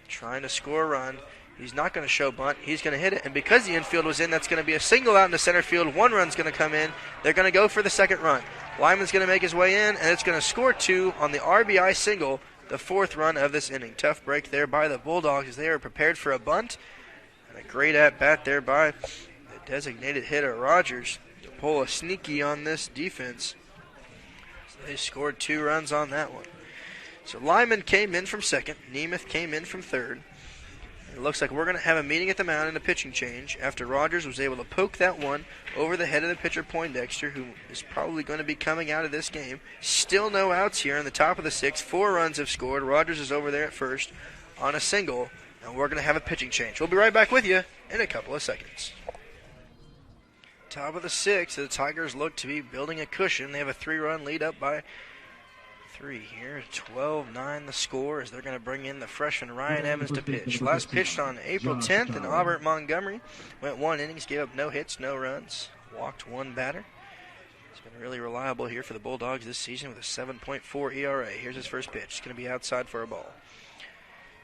trying to score a run. He's not going to show bunt. He's going to hit it, and because the infield was in, that's going to be a single out into center field. 1 run's going to come in. They're going to go for the second run. Lyman's going to make his way in, and it's going to score 2 on the RBI single, the 4th run of this inning. Tough break there by the Bulldogs as they are prepared for a bunt. And a great at-bat there by the designated hitter, Rogers, to pull a sneaky on this defense. They scored 2 runs on that one. So Lyman came in from second. Nemeth came in from third. It looks like we're going to have a meeting at the mound and a pitching change after Rogers was able to poke that one over the head of the pitcher Poindexter, who is probably going to be coming out of this game. Still no outs here in the top of the 6th. 4 runs have scored. Rogers is over there at first on a single, and we're going to have a pitching change. We'll be right back with you in a couple of seconds. Top of the 6th, the Tigers look to be building a cushion. They have a 3-run lead up by 3 here. 12-9 the score as they're going to bring in the freshman Ryan Evans to pitch. Last pitched on April 10th in Auburn Montgomery. Went 1 innings, gave up no hits, no runs. Walked 1 batter. He's been really reliable here for the Bulldogs this season with a 7.4 ERA. Here's his first pitch. It's going to be outside for a ball.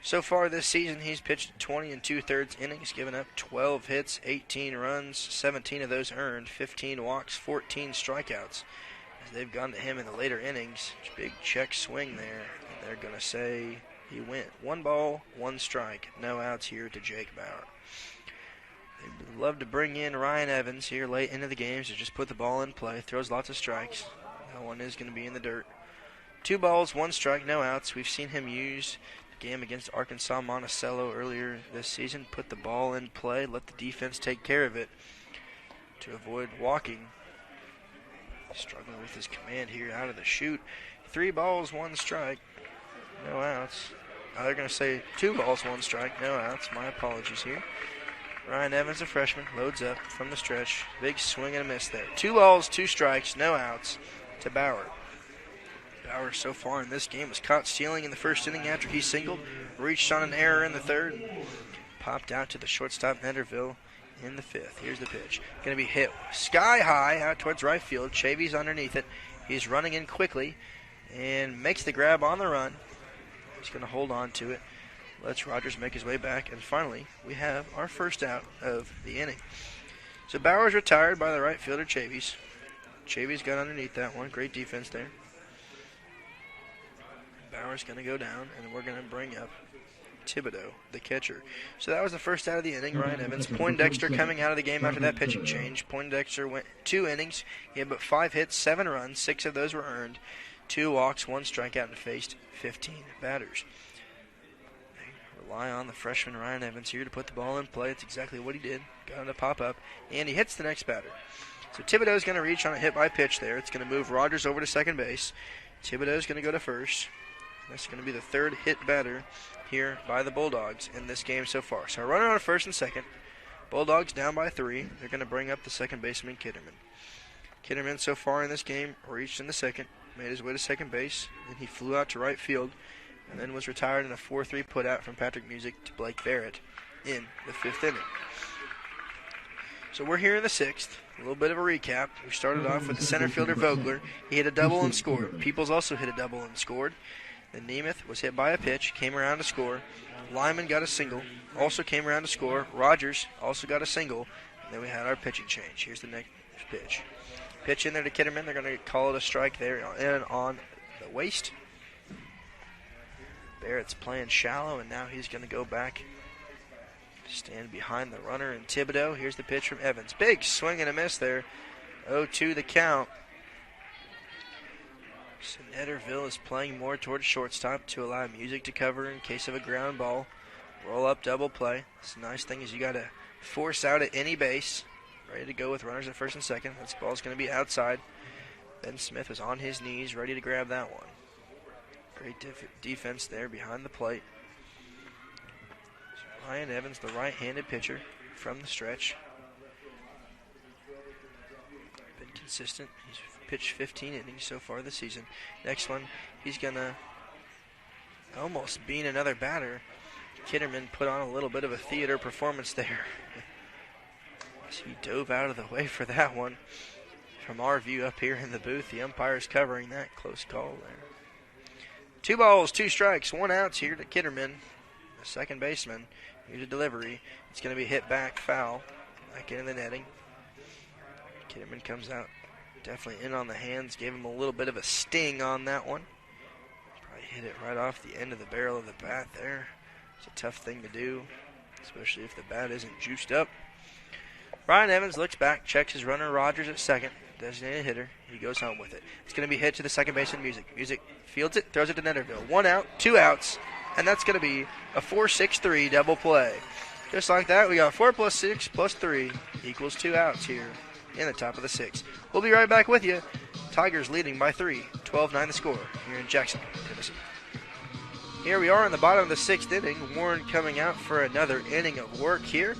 So far this season, he's pitched 20 2/3 innings, given up 12 hits, 18 runs, 17 of those earned, 15 walks, 14 strikeouts. As they've gone to him in the later innings, big check swing there, and they're going to say he went 1 ball, 1 strike, no outs here to Jake Bauer. They'd love to bring in Ryan Evans here late into the games to just put the ball in play. Throws lots of strikes. That one is going to be in the dirt. 2 balls, 1 strike, no outs. We've seen him use game against Arkansas Monticello earlier this season. Put the ball in play, let the defense take care of it to avoid walking. Struggling with his command here out of the chute. 3 balls, 1 strike, no outs. They're going to say 2 balls, 1 strike, no outs. My apologies here. Ryan Evans, a freshman, loads up from the stretch. Big swing and a miss there. 2 balls, 2 strikes, no outs to Bauer. Bauer so far in this game was caught stealing in the first inning after he singled, reached on an error in the 3rd, popped out to the shortstop Netterville in the 5th. Here's the pitch. Going to be hit sky high out towards right field. Chavey's underneath it. He's running in quickly and makes the grab on the run. He's going to hold on to it. Lets Rogers make his way back, and finally we have our first out of the inning. So Bauer's retired by the right fielder Chavey's. Chavey's got underneath that one. Great defense there. Bauer's going to go down, and we're going to bring up Thibodeau, the catcher. So that was the first out of the inning. Ryan Evans. Poindexter coming out of the game after that pitching change. Poindexter went 2 innings. He had but 5 hits, 7 runs. 6 of those were earned. 2 walks, 1 strikeout, and faced 15 batters. They rely on the freshman Ryan Evans here to put the ball in play. It's exactly what he did. Got him to pop up, and he hits the next batter. So Thibodeau's going to reach on a hit by pitch there. It's going to move Rogers over to second base. Thibodeau's going to go to first. That's going to be the 3rd hit batter here by the Bulldogs in this game so far. So a runner on first and second. Bulldogs down by 3. They're going to bring up the second baseman, Kitterman. Kitterman so far in this game reached in the second, made his way to second base, then he flew out to right field, and then was retired in a 4-3 putout from Patrick Music to Blake Barrett in the 5th inning. So we're here in the 6th. A little bit of a recap. We started off with the center fielder Vogler. He hit a double and scored. Peoples also hit a double and scored. Then Nemeth was hit by a pitch, came around to score. Lyman got a single, also came around to score. Rogers also got a single. And then we had our pitching change. Here's the next pitch. Pitch in there to Kitterman. They're going to call it a strike there and on the waist. Barrett's playing shallow, and now he's going to go back, stand behind the runner in Thibodeau. Here's the pitch from Evans. Big swing and a miss there. 0-2 the count. So Netterville is playing more towards shortstop to allow Music to cover in case of a ground ball. Roll up double play. So the nice thing is you got to force out at any base. Ready to go with runners at first and second. This ball's going to be outside. Ben Smith is on his knees, ready to grab that one. Great defense there behind the plate. So Ryan Evans, the right-handed pitcher from the stretch. Been consistent. He's pitched 15 innings so far this season. Next one, he's going to almost beat another batter. Kitterman put on a little bit of a theater performance there. He dove out of the way for that one. From our view up here in the booth, the umpire's covering that close call there. 2 balls, 2 strikes, 1 out here to Kitterman, the second baseman. Here's a delivery. It's going to be hit back, foul, back into the netting. Kitterman comes out definitely in on the hands, gave him a little bit of a sting on that one. Probably hit it right off the end of the barrel of the bat there. It's a tough thing to do, especially if the bat isn't juiced up. Ryan Evans looks back, checks his runner Rogers at second, designated hitter. He goes home with it. It's going to be hit to the second baseman, Music. Music fields it, throws it to Netterville. 1 out, 2 outs, and that's going to be a 4-6-3 double play. Just like that, we got 4 + 6 + 3 = 2 outs here in the top of the 6th. We'll be right back with you. Tigers leading by 3, 12-9 the score here in Jackson, Tennessee. Here we are in the bottom of the 6th inning. Warren coming out for another inning of work here.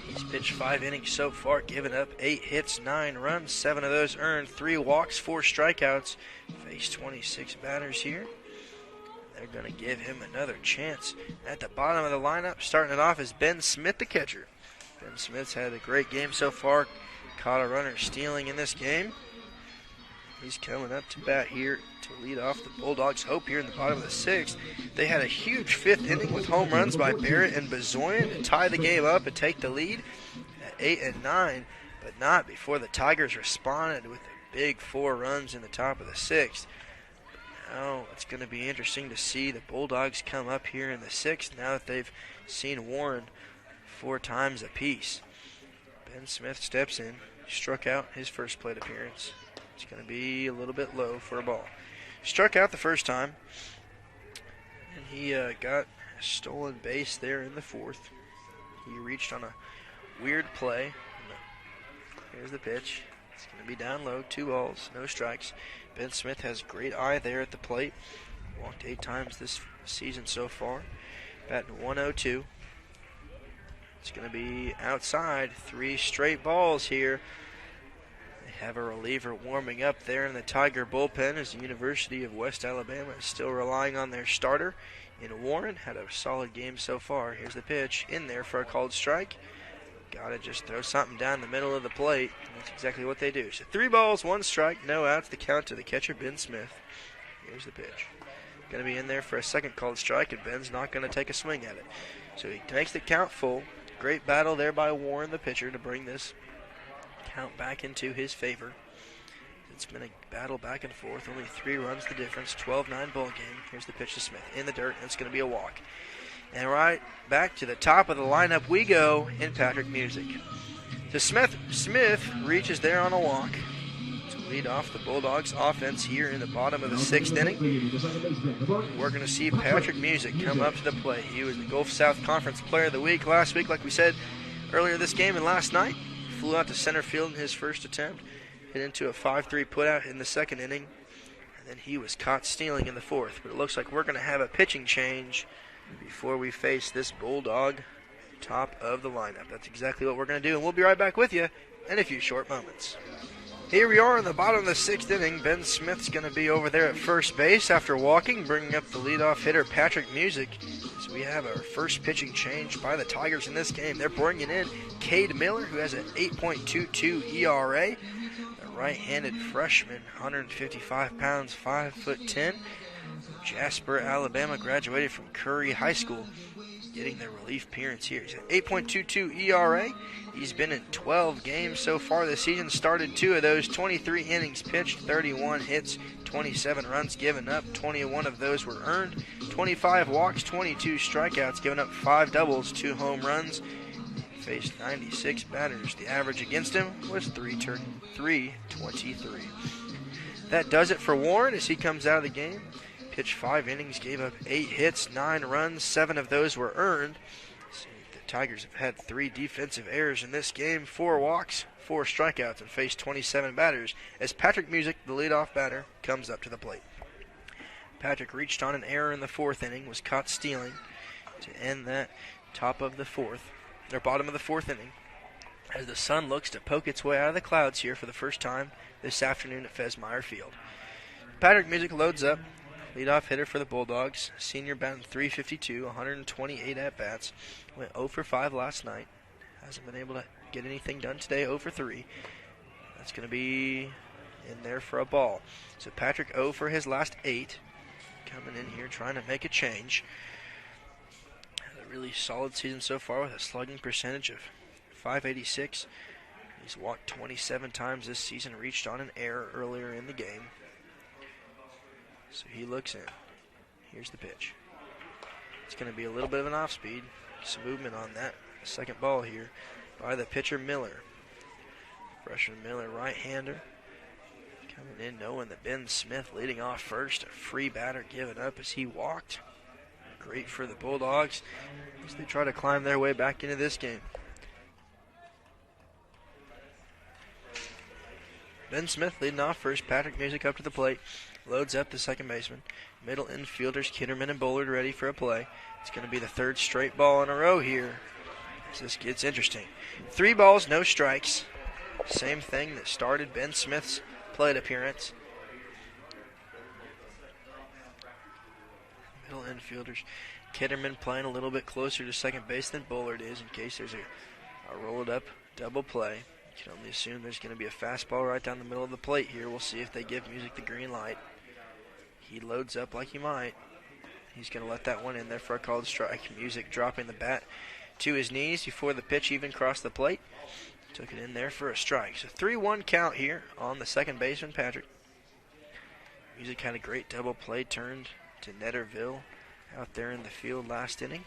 He's pitched 5 innings so far, given up 8 hits, 9 runs, 7 of those earned, 3 walks, 4 strikeouts. Faced 26 batters here. They're going to give him another chance. At the bottom of the lineup, starting it off, is Ben Smith, the catcher. Ben Smith's had a great game so far. Caught a runner stealing in this game. He's coming up to bat here to lead off the Bulldogs' hope here in the bottom of the 6th. They had a huge 5th inning with home runs by Barrett and Bezoyan to tie the game up and take the lead at 8 and 9, but not before the Tigers responded with a big 4 runs in the top of the 6th. Now it's going to be interesting to see the Bulldogs come up here in the 6th now that they've seen Warren 4 times apiece. Ben Smith steps in, struck out his first plate appearance. It's going to be a little bit low for a ball. Struck out the first time, and he got a stolen base there in the 4th. He reached on a weird play. Here's the pitch. It's going to be down low, 2 balls, no strikes. Ben Smith has great eye there at the plate. Walked 8 times this season so far. Batting .102. It's going to be outside. 3 straight balls here. Have a reliever warming up there in the Tiger bullpen as the University of West Alabama is still relying on their starter in Warren. Had a solid game so far. Here's the pitch in there for a called strike. Got to just throw something down the middle of the plate. That's exactly what they do. So 3 balls, 1 strike, no outs. The count to the catcher, Ben Smith. Here's the pitch. Going to be in there for a second called strike, and Ben's not going to take a swing at it. So he makes the count full. Great battle there by Warren, the pitcher, to bring this count back into his favor. It's been a battle back and forth. Only 3 runs the difference. 12-9 ball game. Here's the pitch to Smith. In the dirt, and it's going to be a walk. And right back to the top of the lineup we go in Patrick Music. To Smith. Smith reaches there on a walk to lead off the Bulldogs offense here in the bottom of the 6th inning. We're going to see Patrick Music come up to the plate. He was the Gulf South Conference Player of the Week last week, like we said earlier this game and last night. Flew out to center field in his first attempt. Hit into a 5-3 putout in the 2nd inning. And then he was caught stealing in the 4th. But it looks like we're going to have a pitching change before we face this Bulldog top of the lineup. That's exactly what we're going to do, and we'll be right back with you in a few short moments. Here we are in the bottom of the 6th inning. Ben Smith's going to be over there at first base after walking, bringing up the leadoff hitter Patrick Music. So we have our first pitching change by the Tigers in this game. They're bringing in Cade Miller, who has an 8.22 ERA. The right-handed freshman, 155 pounds, 5'10". Jasper, Alabama, graduated from Curry High School, getting the relief appearance here. He's at 8.22 ERA. He's been in 12 games so far this season. Started 2 of those, 23 innings pitched, 31 hits, 27 runs given up. 21 of those were earned, 25 walks, 22 strikeouts, giving up 5 doubles, 2 home runs. Faced 96 batters. The average against him was 323. That does it for Warren as he comes out of the game. Pitched 5 innings, gave up 8 hits, 9 runs, 7 of those were earned. So the Tigers have had 3 defensive errors in this game, 4 walks, 4 strikeouts, and faced 27 batters as Patrick Music, the leadoff batter, comes up to the plate. Patrick reached on an error in the 4th inning, was caught stealing to end that bottom of the 4th inning, as the sun looks to poke its way out of the clouds here for the first time this afternoon at Fesmeyer Field. Patrick Music loads up. Leadoff hitter for the Bulldogs. Senior batting .352, 128 at-bats. Went 0 for 5 last night. Hasn't been able to get anything done today, 0 for 3. That's going to be in there for a ball. So Patrick 0 for his last 8. Coming in here trying to make a change. Had a really solid season so far with a slugging percentage of .586. He's walked 27 times this season, reached on an error earlier in the game. So he looks in. Here's the pitch. It's going to be a little bit of an off-speed. Some movement on that second ball here by the pitcher Miller. Freshman Miller, right-hander. Coming in knowing that Ben Smith leading off first. A free batter given up as he walked. Great for the Bulldogs as they try to climb their way back into this game. Ben Smith leading off first. Patrick Music up to the plate. Loads up the second baseman. Middle infielders Kitterman and Bullard ready for a play. It's going to be the 3rd straight ball in a row here as this gets interesting. 3 balls, no strikes. Same thing that started Ben Smith's plate appearance. Middle infielders. Kitterman playing a little bit closer to second base than Bullard is in case there's a rolled up double play. You can only assume there's going to be a fastball right down the middle of the plate here. We'll see if they give Music the green light. He loads up like he might. He's going to let that one in there for a called strike. Music dropping the bat to his knees before the pitch even crossed the plate. Took it in there for a strike. So 3-1 count here on the second baseman, Patrick. Music had a great double play turned to Netterville out there in the field last inning.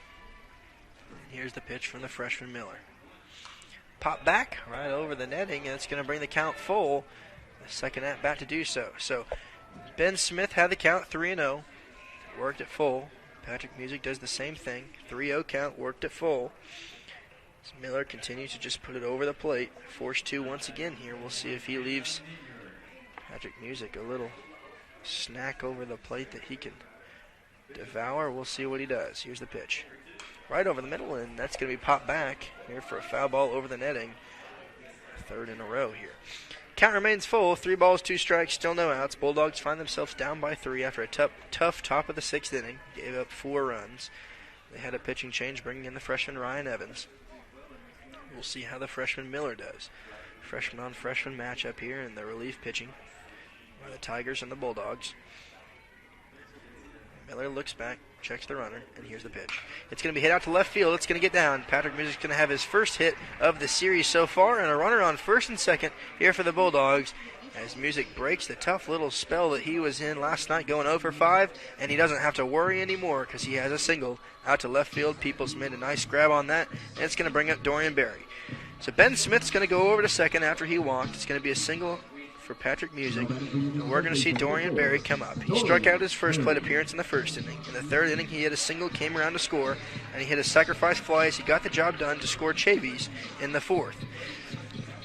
And here's the pitch from the freshman Miller. Pop back right over the netting, and it's going to bring the count full. The second at bat to do so. So Ben Smith had the count 3-0, worked at full. Patrick Music does the same thing, 3-0 count, worked at full. So Miller continues to just put it over the plate. Forced 2 once again here. We'll see if he leaves Patrick Music a little snack over the plate that he can devour. We'll see what he does. Here's the pitch. Right over the middle, and that's going to be popped back here for a foul ball over the netting. 3rd in a row here. Count remains full. 3 balls, 2 strikes, still no outs. Bulldogs find themselves down by 3 after a tough top of the 6th inning. Gave up 4 runs. They had a pitching change, bringing in the freshman Ryan Evans. We'll see how the freshman Miller does. Freshman on freshman matchup here in the relief pitching by the Tigers and the Bulldogs. Miller looks back, checks the runner, and here's the pitch. It's going to be hit out to left field. It's going to get down. Patrick Music's going to have his first hit of the series so far, and a runner on first and second here for the Bulldogs. as Music breaks the tough little spell that he was in last night going 0 for 5, and he doesn't have to worry anymore because he has a single out to left field. Peoples made a nice grab on that, and it's going to bring up Dorian Berry. So Ben Smith's going to go over to second after he walked. It's going to be a single for Patrick Music, and we're going to see Dorian Berry come up. He struck out his first plate appearance in the first inning. In the third inning, he hit a single, came around to score, and he hit a sacrifice fly as he got the job done to score Chavey's in the fourth.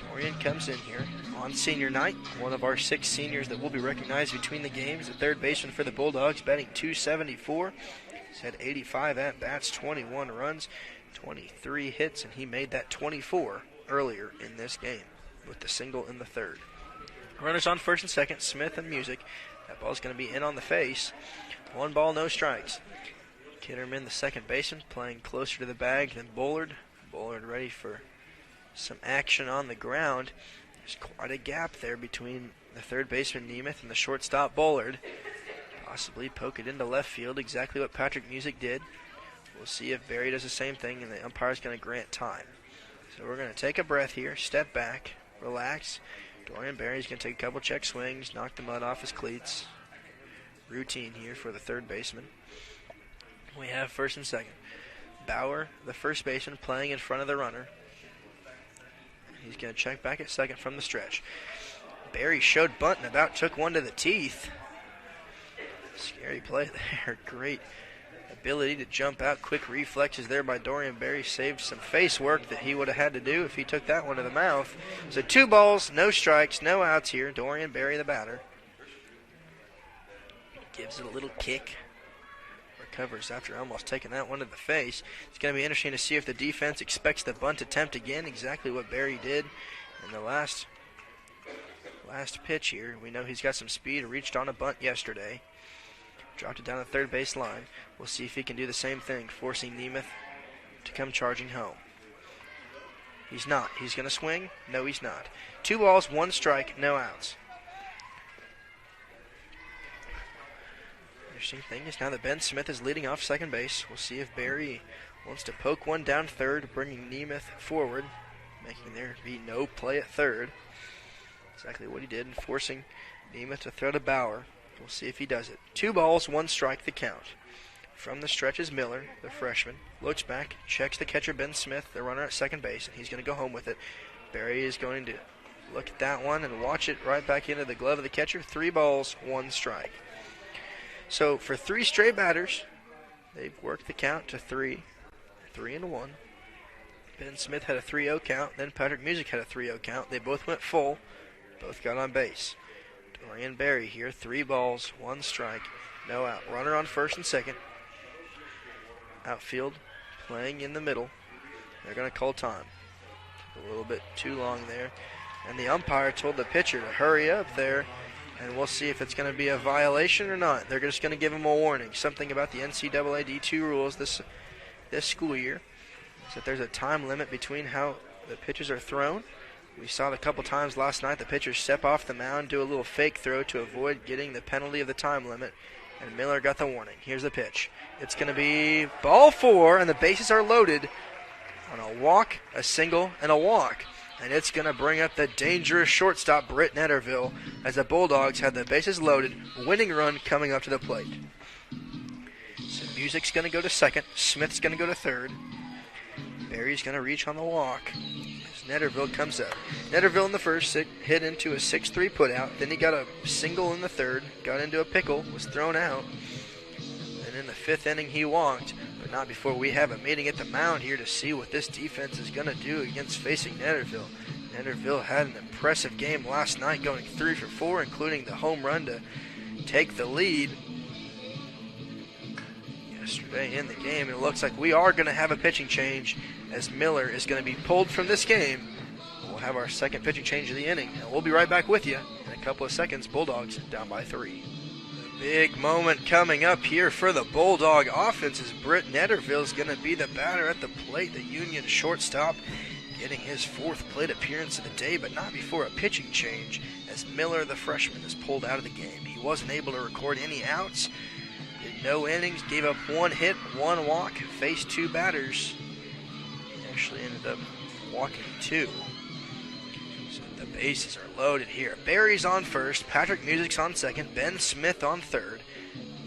Dorian comes in here on senior night, one of our 6 seniors that will be recognized between the games. The third baseman for the Bulldogs, batting .274. He's had 85 at-bats, 21 runs, 23 hits, and he made that 24 earlier in this game with the single in the third. Runners on first and second, Smith and Music. That ball's going to be in on the face. 1 ball, no strikes. Kitterman, the second baseman, playing closer to the bag than Bullard. Bullard ready for some action on the ground. There's quite a gap there between the third baseman, Nemeth, and the shortstop, Bullard. Possibly poke it into left field, exactly what Patrick Music did. We'll see if Berry does the same thing, and the umpire's going to grant time. So we're going to take a breath here, step back, relax. Dorian Berry's going to take a couple check swings, knock the mud off his cleats. Routine here for the third baseman. We have first and second. Bauer, the first baseman, playing in front of the runner. He's going to check back at second from the stretch. Berry showed bunt and about took one to the teeth. Scary play there. Great ability to jump out. Quick reflexes there by Dorian Berry. Saved some face work that he would have had to do if he took that one to the mouth. So 2 balls, no strikes, no outs here. Dorian Berry, the batter. Gives it a little kick. Recovers after almost taking that one to the face. It's going to be interesting to see if the defense expects the bunt attempt again. Exactly what Berry did in the last pitch here. We know he's got some speed. Reached on a bunt yesterday. Dropped it down the third base line. We'll see if he can do the same thing, forcing Nemeth to come charging home. He's not. He's going to swing? No, he's not. 2 balls, 1 strike, no outs. Interesting thing is now that Ben Smith is leading off second base, we'll see if Berry wants to poke one down third, bringing Nemeth forward, making there be no play at third. Exactly what he did, and forcing Nemeth to throw to Bauer. We'll see if he does it. 2 balls, 1 strike, the count. From the stretch is Miller, the freshman. Looks back, checks the catcher, Ben Smith, the runner at second base, and he's going to go home with it. Berry is going to look at that one and watch it right back into the glove of the catcher. 3 balls, 1 strike. So for 3 straight batters, they've worked the count to 3 and 1. Ben Smith had a 3-0 count, then Patrick Music had a 3-0 count. They both went full, both got on base. Dorian Berry here, 3 balls, 1 strike, no out. Runner on first and second. Outfield playing in the middle. They're going to call time. Took a little bit too long there. And the umpire told the pitcher to hurry up there. And we'll see if it's going to be a violation or not. They're just going to give him a warning. Something about the NCAA D2 rules this school year is that there's a time limit between how the pitches are thrown. We saw it a couple times last night. The pitchers step off the mound, do a little fake throw to avoid getting the penalty of the time limit. And Miller got the warning. Here's the pitch. It's going to be ball 4, and the bases are loaded on a walk, a single, and a walk. And it's going to bring up the dangerous shortstop, Britt Netterville, as the Bulldogs have the bases loaded, winning run coming up to the plate. So Music's going to go to second. Smith's going to go to third. Berry's going to reach on the walk as Netterville comes up. Netterville in the first hit into a 6-3 putout. Then he got a single in the third, got into a pickle, was thrown out. And in the 5th inning he walked. But not before we have a meeting at the mound here to see what this defense is going to do against facing Netterville. Netterville had an impressive game last night, going 3 for 4, including the home run to take the lead yesterday in the game. And it looks like we are going to have a pitching change as Miller is going to be pulled from this game. We'll have our second pitching change of the inning, and we'll be right back with you in a couple of seconds. Bulldogs down by 3. Big moment coming up here for the Bulldog offense as Britt Netterville is going to be the batter at the plate. The Union shortstop getting his 4th plate appearance of the day, but not before a pitching change as Miller, the freshman, is pulled out of the game. He wasn't able to record any outs, did no innings, gave up 1 hit, 1 walk, faced 2 batters. He actually ended up walking 2. So the Bases are loaded here. Barry's on first, Patrick Music's on second, Ben Smith on third.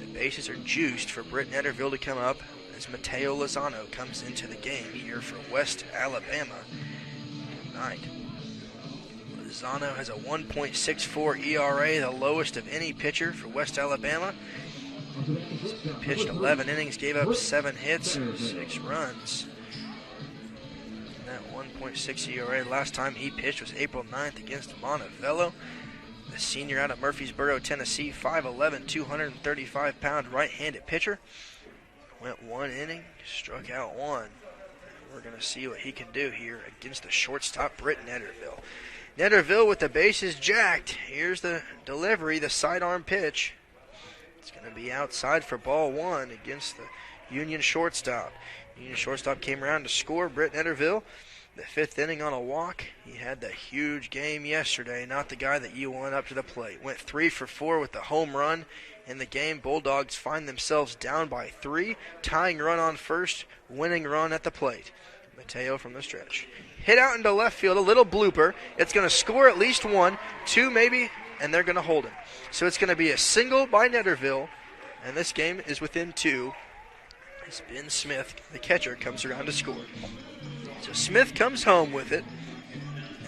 The bases are juiced for Britt Netterville to come up as Mateo Lozano comes into the game here for West Alabama tonight. Lozano has a 1.64 ERA, the lowest of any pitcher for West Alabama. He's pitched 11 innings, gave up 7 hits, 6 runs. That 1.6 ERA last time he pitched was April 9th against Montevello. The senior out of Murfreesboro, Tennessee, 5'11", 235-pound right-handed pitcher. Went 1 inning, struck out 1. We're going to see what he can do here against the shortstop, Britt Netterville. Netterville with the bases jacked. Here's the delivery, the sidearm pitch. It's going to be outside for ball 1 against the Union shortstop. Union shortstop came around to score. Britt Netterville, the 5th inning on a walk. He had the huge game yesterday, not the guy that you want up to the plate. Went 3 for 4 with the home run in the game. Bulldogs find themselves down by 3. Tying run on first, winning run at the plate. Mateo from the stretch. Hit out into left field, a little blooper. It's going to score at least 1, 2 maybe, and they're going to hold him. So it's going to be a single by Netterville, and this game is within 2. As Ben Smith, the catcher, comes around to score. So Smith comes home with it,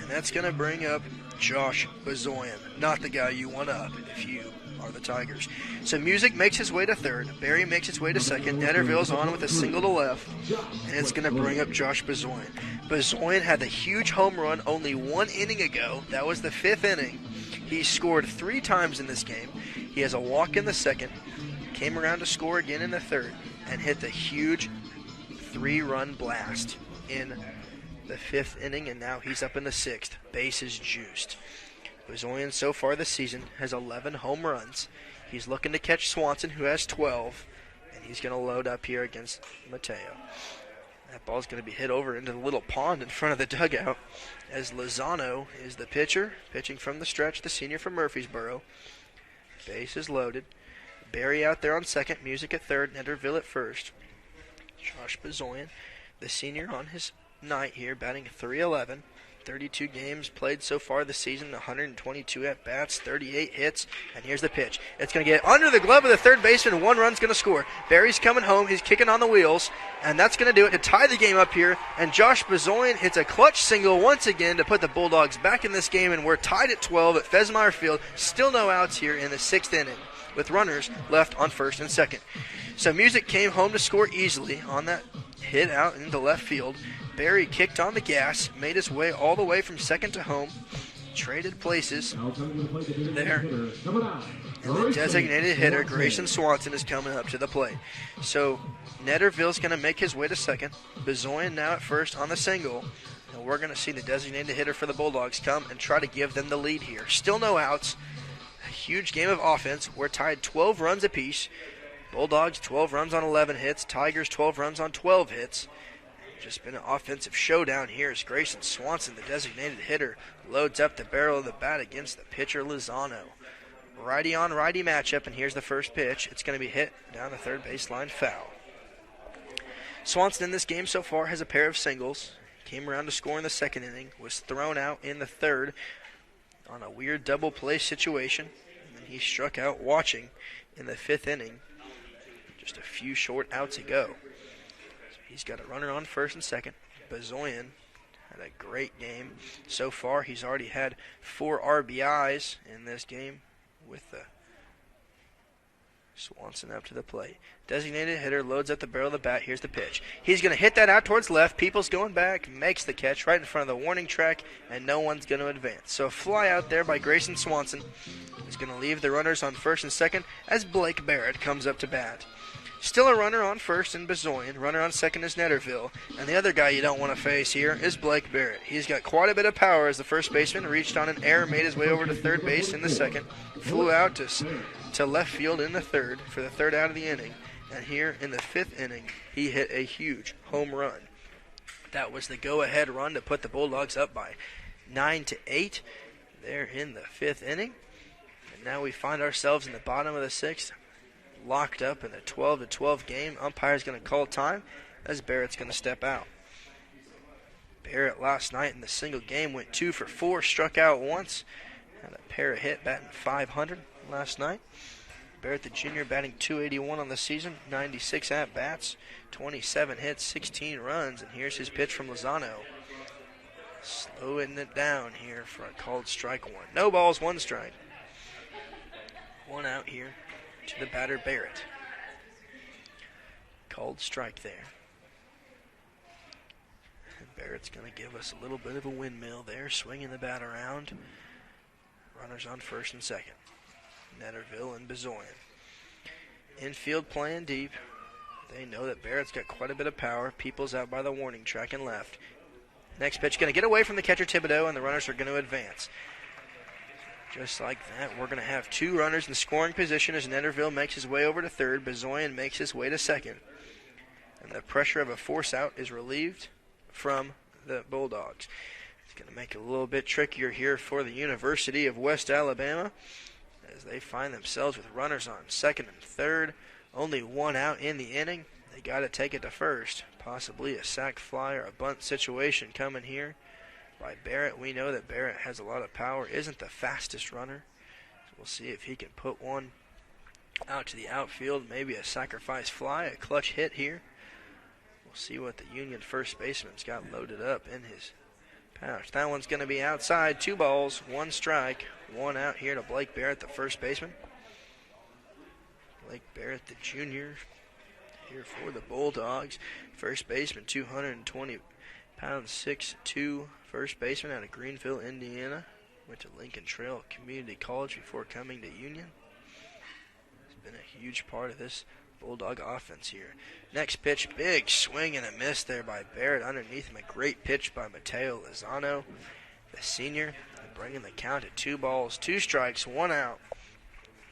and that's going to bring up Josh Bezoyan, not the guy you want up if you are the Tigers. So Music makes his way to third. Barry makes his way to second. Netterville's on with a single to left, and it's going to bring up Josh Bezoyan. Bezoyan had the huge home run only 1 inning ago. That was the 5th inning. He scored 3 times in this game. He has a walk in the second, came around to score again in the third, and hit the huge 3-run blast in the 5th inning, and now he's up in the 6th. Bases juiced. Bezoyan so far this season has 11 home runs. He's looking to catch Swanson, who has 12, and he's going to load up here against Mateo. That ball's going to be hit over into the little pond in front of the dugout as Lozano is the pitcher, pitching from the stretch, the senior from Murfreesboro. Base is loaded. Barry out there on second, Music at third, Netterville at first. Josh Bezoyan, the senior on his night here, batting .311. 32 games played so far this season, 122 at-bats, 38 hits, and here's the pitch. It's going to get under the glove of the third baseman, 1 run's going to score. Barry's coming home, he's kicking on the wheels, and that's going to do it to tie the game up here, and Josh Bezoyan hits a clutch single once again to put the Bulldogs back in this game, and we're tied at 12 at Fesmeyer Field. Still no outs here in the 6th inning, with runners left on first and second. So Music came home to score easily on that hit out into left field. Barry kicked on the gas, made his way all the way from second to home, traded places there, and the designated hitter, Grayson Swanson, is coming up to the plate. So Netterville's going to make his way to second. Bezoyan now at first on the single, and we're going to see the designated hitter for the Bulldogs come and try to give them the lead here. Still no outs. A huge game of offense. We're tied 12 runs apiece. Bulldogs 12 runs on 11 hits. Tigers 12 runs on 12 hits. Just been an offensive showdown here as Grayson Swanson, the designated hitter, loads up the barrel of the bat against the pitcher Lozano. Righty on righty matchup, and here's the first pitch. It's going to be hit down the third baseline, foul. Swanson in this game so far has a pair of singles. Came around to score in the 2nd inning, was thrown out in the 3rd on a weird double play situation, and then he struck out watching in the 5th inning just a few short outs ago. He's got a runner on first and second. Bezoyan had a great game. So far, he's already had 4 RBIs in this game with Swanson up to the plate. Designated hitter loads up the barrel of the bat. Here's the pitch. He's going to hit that out towards left. Peoples going back, makes the catch right in front of the warning track, and no one's going to advance. So a fly out there by Grayson Swanson is going to leave the runners on first and second as Blake Barrett comes up to bat. Still a runner on first in Bezoyan. Runner on second is Netterville. And the other guy you don't want to face here is Blake Barrett. He's got quite a bit of power as the first baseman. Reached on an error, made his way over to third base in the 2nd. Flew out to left field in the 3rd for the 3rd out of the inning. And here in the 5th inning, he hit a huge home run. That was the go-ahead run to put the Bulldogs up by 9-8 there in the 5th inning. And now we find ourselves in the bottom of the 6th. Locked up in a 12-12 game. Umpire's going to call time as Barrett's going to step out. Barrett last night in the single game went 2 for 4, struck out once. Had a pair of hit batting .500 last night. Barrett the junior batting .281 on the season, 96 at-bats, 27 hits, 16 runs. And here's his pitch from Lozano. Slowing it down here for a called strike one. No balls, 1 strike. 1 out here to the batter Barrett. Called strike there. And Barrett's going to give us a little bit of a windmill there, swinging the bat around. Runners on first and second. Netterville and Bezoyan. Infield playing deep. They know that Barrett's got quite a bit of power. People's out by the warning track and left. Next pitch going to get away from the catcher Thibodeau, and the runners are going to advance. Just like that, we're going to have 2 runners in scoring position as Netterville makes his way over to third. Bezoyan makes his way to second. And the pressure of a force out is relieved from the Bulldogs. It's going to make it a little bit trickier here for the University of West Alabama as they find themselves with runners on second and third. Only 1 out in the inning. They got to take it to first. Possibly a sac fly or a bunt situation coming here by Barrett. We know that Barrett has a lot of power, isn't the fastest runner. So we'll see if he can put one out to the outfield, maybe a sacrifice fly, a clutch hit here. We'll see what the Union first baseman's got loaded up in his pouch. That one's going to be outside. 2 balls, 1 strike, 1 out here to Blake Barrett, the first baseman. Blake Barrett, the junior, here for the Bulldogs. First baseman, 220 pounds, 6'2", first baseman out of Greenville, Indiana. Went to Lincoln Trail Community College before coming to Union. He's been a huge part of this Bulldog offense here. Next pitch, big swing and a miss there by Barrett. Underneath him, a great pitch by Mateo Lozano, the senior, bringing the count at 2 balls, 2 strikes, 1 out.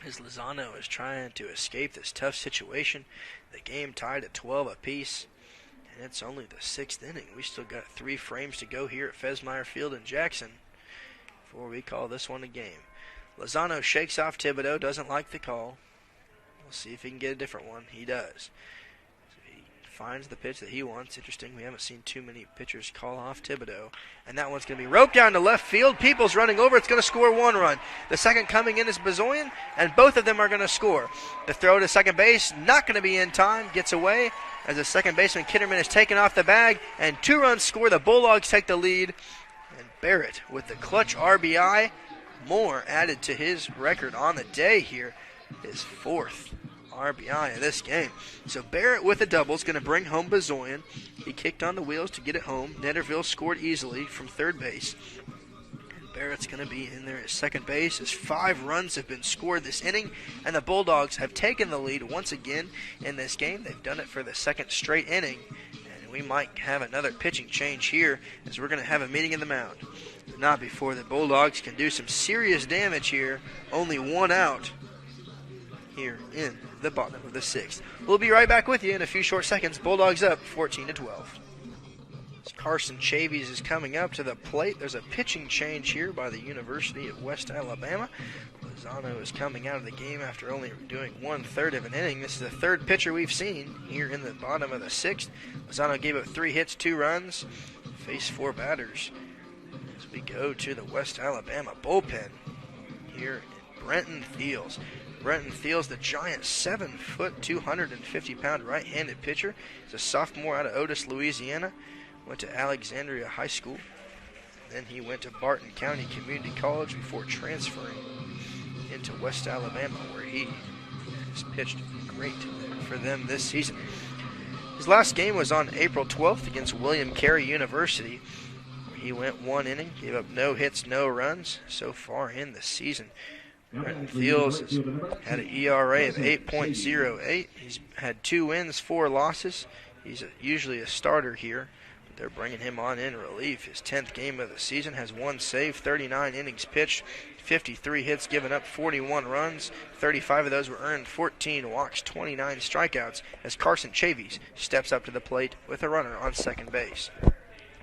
As Lozano is trying to escape this tough situation. The game tied at 12 apiece, and it's only the 6th inning. We still got 3 frames to go here at Fesmeyer Field in Jackson before we call this one a game. Lozano shakes off Thibodeau, doesn't like the call. We'll see if he can get a different one. He does. So he finds the pitch that he wants. Interesting, we haven't seen too many pitchers call off Thibodeau. And that one's going to be roped down to left field. People's running over. It's going to score 1 run. The second coming in is Bezoyan, and both of them are going to score. The throw to second base, not going to be in time. Gets away as the second baseman Kitterman is taken off the bag, and 2 runs score. The Bulldogs take the lead. And Barrett with the clutch RBI. More added to his record on the day here. His 4th RBI of this game. So Barrett with a double is going to bring home Bezoyan. He kicked on the wheels to get it home. Netterville scored easily from third base. And Barrett's going to be in there at second base as 5 runs have been scored this inning, and the Bulldogs have taken the lead once again in this game. They've done it for the 2nd straight inning, and we might have another pitching change here as we're going to have a meeting in the mound. Not before the Bulldogs can do some serious damage here. Only 1 out here in the bottom of the 6th. We'll be right back with you in a few short seconds. Bulldogs up 14-12. Carson Chavey is coming up to the plate. There's a pitching change here by the University of West Alabama. Lozano is coming out of the game after only doing 1/3 of an inning. This is the 3rd pitcher we've seen here in the bottom of the 6th. Lozano gave up 3 hits, 2 runs, faced 4 batters. As we go to the West Alabama bullpen here in Brenton Thiels. Brenton Thiels, the giant 7-foot, 250-pound right-handed pitcher. He's a sophomore out of Otis, Louisiana. Went to Alexandria High School. Then he went to Barton County Community College before transferring into West Alabama, where he has pitched great for them this season. His last game was on April 12th against William Carey University. He went 1 inning, gave up no hits, no runs so far in the season. Brenton Thiels has had an ERA of 8.08. He's had 2 wins, 4 losses. He's usually a starter here. But they're bringing him on in relief. His 10th game of the season has 1 save, 39 innings pitched, 53 hits given up, 41 runs. 35 of those were earned, 14 walks, 29 strikeouts as Carson Chavey steps up to the plate with a runner on second base.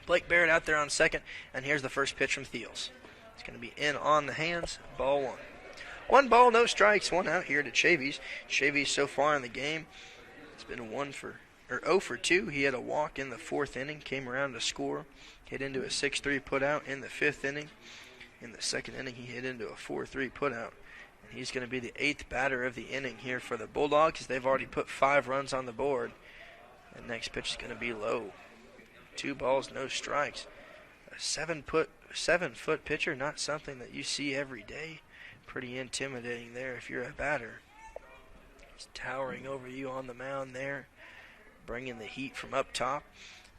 Blake Barrett out there on second, and here's the first pitch from Thiels. It's going to be in on the hands, ball 1. 1 ball, no strikes, 1 out here to Chavey. Chavey so far in the game, it's been 1 for 0 for 2. He had a walk in the 4th inning, came around to score, hit into a 6-3 putout in the 5th inning. In the 2nd inning, he hit into a 4-3 putout. And he's going to be the 8th batter of the inning here for the Bulldogs, as they've already put 5 runs on the board. The next pitch is going to be low. 2 balls, no strikes. A 7-foot pitcher, not something that you see every day. Pretty intimidating there if you're a batter. He's towering over you on the mound there, bringing the heat from up top.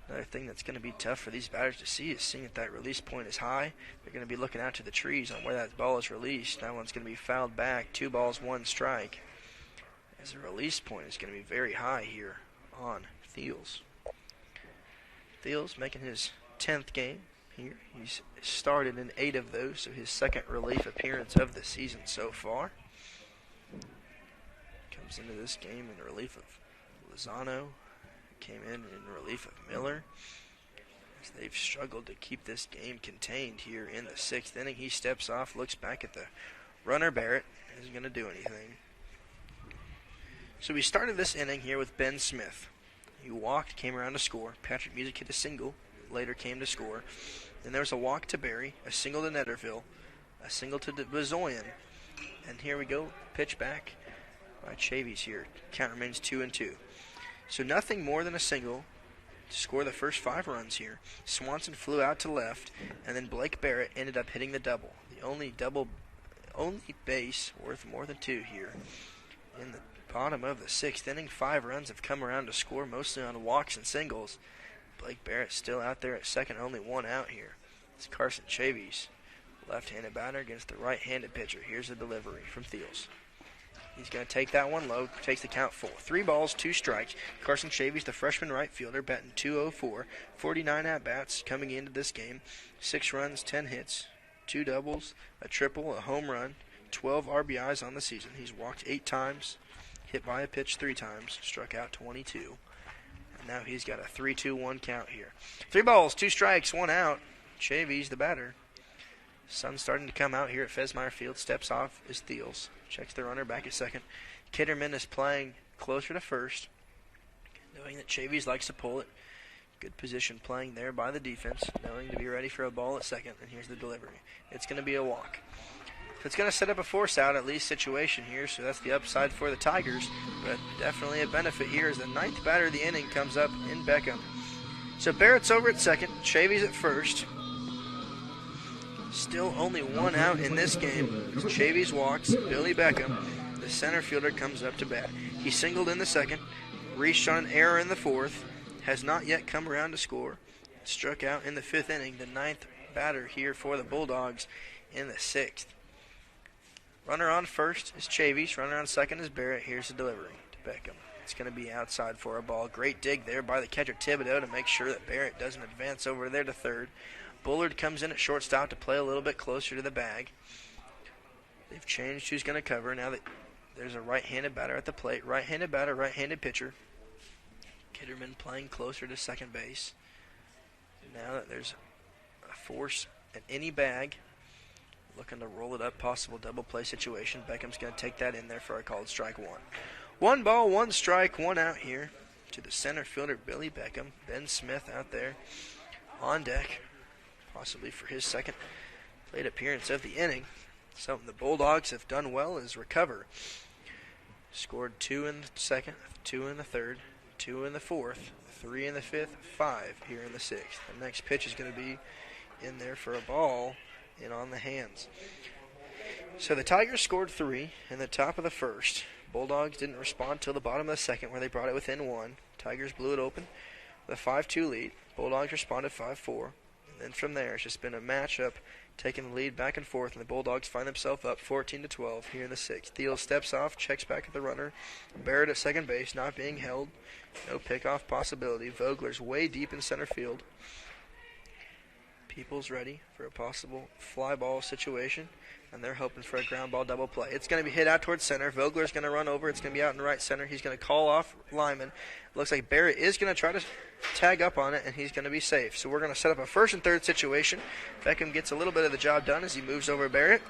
Another thing that's going to be tough for these batters to see is seeing that release point is high. They're going to be looking out to the trees on where that ball is released. That one's going to be fouled back. 2 balls, 1 strike. As the release point is going to be very high here on Thiels. Thiels making his 10th game here. He's started in 8 of those, so his 2nd relief appearance of the season so far. Comes into this game in relief of Lozano. Came in relief of Miller. As they've struggled to keep this game contained here in the 6th inning. He steps off, looks back at the runner Barrett. Isn't going to do anything. So we started this inning here with Ben Smith. He walked, came around to score. Patrick Music hit a single, later came to score. Then there was a walk to Barry, a single to Netterville, a single to Bezoyan. And here we go, pitch back by Chavey's here. Count remains 2-2. So nothing more than a single to score the first 5 runs here. Swanson flew out to left, and then Blake Barrett ended up hitting the double. The only base worth more than 2 here. In the bottom of the 6th inning, 5 runs have come around to score, mostly on walks and singles. Blake Barrett still out there at second, only 1 out here. It's Carson Chavey's left-handed batter against the right-handed pitcher. Here's the delivery from Thiels. He's going to take that one low, takes the count full. 3 balls, 2 strikes. Carson Chavey's the freshman right fielder, batting .204, 49 at-bats coming into this game. 6 runs, 10 hits, 2 doubles, a triple, a home run, 12 RBIs on the season. He's walked 8 times, hit by a pitch 3 times, struck out 22. And now he's got a 3-2-1 count here. 3 balls, 2 strikes, 1 out. Chavey's the batter. Sun's starting to come out here at Fesmeyer Field. Steps off is Thiels. Checks the runner back at second. Kitterman is playing closer to first, knowing that Chavey's likes to pull it. Good position playing there by the defense, knowing to be ready for a ball at second. And here's the delivery. It's going to be a walk. So it's going to set up a force out at least situation here, so that's the upside for the Tigers. But definitely a benefit here as the 9th batter of the inning comes up in Beckham. So Barrett's over at second. Chavey's at first. Still only 1 out in this game. Chavey's walks. Billy Beckham, the center fielder, comes up to bat. He singled in the 2nd, reached on an error in the 4th, has not yet come around to score. Struck out in the 5th inning, the 9th batter here for the Bulldogs in the 6th. Runner on first is Chavey's. Runner on second is Barrett. Here's the delivery to Beckham. It's going to be outside for a ball. Great dig there by the catcher Thibodeau to make sure that Barrett doesn't advance over there to third. Bullard comes in at shortstop to play a little bit closer to the bag. They've changed who's going to cover now that there's a right-handed batter at the plate. Right-handed batter, right-handed pitcher. Kitterman playing closer to second base. Now that there's a force at any bag, looking to roll it up, possible double play situation. Beckham's going to take that in there for a called strike 1. 1 ball, 1 strike, 1 out here to the center fielder, Billy Beckham. Ben Smith out there on deck, possibly for his 2nd plate appearance of the inning. Something the Bulldogs have done well is recover. Scored 2 in the 2nd, 2 in the 3rd, 2 in the 4th, 3 in the 5th, 5 here in the 6th. The next pitch is going to be in there for a ball and on the hands. So the Tigers scored 3 in the top of the 1st. Bulldogs didn't respond till the bottom of the 2nd, where they brought it within 1. Tigers blew it open with a 5-2 lead. Bulldogs responded 5-4. And then from there, it's just been a matchup, taking the lead back and forth, and the Bulldogs find themselves up 14-12 here in the 6th. Thiel steps off, checks back at the runner. Barrett at second base, not being held. No pickoff possibility. Vogler's way deep in center field. People's ready for a possible fly ball situation, and they're hoping for a ground ball double play. It's going to be hit out towards center. Vogler's going to run over. It's going to be out in right center. He's going to call off Lyman. Looks like Barrett is going to try to tag up on it, and he's going to be safe. So we're going to set up a 1st and 3rd situation. Beckham gets a little bit of the job done as he moves over Barrett.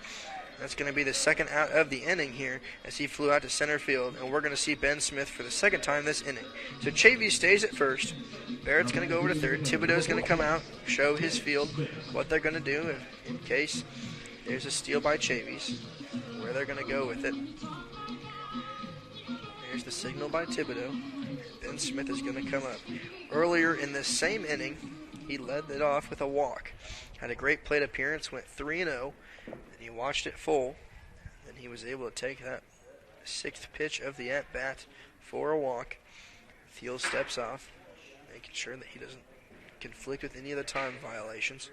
That's going to be the second out of the inning here as he flew out to center field. And we're going to see Ben Smith for the second time this inning. So Chavey stays at first. Barrett's going to go over to third. Thibodeau's going to come out, show his field what they're going to do in case there's a steal by Chavey's, where they're going to go with it. There's the signal by Thibodeau. Ben Smith is going to come up. Earlier in this same inning, he led it off with a walk. Had a great plate appearance, went 3-0, and he watched it full. And he was able to take that sixth pitch of the at-bat for a walk. Thiel steps off, making sure that he doesn't conflict with any of the time violations.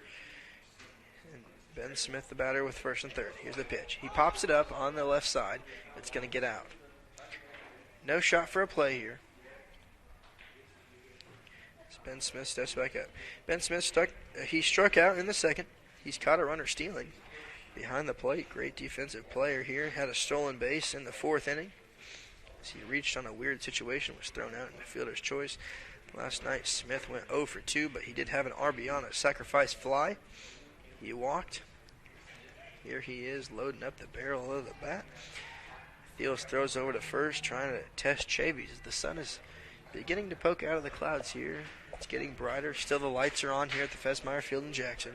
And Ben Smith, the batter, with first and third. Here's the pitch. He pops it up on the left side. It's going to get out. No shot for a play here. Ben Smith steps back up. Ben Smith struck out in the second. He's caught a runner stealing behind the plate. Great defensive player here. Had a stolen base in the fourth inning. As he reached on a weird situation, was thrown out in the fielder's choice. Last night, Smith went 0 for 2, but he did have an RB on a sacrifice fly. He walked. Here he is loading up the barrel of the bat. Thiel throws over to first, trying to test Chavey. The sun is beginning to poke out of the clouds here. It's getting brighter. Still the lights are on here at the Fesmeyer Field in Jackson.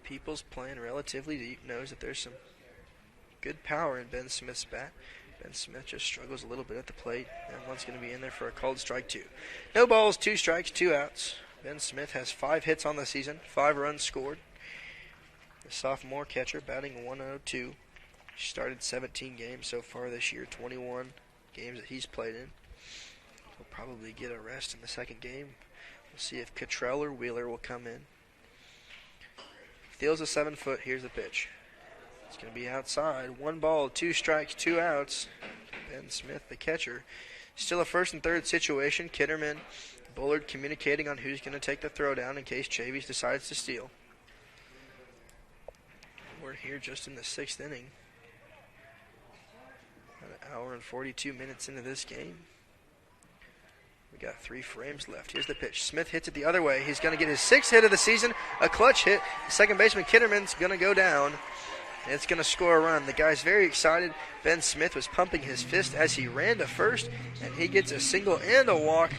Peoples playing relatively deep, knows that there's some good power in Ben Smith's bat. Ben Smith just struggles a little bit at the plate. That one's going to be in there for a called strike 2. No balls, 2 strikes, 2 outs. Ben Smith has 5 hits on the season, 5 runs scored. The sophomore catcher batting 102. Started 17 games so far this year, 21 games that he's played in. He'll probably get a rest in the second game. We'll see if Cottrell or Wheeler will come in. Thiel's a 7-foot. Here's the pitch. It's going to be outside. 1 ball, 2 strikes, 2 outs. Ben Smith, the catcher. Still a first and third situation. Kitterman, Bullard communicating on who's going to take the throw down in case Chavey decides to steal. We're here just in the 6th inning. About 1 hour and 42 minutes into this game. We got 3 frames left. Here's the pitch. Smith hits it the other way. He's going to get his 6th hit of the season, a clutch hit. Second baseman Kitterman's going to go down. And it's going to score a run. The guy's very excited. Ben Smith was pumping his fist as he ran to first, and he gets a single and a walk,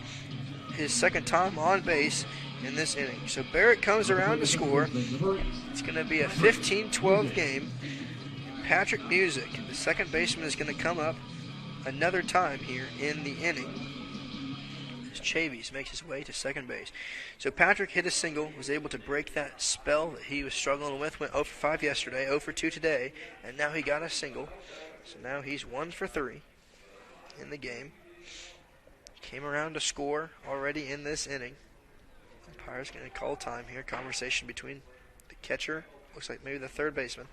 his second time on base in this inning. So Barrett comes around to score. It's going to be a 15-12 game. Patrick Music, the second baseman, is going to come up another time here in the inning as Chavey makes his way to second base. So Patrick hit a single, was able to break that spell that he was struggling with, went 0 for 5 yesterday, 0 for 2 today, and now he got a single. So now he's 1 for 3 in the game. Came around to score already in this inning. Umpire's going to call time here. Conversation between the catcher, looks like maybe the third baseman.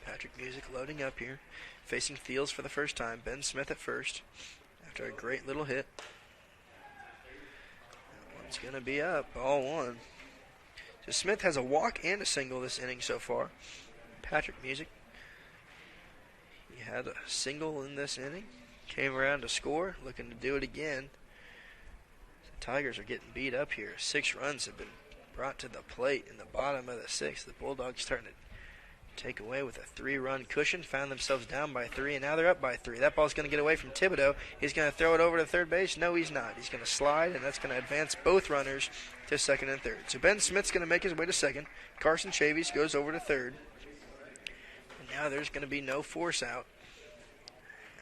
Patrick Music loading up here, facing Thiels for the first time. Ben Smith at first after a great little hit. That one's going to be up, ball 1. So Smith has a walk and a single this inning so far. Patrick Music, he had a single in this inning, came around to score, looking to do it again. The Tigers are getting beat up here. 6 runs have been brought to the plate in the bottom of the 6th. The Bulldogs starting to take away with a 3-run cushion, found themselves down by 3, and now they're up by 3. That ball's going to get away from Thibodeau. He's going to throw it over to third base. No, he's not. He's going to slide, and that's going to advance both runners to second and third. So Ben Smith's going to make his way to second. Carson Chavey goes over to third. And now there's going to be no force out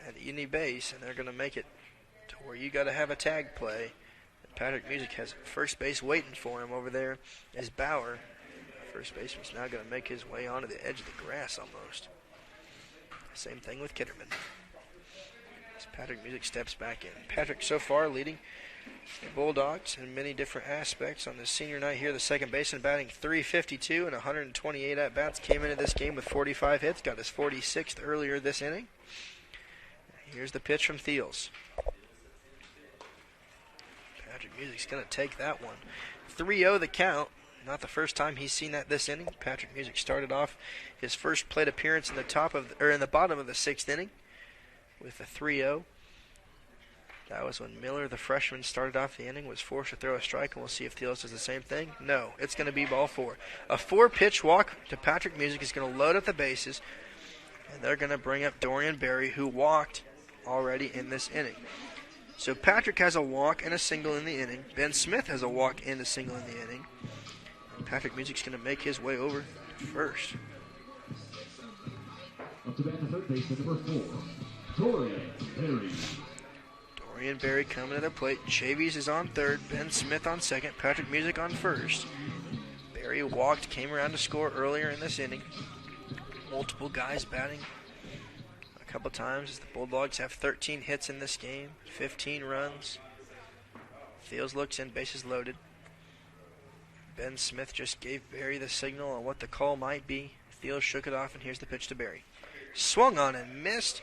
at any base, and they're going to make it to where you got to have a tag play. And Patrick Music has first base waiting for him over there as Bauer. First baseman's now going to make his way onto the edge of the grass almost. Same thing with Kitterman. As Patrick Music steps back in. Patrick so far leading the Bulldogs in many different aspects on this senior night here. The second baseman batting .352 and 128 at-bats. Came into this game with 45 hits. Got his 46th earlier this inning. Here's the pitch from Thiels. Patrick Music's going to take that one. 3-0 the count. Not the first time he's seen that this inning. Patrick Music started off his first plate appearance in the bottom of the 6th inning with a 3-0. That was when Miller, the freshman, started off the inning, was forced to throw a strike, and we'll see if Thiels does the same thing. No, it's going to be ball 4. A 4-pitch walk to Patrick Music is going to load up the bases, and they're going to bring up Dorian Berry, who walked already in this inning. So Patrick has a walk and a single in the inning. Ben Smith has a walk and a single in the inning. And Patrick Music's going to make his way over to first. Up to bat the third baseman, number 4, Dorian Berry. Dorian Berry coming to the plate. Chavies is on third. Ben Smith on second. Patrick Music on first. Berry walked, came around to score earlier in this inning. Multiple guys batting a couple times as the Bulldogs have 13 hits in this game, 15 runs. Thiels looks in, bases loaded. Ben Smith just gave Berry the signal on what the call might be. Thiels shook it off, and here's the pitch to Berry. Swung on and missed.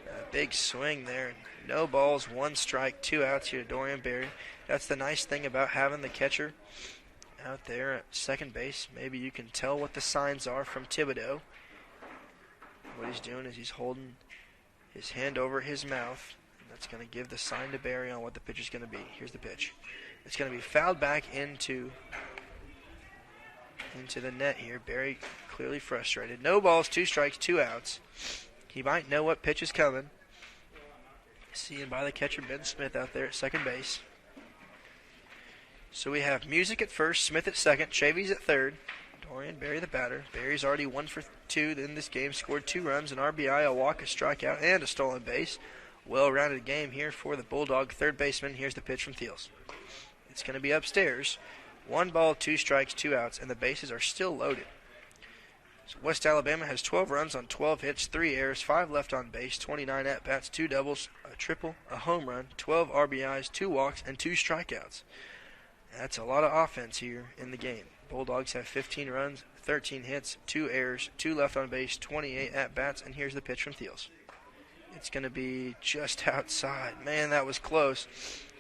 A big swing there. No balls, 1 strike, 2 outs here to Dorian Berry. That's the nice thing about having the catcher out there at second base. Maybe you can tell what the signs are from Thibodeau. What he's doing is he's holding his hand over his mouth. And that's going to give the sign to Berry on what the pitch is going to be. Here's the pitch. It's going to be fouled back into the net here. Berry clearly frustrated. No balls, 2 strikes, 2 outs. He might know what pitch is coming. Seen by the catcher Ben Smith out there at second base. So we have Music at first, Smith at second, Chavies at third. Dorian Berry the batter. Berry's already 1 for 2 in this game, scored 2 runs, an RBI, a walk, a strikeout, and a stolen base. Well-rounded game here for the Bulldog third baseman. Here's the pitch from Thiels. It's going to be upstairs. 1 ball, 2 strikes, 2 outs, and the bases are still loaded. So West Alabama has 12 runs on 12 hits, 3 errors, 5 left on base, 29 at-bats, 2 doubles, a triple, a home run, 12 RBIs, 2 walks, and 2 strikeouts. That's a lot of offense here in the game. Bulldogs have 15 runs, 13 hits, 2 errors, 2 left on base, 28 at-bats, and here's the pitch from Thiels. It's going to be just outside. Man, that was close.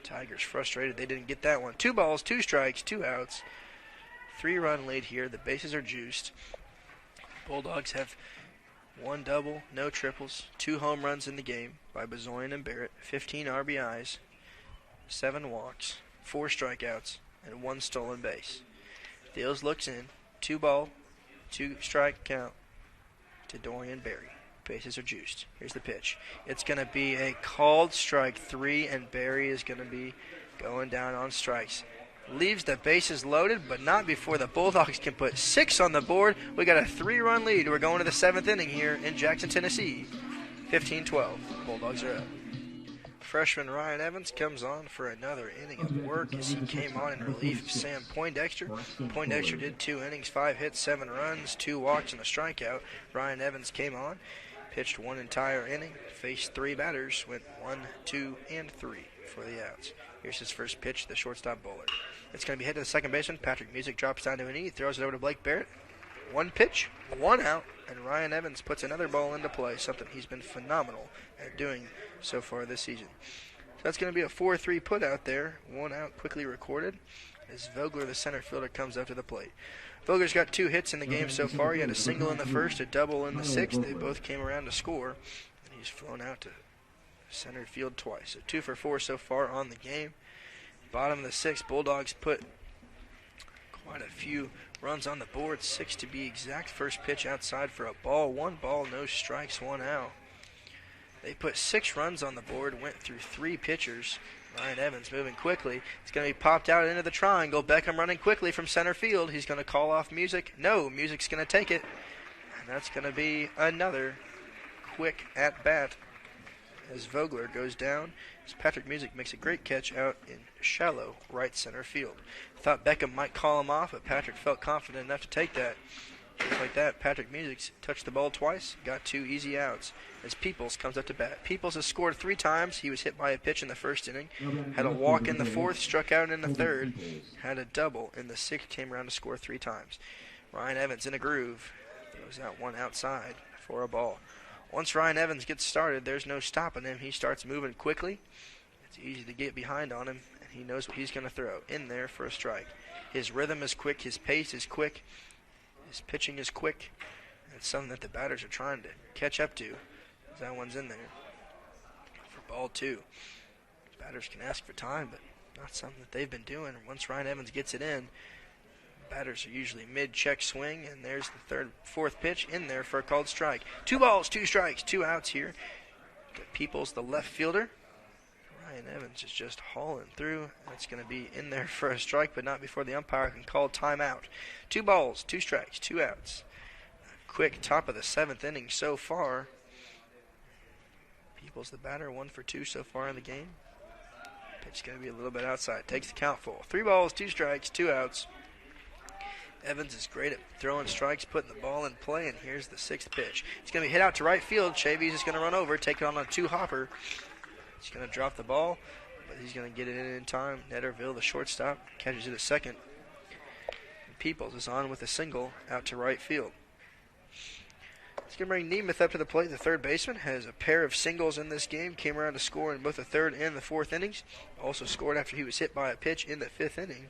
Tigers frustrated. They didn't get that one. 2 balls, 2 strikes, 2 outs. 3-run lead here. The bases are juiced. Bulldogs have 1 double, no triples, 2 home runs in the game by Bezoyan and Barrett, 15 RBIs, 7 walks, 4 strikeouts, and 1 stolen base. Thiels looks in, 2 ball, 2 strike count to Dorian Berry. Bases are juiced. Here's the pitch. It's going to be a called strike 3, and Berry is going to be going down on strikes. Leaves the bases loaded, but not before the Bulldogs can put 6 on the board. We got a 3-run lead. We're going to the 7th inning here in Jackson, Tennessee. 15-12. Bulldogs are up. Freshman Ryan Evans comes on for another inning of work as he came on in relief of Sam Poindexter. Poindexter did 2 innings, 5 hits, 7 runs, 2 walks, and a strikeout. Ryan Evans came on, pitched 1 entire inning, faced 3 batters, went 1, 2, and 3 for the outs. Here's his first pitch, the shortstop bowler. It's going to be hit to the second baseman. Patrick Music drops down to a knee, throws it over to Blake Barrett. 1 pitch, 1 out, and Ryan Evans puts another ball into play, something he's been phenomenal at doing so far this season. So that's going to be a 4-3 put out there. 1 out quickly recorded as Vogler, the center fielder, comes up to the plate. Vogler's got 2 hits in the game so far. He had a single in the first, a double in the 6th. They both came around to score, and he's flown out to center field twice. So 2 for 4 so far on the game. Bottom of the 6th, Bulldogs put quite a few runs on the board, 6 to be exact. First pitch outside for a ball, 1 ball, no strikes, 1 out. They put 6 runs on the board, went through 3 pitchers. Ryan Evans moving quickly. It's going to be popped out into the triangle. Beckham running quickly from center field. He's going to call off Music. No, Music's going to take it. And that's going to be another quick at-bat as Vogler goes down. As Patrick Music makes a great catch out in shallow right center field. Thought Beckham might call him off, but Patrick felt confident enough to take that. Just like that, Patrick Music touched the ball twice, got 2 easy outs as Peoples comes up to bat. Peoples has scored 3 times. He was hit by a pitch in the first inning, had a walk in the 4th, struck out in the 3rd, had a double in the 6th, came around to score 3 times. Ryan Evans in a groove, throws out 1 outside for a ball. Once Ryan Evans gets started, there's no stopping him. He starts moving quickly. It's easy to get behind on him, and he knows what he's going to throw. In there for a strike. His rhythm is quick. His pace is quick. His pitching is quick. It's something that the batters are trying to catch up to. That one's in there for ball 2. Batters can ask for time, but not something that they've been doing. Once Ryan Evans gets it in, batters are usually mid-check swing, and there's the fourth pitch in there for a called strike. 2 balls, 2 strikes, 2 outs here. Peoples, the left fielder. Ryan Evans is just hauling through. That's going to be in there for a strike, but not before the umpire can call timeout. 2 balls, 2 strikes, 2 outs. A quick top of the 7th inning so far. Peoples, the batter, 1 for 2 so far in the game. Pitch going to be a little bit outside. Takes the count full. 3 balls, 2 strikes, 2 outs. Evans is great at throwing strikes, putting the ball in play, and here's the 6th pitch. It's going to be hit out to right field. Chavey is going to run over, take it on a 2-hopper. He's going to drop the ball, but he's going to get it in time. Netterville, the shortstop, catches it at second. And Peoples is on with a single out to right field. It's going to bring Nemeth up to the plate. The third baseman has a pair of singles in this game. Came around to score in both the 3rd and the 4th innings. Also scored after he was hit by a pitch in the 5th inning.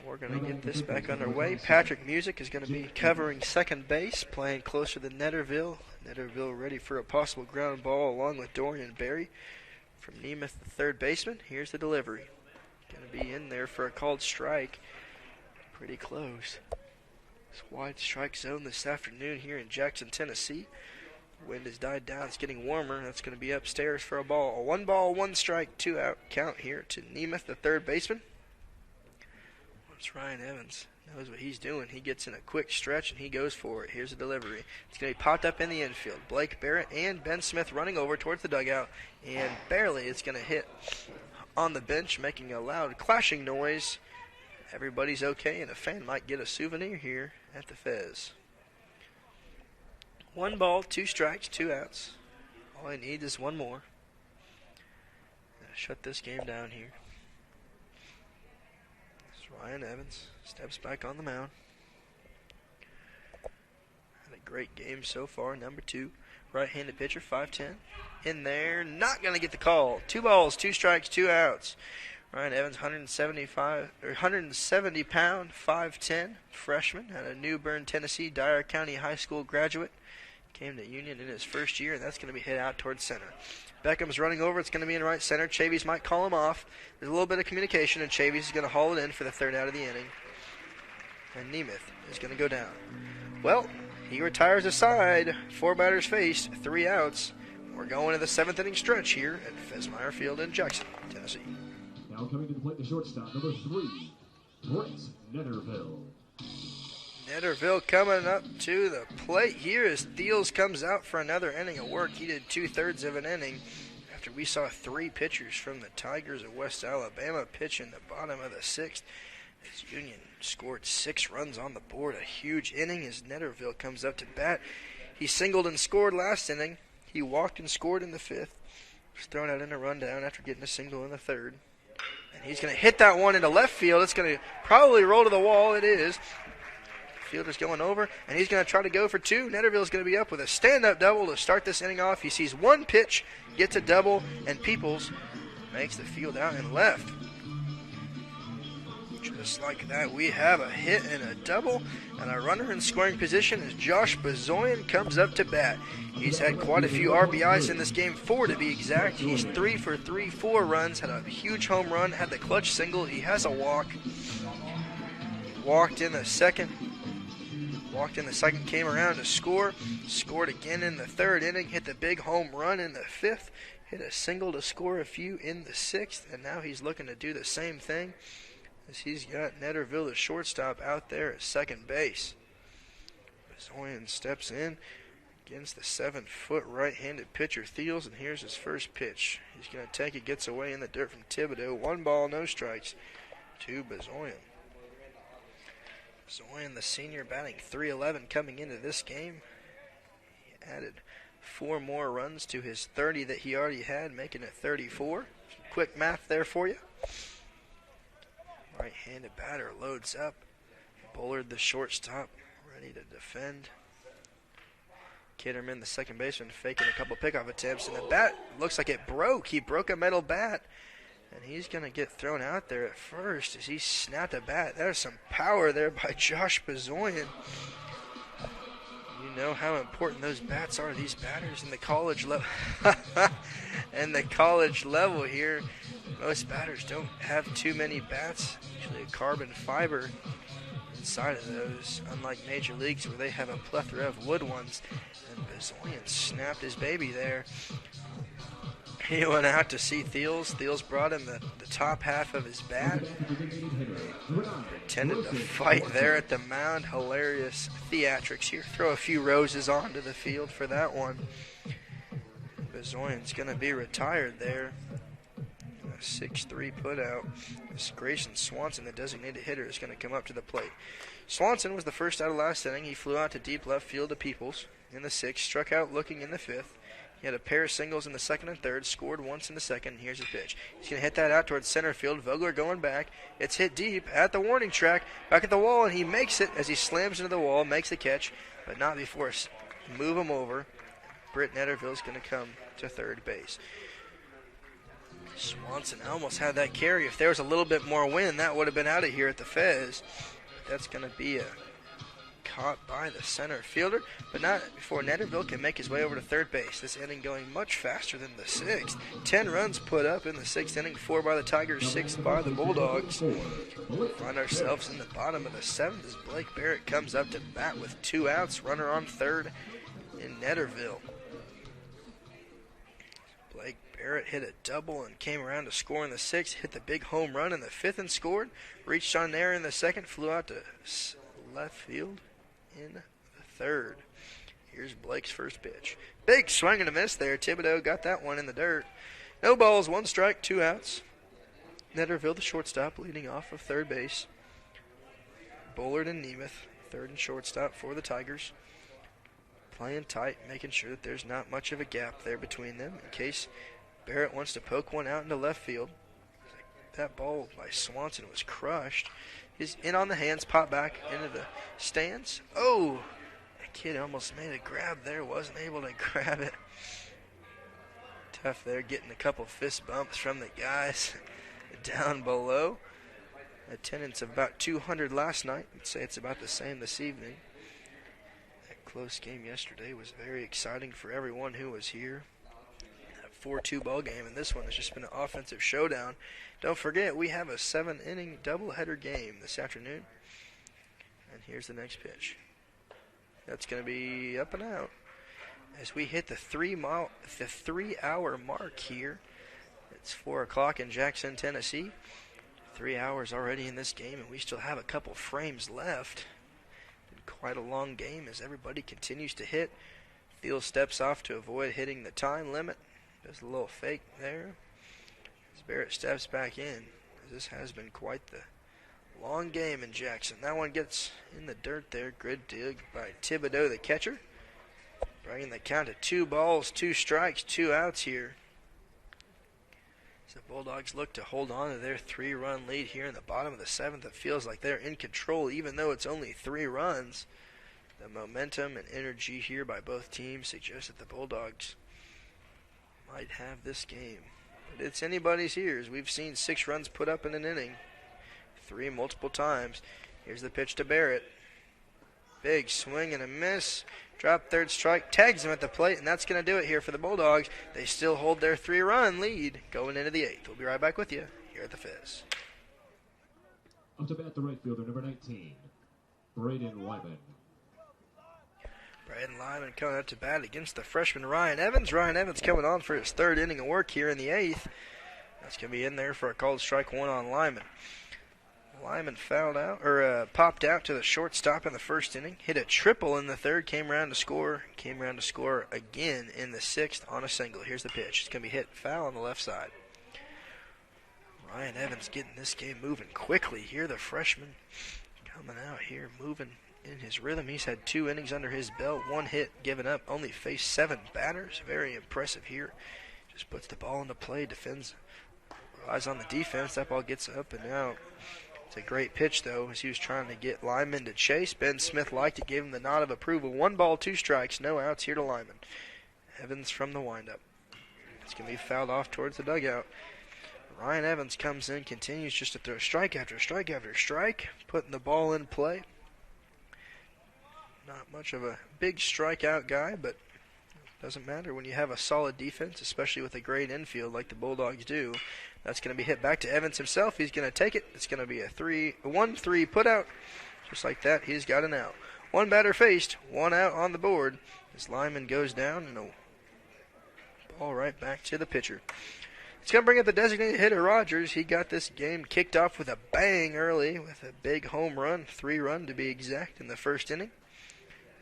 We're going to get this back underway. Patrick Music is going to be covering second base, playing closer than Netterville. Netterville ready for a possible ground ball along with Dorian Berry. From Nemeth, the third baseman, here's the delivery. Going to be in there for a called strike. Pretty close. It's wide strike zone this afternoon here in Jackson, Tennessee. Wind has died down. It's getting warmer. That's going to be upstairs for a ball. A 1 ball, 1 strike, 2 out count here to Nemeth, the third baseman. Ryan Evans knows what he's doing. He gets in a quick stretch and he goes for it. Here's the delivery. It's going to be popped up in the infield. Blake Barrett and Ben Smith running over towards the dugout, and barely it's going to hit on the bench, making a loud clashing noise. Everybody's okay, and a fan might get a souvenir here at the Fez. 1 ball, 2 strikes, 2 outs. All I need is 1 more. Shut this game down here. Ryan Evans steps back on the mound. Had a great game so far. Number 2, right-handed pitcher, 5'10". In there, not going to get the call. 2 balls, 2 strikes, 2 outs. Ryan Evans, 170 pound, 5'10", freshman, out of New Bern, Tennessee, Dyer County High School graduate. Came to Union in his first year, and that's going to be hit out towards center. Beckham's running over. It's going to be in right center. Chavey's might call him off. There's a little bit of communication, and Chavey's is going to haul it in for the 3rd out of the inning. And Nemeth is going to go down. Well, he retires aside. 4 batters faced, 3 outs. We're going to the 7th inning stretch here at Fesmeyer Field in Jackson, Tennessee. Now coming to the plate, the shortstop, number 3, Brett Netterville. Netterville coming up to the plate here as Thiels comes out for another inning of work. He did 2/3 of an inning after we saw 3 pitchers from the Tigers of West Alabama pitch in the bottom of the 6th. As Union scored 6 runs on the board, a huge inning as Netterville comes up to bat. He singled and scored last inning. He walked and scored in the 5th. Was thrown out in a rundown after getting a single in the 3rd. And he's going to hit that one into left field. It's going to probably roll to the wall. It is. Fielder's going over, and he's going to try to go for 2. Netterville's going to be up with a stand-up double to start this inning off. He sees 1 pitch, gets a double, and Peoples makes the field out and left. Just like that, we have a hit and a double, and a runner in scoring position as Josh Bazoyan comes up to bat. He's had quite a few RBIs in this game, 4 to be exact. He's 3 for 3, 4 runs, had a huge home run, had the clutch single. He has a walk. Walked in the second, came around to score. Scored again in the 3rd inning, hit the big home run in the 5th, hit a single to score a few in the 6th, and now he's looking to do the same thing as he's got Netterville, the shortstop, out there at second base. Bazoyan steps in against the 7-foot right-handed pitcher Thiels, and here's his first pitch. He's going to take it, gets away in the dirt from Thibodeau. 1 ball, no strikes to Bazoyan. Bazoyan, the senior, batting .311 coming into this game. He added 4 more runs to his 30 that he already had, making it 34. Some quick math there for you. Right-handed batter loads up. Bullard, the shortstop, ready to defend. Kitterman, the second baseman, faking a couple pickoff attempts, and the bat looks like it broke. He broke a metal bat, and he's going to get thrown out there at first as he snapped a bat. There's some power there by Josh Bazoyan. know how important those bats are. These batters in the college level, and the college level here, most batters don't have too many bats. Usually a carbon fiber inside of those, unlike major leagues where they have a plethora of wood ones. And Bezoyan snapped his baby there. He went out to see Thiels. Thiels brought him the top half of his bat. Pretended to fight there at the mound. Hilarious theatrics here. Throw a few roses onto the field for that one. Bezoyan's going to be retired there. A 6-3 putout. This Grayson Swanson, the designated hitter, is going to come up to the plate. Swanson was the first out of last inning. He flew out to deep left field to Peoples in the 6th. Struck out looking in the 5th. He had a pair of singles in the 2nd and 3rd, scored once in the 2nd. Here's his pitch. He's going to hit that out towards center field. Vogler going back. It's hit deep at the warning track, back at the wall, and he makes it as he slams into the wall, makes the catch, but not before move him over. Britt Netterville's going to come to third base. Swanson almost had that carry. If there was a little bit more wind, that would have been out of here at the Fez. That's going to be caught by the center fielder, but not before Netterville can make his way over to third base. This inning going much faster than the 6th. 10 runs put up in the 6th inning, 4 by the Tigers, 6 by the Bulldogs. Find ourselves in the bottom of the 7th as Blake Barrett comes up to bat with 2 outs. Runner on third in Netterville. Blake Barrett hit a double and came around to score in the 6th. Hit the big home run in the 5th and scored. Reached on there in the 2nd. Flew out to left field in the 3rd. Here's Blake's first pitch. Big swing and a miss there. Thibodeau got that one in the dirt. No balls, 1 strike, 2 outs. Netterville, the shortstop, leading off of third base. Bullard and Nemeth, third and shortstop for the Tigers. Playing tight, making sure that there's not much of a gap there between them in case Barrett wants to poke one out into left field. That ball by Swanson was crushed. He's in on the hands, pop back into the stands. Oh, that kid almost made a grab there, wasn't able to grab it. Tough there, getting a couple fist bumps from the guys down below. Attendance of about 200 last night. I'd say it's about the same this evening. That close game yesterday was very exciting for everyone who was here. 4-2 ball game, and this one has just been an offensive showdown. Don't forget, we have a 7-inning doubleheader game this afternoon. And here's the next pitch. That's going to be up and out as we hit the 3-hour mark here. It's 4 o'clock in Jackson, Tennessee. 3 hours already in this game, and we still have a couple frames left. Been quite a long game as everybody continues to hit. Thiel steps off to avoid hitting the time limit. Does a little fake there. As Barrett steps back in. This has been quite the long game in Jackson. That one gets in the dirt there. Good dig by Thibodeau, the catcher. Bringing the count to 2 balls, 2 strikes, 2 outs here. So the Bulldogs look to hold on to their 3-run lead here in the bottom of the 7th. It feels like they're in control even though it's only 3 runs. The momentum and energy here by both teams suggests that the Bulldogs might have this game. But it's anybody's here, as we've seen 6 runs put up in an inning. 3 multiple times. Here's the pitch to Barrett. Big swing and a miss. Drop third strike. Tags him at the plate, and that's going to do it here for the Bulldogs. They still hold their 3-run lead going into the 8th. We'll be right back with you here at the Fizz. Up to bat, the right fielder, number 19, Braden Lyman. Braden Lyman coming up to bat against the freshman Ryan Evans. Ryan Evans coming on for his 3rd inning of work here in the 8th. That's going to be in there for a called strike 1 on Lyman. Lyman popped out to the shortstop in the 1st inning. Hit a triple in the 3rd. Came around to score again in the 6th on a single. Here's the pitch. It's going to be hit foul on the left side. Ryan Evans getting this game moving quickly here. The freshman coming out here moving in his rhythm. He's had 2 innings under his belt, 1 hit given up, only faced 7 batters. Very impressive here. Just puts the ball into play, defends, relies on the defense. That ball gets up and out. It's a great pitch, though, as he was trying to get Lyman to chase. Ben Smith liked it, gave him the nod of approval. 1 ball, 2 strikes, no outs here to Lyman. Evans from the windup. It's going to be fouled off towards the dugout. Ryan Evans comes in, continues just to throw strike after strike after strike, putting the ball in play. Not much of a big strikeout guy, but doesn't matter when you have a solid defense, especially with a great infield like the Bulldogs do. That's going to be hit back to Evans himself. He's going to take it. It's going to be a 1-3 put out. Just like that, he's got an out. One batter faced, one out on the board. As Lyman goes down, and a ball right back to the pitcher. It's going to bring up the designated hitter, Rogers. He got this game kicked off with a bang early with a big home run, 3-run to be exact, in the first inning.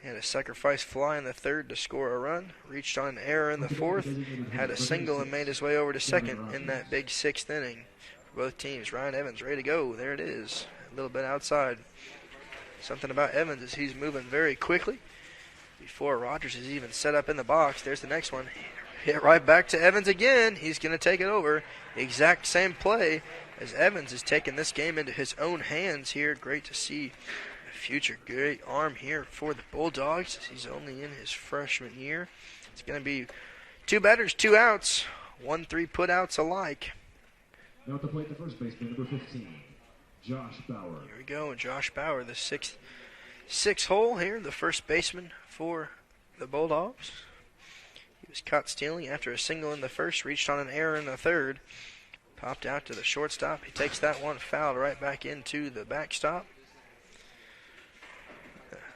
He had a sacrifice fly in the third to score a run. Reached on an error in the fourth. Had a single and made his way over to second in that big sixth inning for both teams. Ryan Evans ready to go. There it is. A little bit outside. Something about Evans is he's moving very quickly. Before Rogers is even set up in the box, there's the next one. Hit right back to Evans again. He's going to take it over. Exact same play as Evans is taking this game into his own hands here. Great to see. Future great arm here for the Bulldogs. He's only in his freshman year. It's going to be 2 batters, 2 outs, 1-3 putouts alike. Now at the plate, the first baseman, number 15, Josh Bauer. Here we go, Josh Bauer, the six hole here, the first baseman for the Bulldogs. He was caught stealing after a single in the first, reached on an error in the third, popped out to the shortstop. He takes that one, fouled right back into the backstop.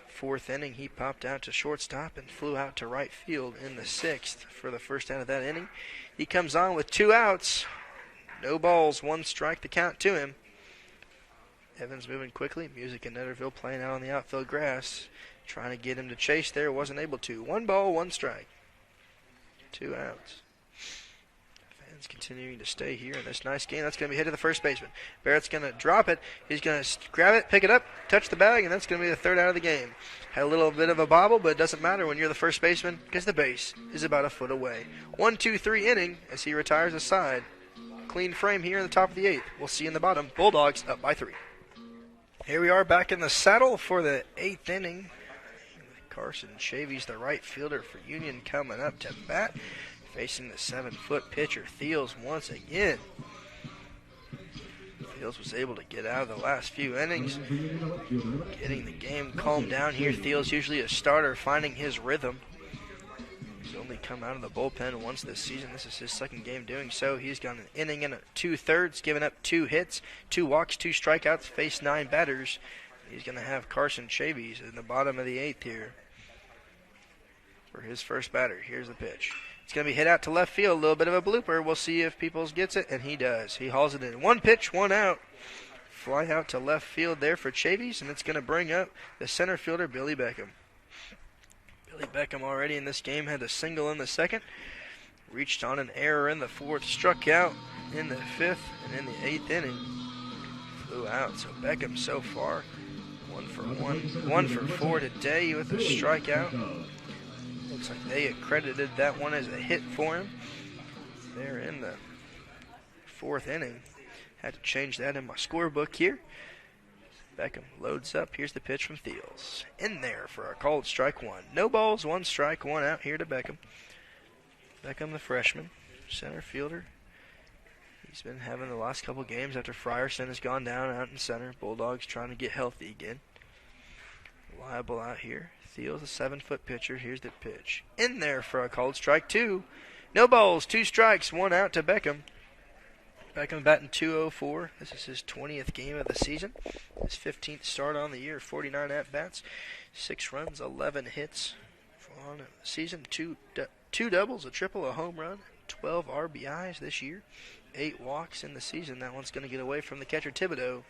Fourth inning, he popped out to shortstop and flew out to right field in the sixth for the first out of that inning. He comes on with 2 outs, no balls, 1 strike to count to him. Evans moving quickly. Music and Netterville playing out on the outfield grass, trying to get him to chase there, wasn't able to. 1 ball, 1 strike, 2 outs. Fans continuing to stay here in this nice game. That's going to be hit to the first baseman. Barrett's going to drop it. He's going to grab it, pick it up, touch the bag, and that's going to be the 3rd out of the game. Had a little bit of a bobble, but it doesn't matter when you're the first baseman because the base is about a foot away. 1-2-3 inning as he retires aside. Clean frame here in the top of the 8th. We'll see in the bottom. Bulldogs up by 3. Here we are back in the saddle for the 8th inning. Carson Chavey's the right fielder for Union coming up to bat. Facing the 7-foot pitcher, Thiels once again. Thiels was able to get out of the last few innings, getting the game calmed down here. Thiels usually a starter, finding his rhythm. He's only come out of the bullpen once this season. This is his 2nd game doing so. He's got an inning and 2/3, given up 2 hits, 2 walks, 2 strikeouts, faced 9 batters. He's going to have Carson Chavey in the bottom of the 8th here for his first batter. Here's the pitch. It's going to be hit out to left field. A little bit of a blooper. We'll see if Peoples gets it, and he does. He hauls it in. 1 pitch, 1 out. Fly out to left field there for Chavey's, and it's going to bring up the center fielder, Billy Beckham. Billy Beckham already in this game had a single in the 2nd. Reached on an error in the 4th. Struck out in the 5th, and in the 8th inning, flew out. So Beckham so far, 1 for 4 today with a strikeout. Looks like they accredited that one as a hit for him. They're in the 4th inning. Had to change that in my scorebook here. Beckham loads up. Here's the pitch from Thiels. In there for a called strike 1. No balls, 1 strike, 1 out here to Beckham. Beckham, the freshman, center fielder. He's been having the last couple games after Frierson has gone down out in center. Bulldogs trying to get healthy again. Reliable out here. Thiels, a 7-foot pitcher. Here's the pitch. In there for a called strike 2. No balls, 2 strikes, 1 out to Beckham. Beckham batting .204. This is his 20th game of the season. His 15th start on the year. 49 at-bats, 6 runs, 11 hits on the season. 2 doubles, a triple, a home run, 12 RBIs this year. 8 walks in the season. That one's going to get away from the catcher, Thibodeau.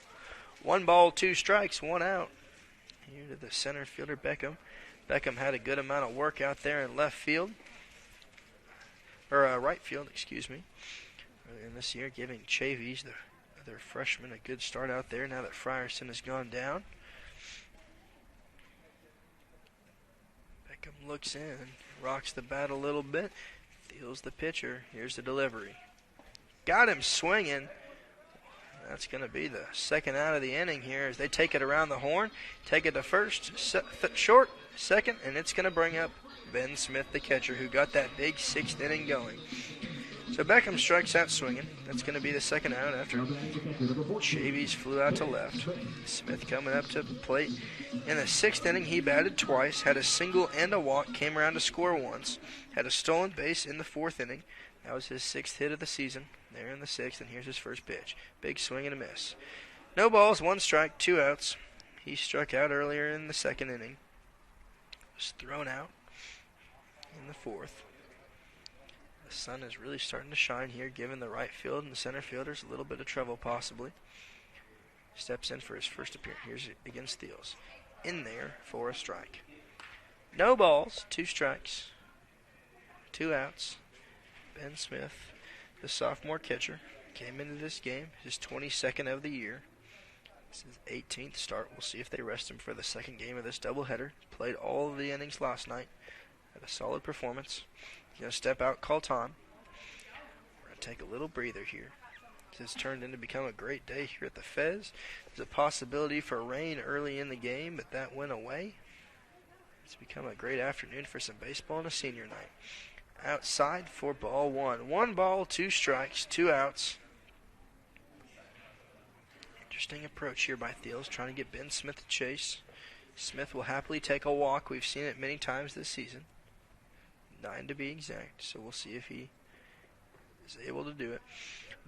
1 ball, 2 strikes, 1 out. Here to the center fielder, Beckham. Beckham had a good amount of work out there in left field. Or right field, excuse me. In this year, giving Chavey's, the other freshman, a good start out there now that Frierson has gone down. Beckham looks in, rocks the bat a little bit, feels the pitcher. Here's the delivery. Got him swinging. That's going to be the 2nd out of the inning here as they take it around the horn, take it to first, short, 2nd, and it's going to bring up Ben Smith, the catcher, who got that big 6th inning going. So Beckham strikes out swinging. That's going to be the second out after Chavey flew out to left. Smith coming up to the plate. In the sixth inning, he batted twice, had a single and a walk, came around to score once, had a stolen base in the fourth inning. That was his sixth hit of the season. There in the sixth, and here's his first pitch. Big swing and a miss. No balls, 1 strike, 2 outs. He struck out earlier in the second inning. Was thrown out in the fourth. The sun is really starting to shine here, giving the right field and the center fielders a little bit of trouble possibly. Steps in for his first appearance. Here's against Thiels. In there for a strike. No balls, 2 strikes, 2 outs. Ben Smith, the sophomore catcher, came into this game, his 22nd of the year. This is his 18th start. We'll see if they rest him for the second game of this doubleheader. Played all of the innings last night. Had a solid performance. He's going to step out, call time. We're going to take a little breather here. This has turned into become a great day here at the Fez. There's a possibility for rain early in the game, but that went away. It's become a great afternoon for some baseball and a senior night. Outside for ball 1. 1 ball, 2 strikes, 2 outs. Interesting approach here by Thiels, trying to get Ben Smith to chase. Smith will happily take a walk. We've seen it many times this season. 9 to be exact, so we'll see if he is able to do it.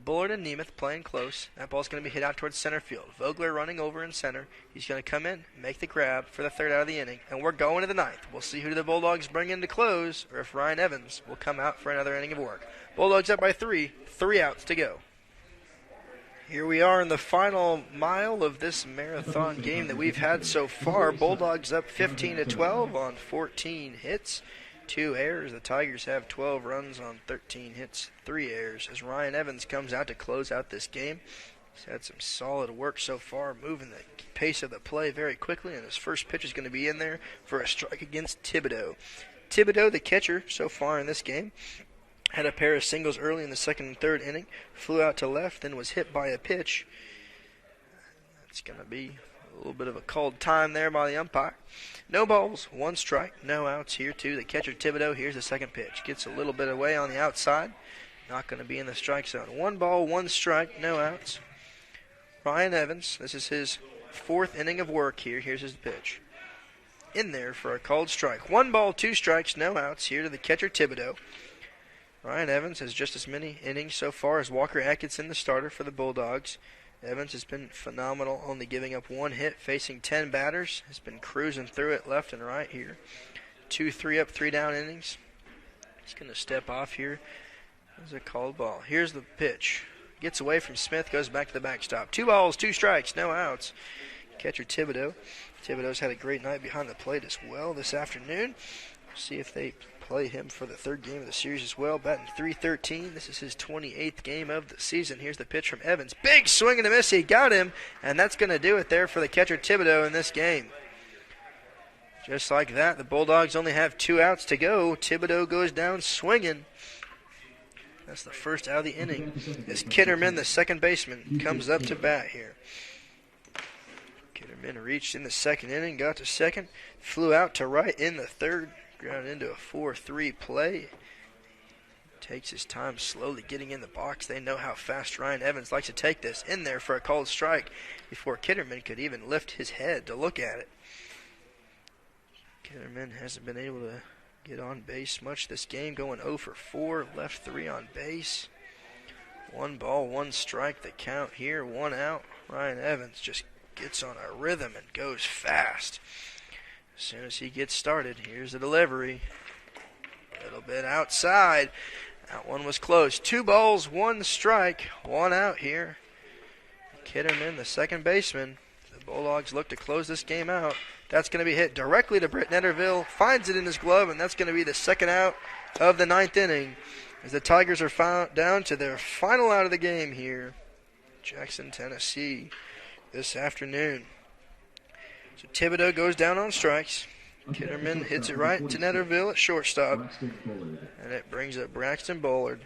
Bullard and Nemeth playing close. That ball's going to be hit out towards center field. Vogler running over in center. He's going to come in, make the grab for the third out of the inning, and we're going to the ninth. We'll see who the Bulldogs bring in to close, or if Ryan Evans will come out for another inning of work. Bulldogs up by 3, 3 outs to go. Here we are in the final mile of this marathon game that we've had so far. Bulldogs up 15-12 on 14 hits, 2 errors. The Tigers have 12 runs on 13 hits, 3 errors. As Ryan Evans comes out to close out this game, he's had some solid work so far, moving the pace of the play very quickly, and his first pitch is going to be in there for a strike against Thibodeau. Thibodeau, the catcher so far in this game, had a pair of singles early in the second and third inning, flew out to left, then was hit by a pitch. That's going to be a little bit of a called time there by the umpire. No balls, 1 strike, no outs here too. The catcher Thibodeau, here's the second pitch. Gets a little bit away on the outside. Not going to be in the strike zone. 1 ball, 1 strike, no outs. Ryan Evans, this is his 4th inning of work here. Here's his pitch. In there for a called strike. 1 ball, 2 strikes, no outs here to the catcher Thibodeau. Ryan Evans has just as many innings so far as Walker Atkinson, the starter for the Bulldogs. Evans has been phenomenal, only giving up 1 hit, facing 10 batters. Has been cruising through it left and right here. 2 3-up, 3-down innings. He's going to step off here. There's a called ball. Here's the pitch. Gets away from Smith, goes back to the backstop. 2 balls, 2 strikes, no outs. Catcher Thibodeau. Thibodeau's had a great night behind the plate as well this afternoon. We'll see if they play him for the 3rd game of the series as well. Batting .313. This is his 28th game of the season. Here's the pitch from Evans. Big swing and a miss. He got him, and that's going to do it there for the catcher Thibodeau in this game. Just like that, the Bulldogs only have 2 outs to go. Thibodeau goes down swinging. That's the first out of the inning. As Kitterman, the second baseman, comes up to bat here. Kitterman reached in the second inning, got to second, flew out to right in the third. Ground into a 4-3 play. Takes his time slowly getting in the box. They know how fast Ryan Evans likes to take this. In there for a called strike before Kitterman could even lift his head to look at it. Kitterman hasn't been able to get on base much this game. Going 0 for 4. Left 3 on base. 1 ball, 1 strike. The count here. 1 out. Ryan Evans just gets on a rhythm and goes fast. As soon as he gets started, here's the delivery. A little bit outside. That one was close. 2 balls, 1 strike, 1 out here. Kitterman, the second baseman. The Bulldogs look to close this game out. That's going to be hit directly to Britt Netterville. Finds it in his glove, and that's going to be the 2nd out of the 9th inning. As the Tigers are down to their final out of the game here. Jackson, Tennessee, this afternoon. So Thibodeau goes down on strikes. Kitterman hits it right to Netterville at shortstop. And it brings up Braxton Bullard,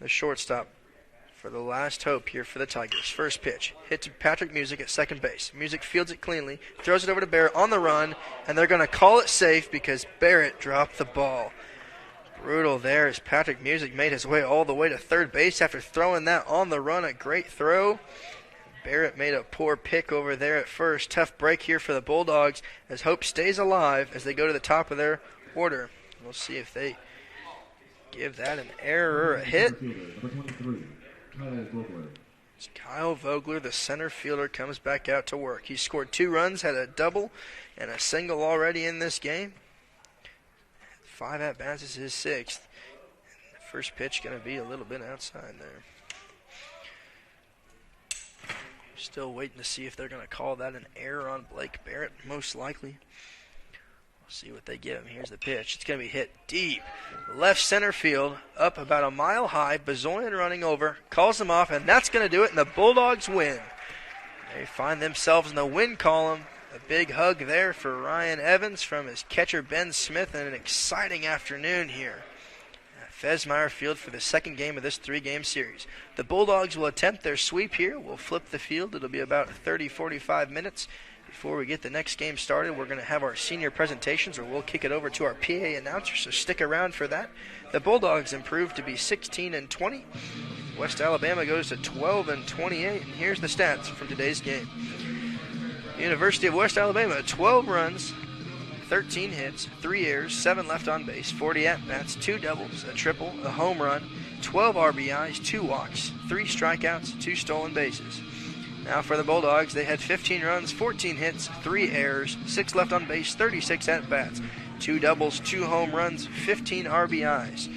the shortstop, for the last hope here for the Tigers. First pitch, hit to Patrick Music at second base. Music fields it cleanly, throws it over to Barrett on the run, and they're going to call it safe because Barrett dropped the ball. Brutal there as Patrick Music made his way all the way to third base after throwing that on the run. A great throw. Barrett made a poor pick over there at first. Tough break here for the Bulldogs as hope stays alive as they go to the top of their order. We'll see if they give that an error or a hit. It's Kyle Vogler, the center fielder, comes back out to work. He scored 2 runs, had a double and a single already in this game. 5 at-bats is his 6th. The first pitch going to be a little bit outside there. Still waiting to see if they're going to call that an error on Blake Barrett, most likely. We'll see what they give him. Here's the pitch. It's going to be hit deep. Left center field, up about a mile high. Bazoyan running over, calls him off, and that's going to do it, and the Bulldogs win. They find themselves in the win column. A big hug there for Ryan Evans from his catcher Ben Smith, and an exciting afternoon here at Fesmeyer Field for the second game of this 3-game series. The Bulldogs will attempt their sweep here. We'll flip the field. It'll be about 30-45 minutes. Before we get the next game started, we're going to have our senior presentations, or we'll kick it over to our PA announcer, so stick around for that. The Bulldogs improved to be 16-20. West Alabama goes to 12-28, and here's the stats from today's game. University of West Alabama, 12 runs, 13 hits, 3 errors, 7 left on base, 40 at-bats, 2 doubles, a triple, a home run, 12 RBIs, 2 walks, 3 strikeouts, 2 stolen bases. Now for the Bulldogs, they had 15 runs, 14 hits, 3 errors, 6 left on base, 36 at-bats, 2 doubles, 2 home runs, 15 RBIs.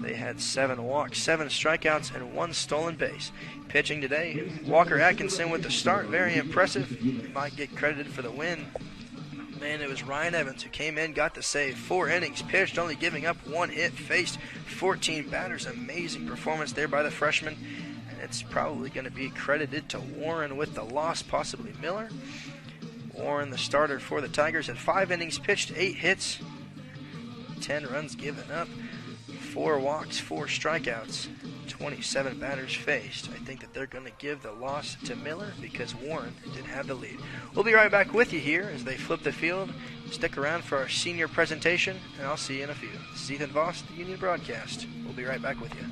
They had 7 walks, 7 strikeouts, and 1 stolen base. Pitching today, Walker Atkinson with the start, very impressive. Might get credited for the win. Man, it was Ryan Evans who came in, got the save. 4 innings pitched, only giving up 1 hit, faced 14 batters. Amazing performance there by the freshman. And it's probably going to be credited to Warren with the loss, possibly Miller. Warren, the starter for the Tigers, had 5 innings pitched, 8 hits, 10 runs given up, 4 walks, 4 strikeouts, 27 batters faced. I think that they're going to give the loss to Miller because Warren did have the lead. We'll be right back with you here as they flip the field. Stick around for our senior presentation, and I'll see you in a few. This is Ethan Voss, the Union Broadcast. We'll be right back with you.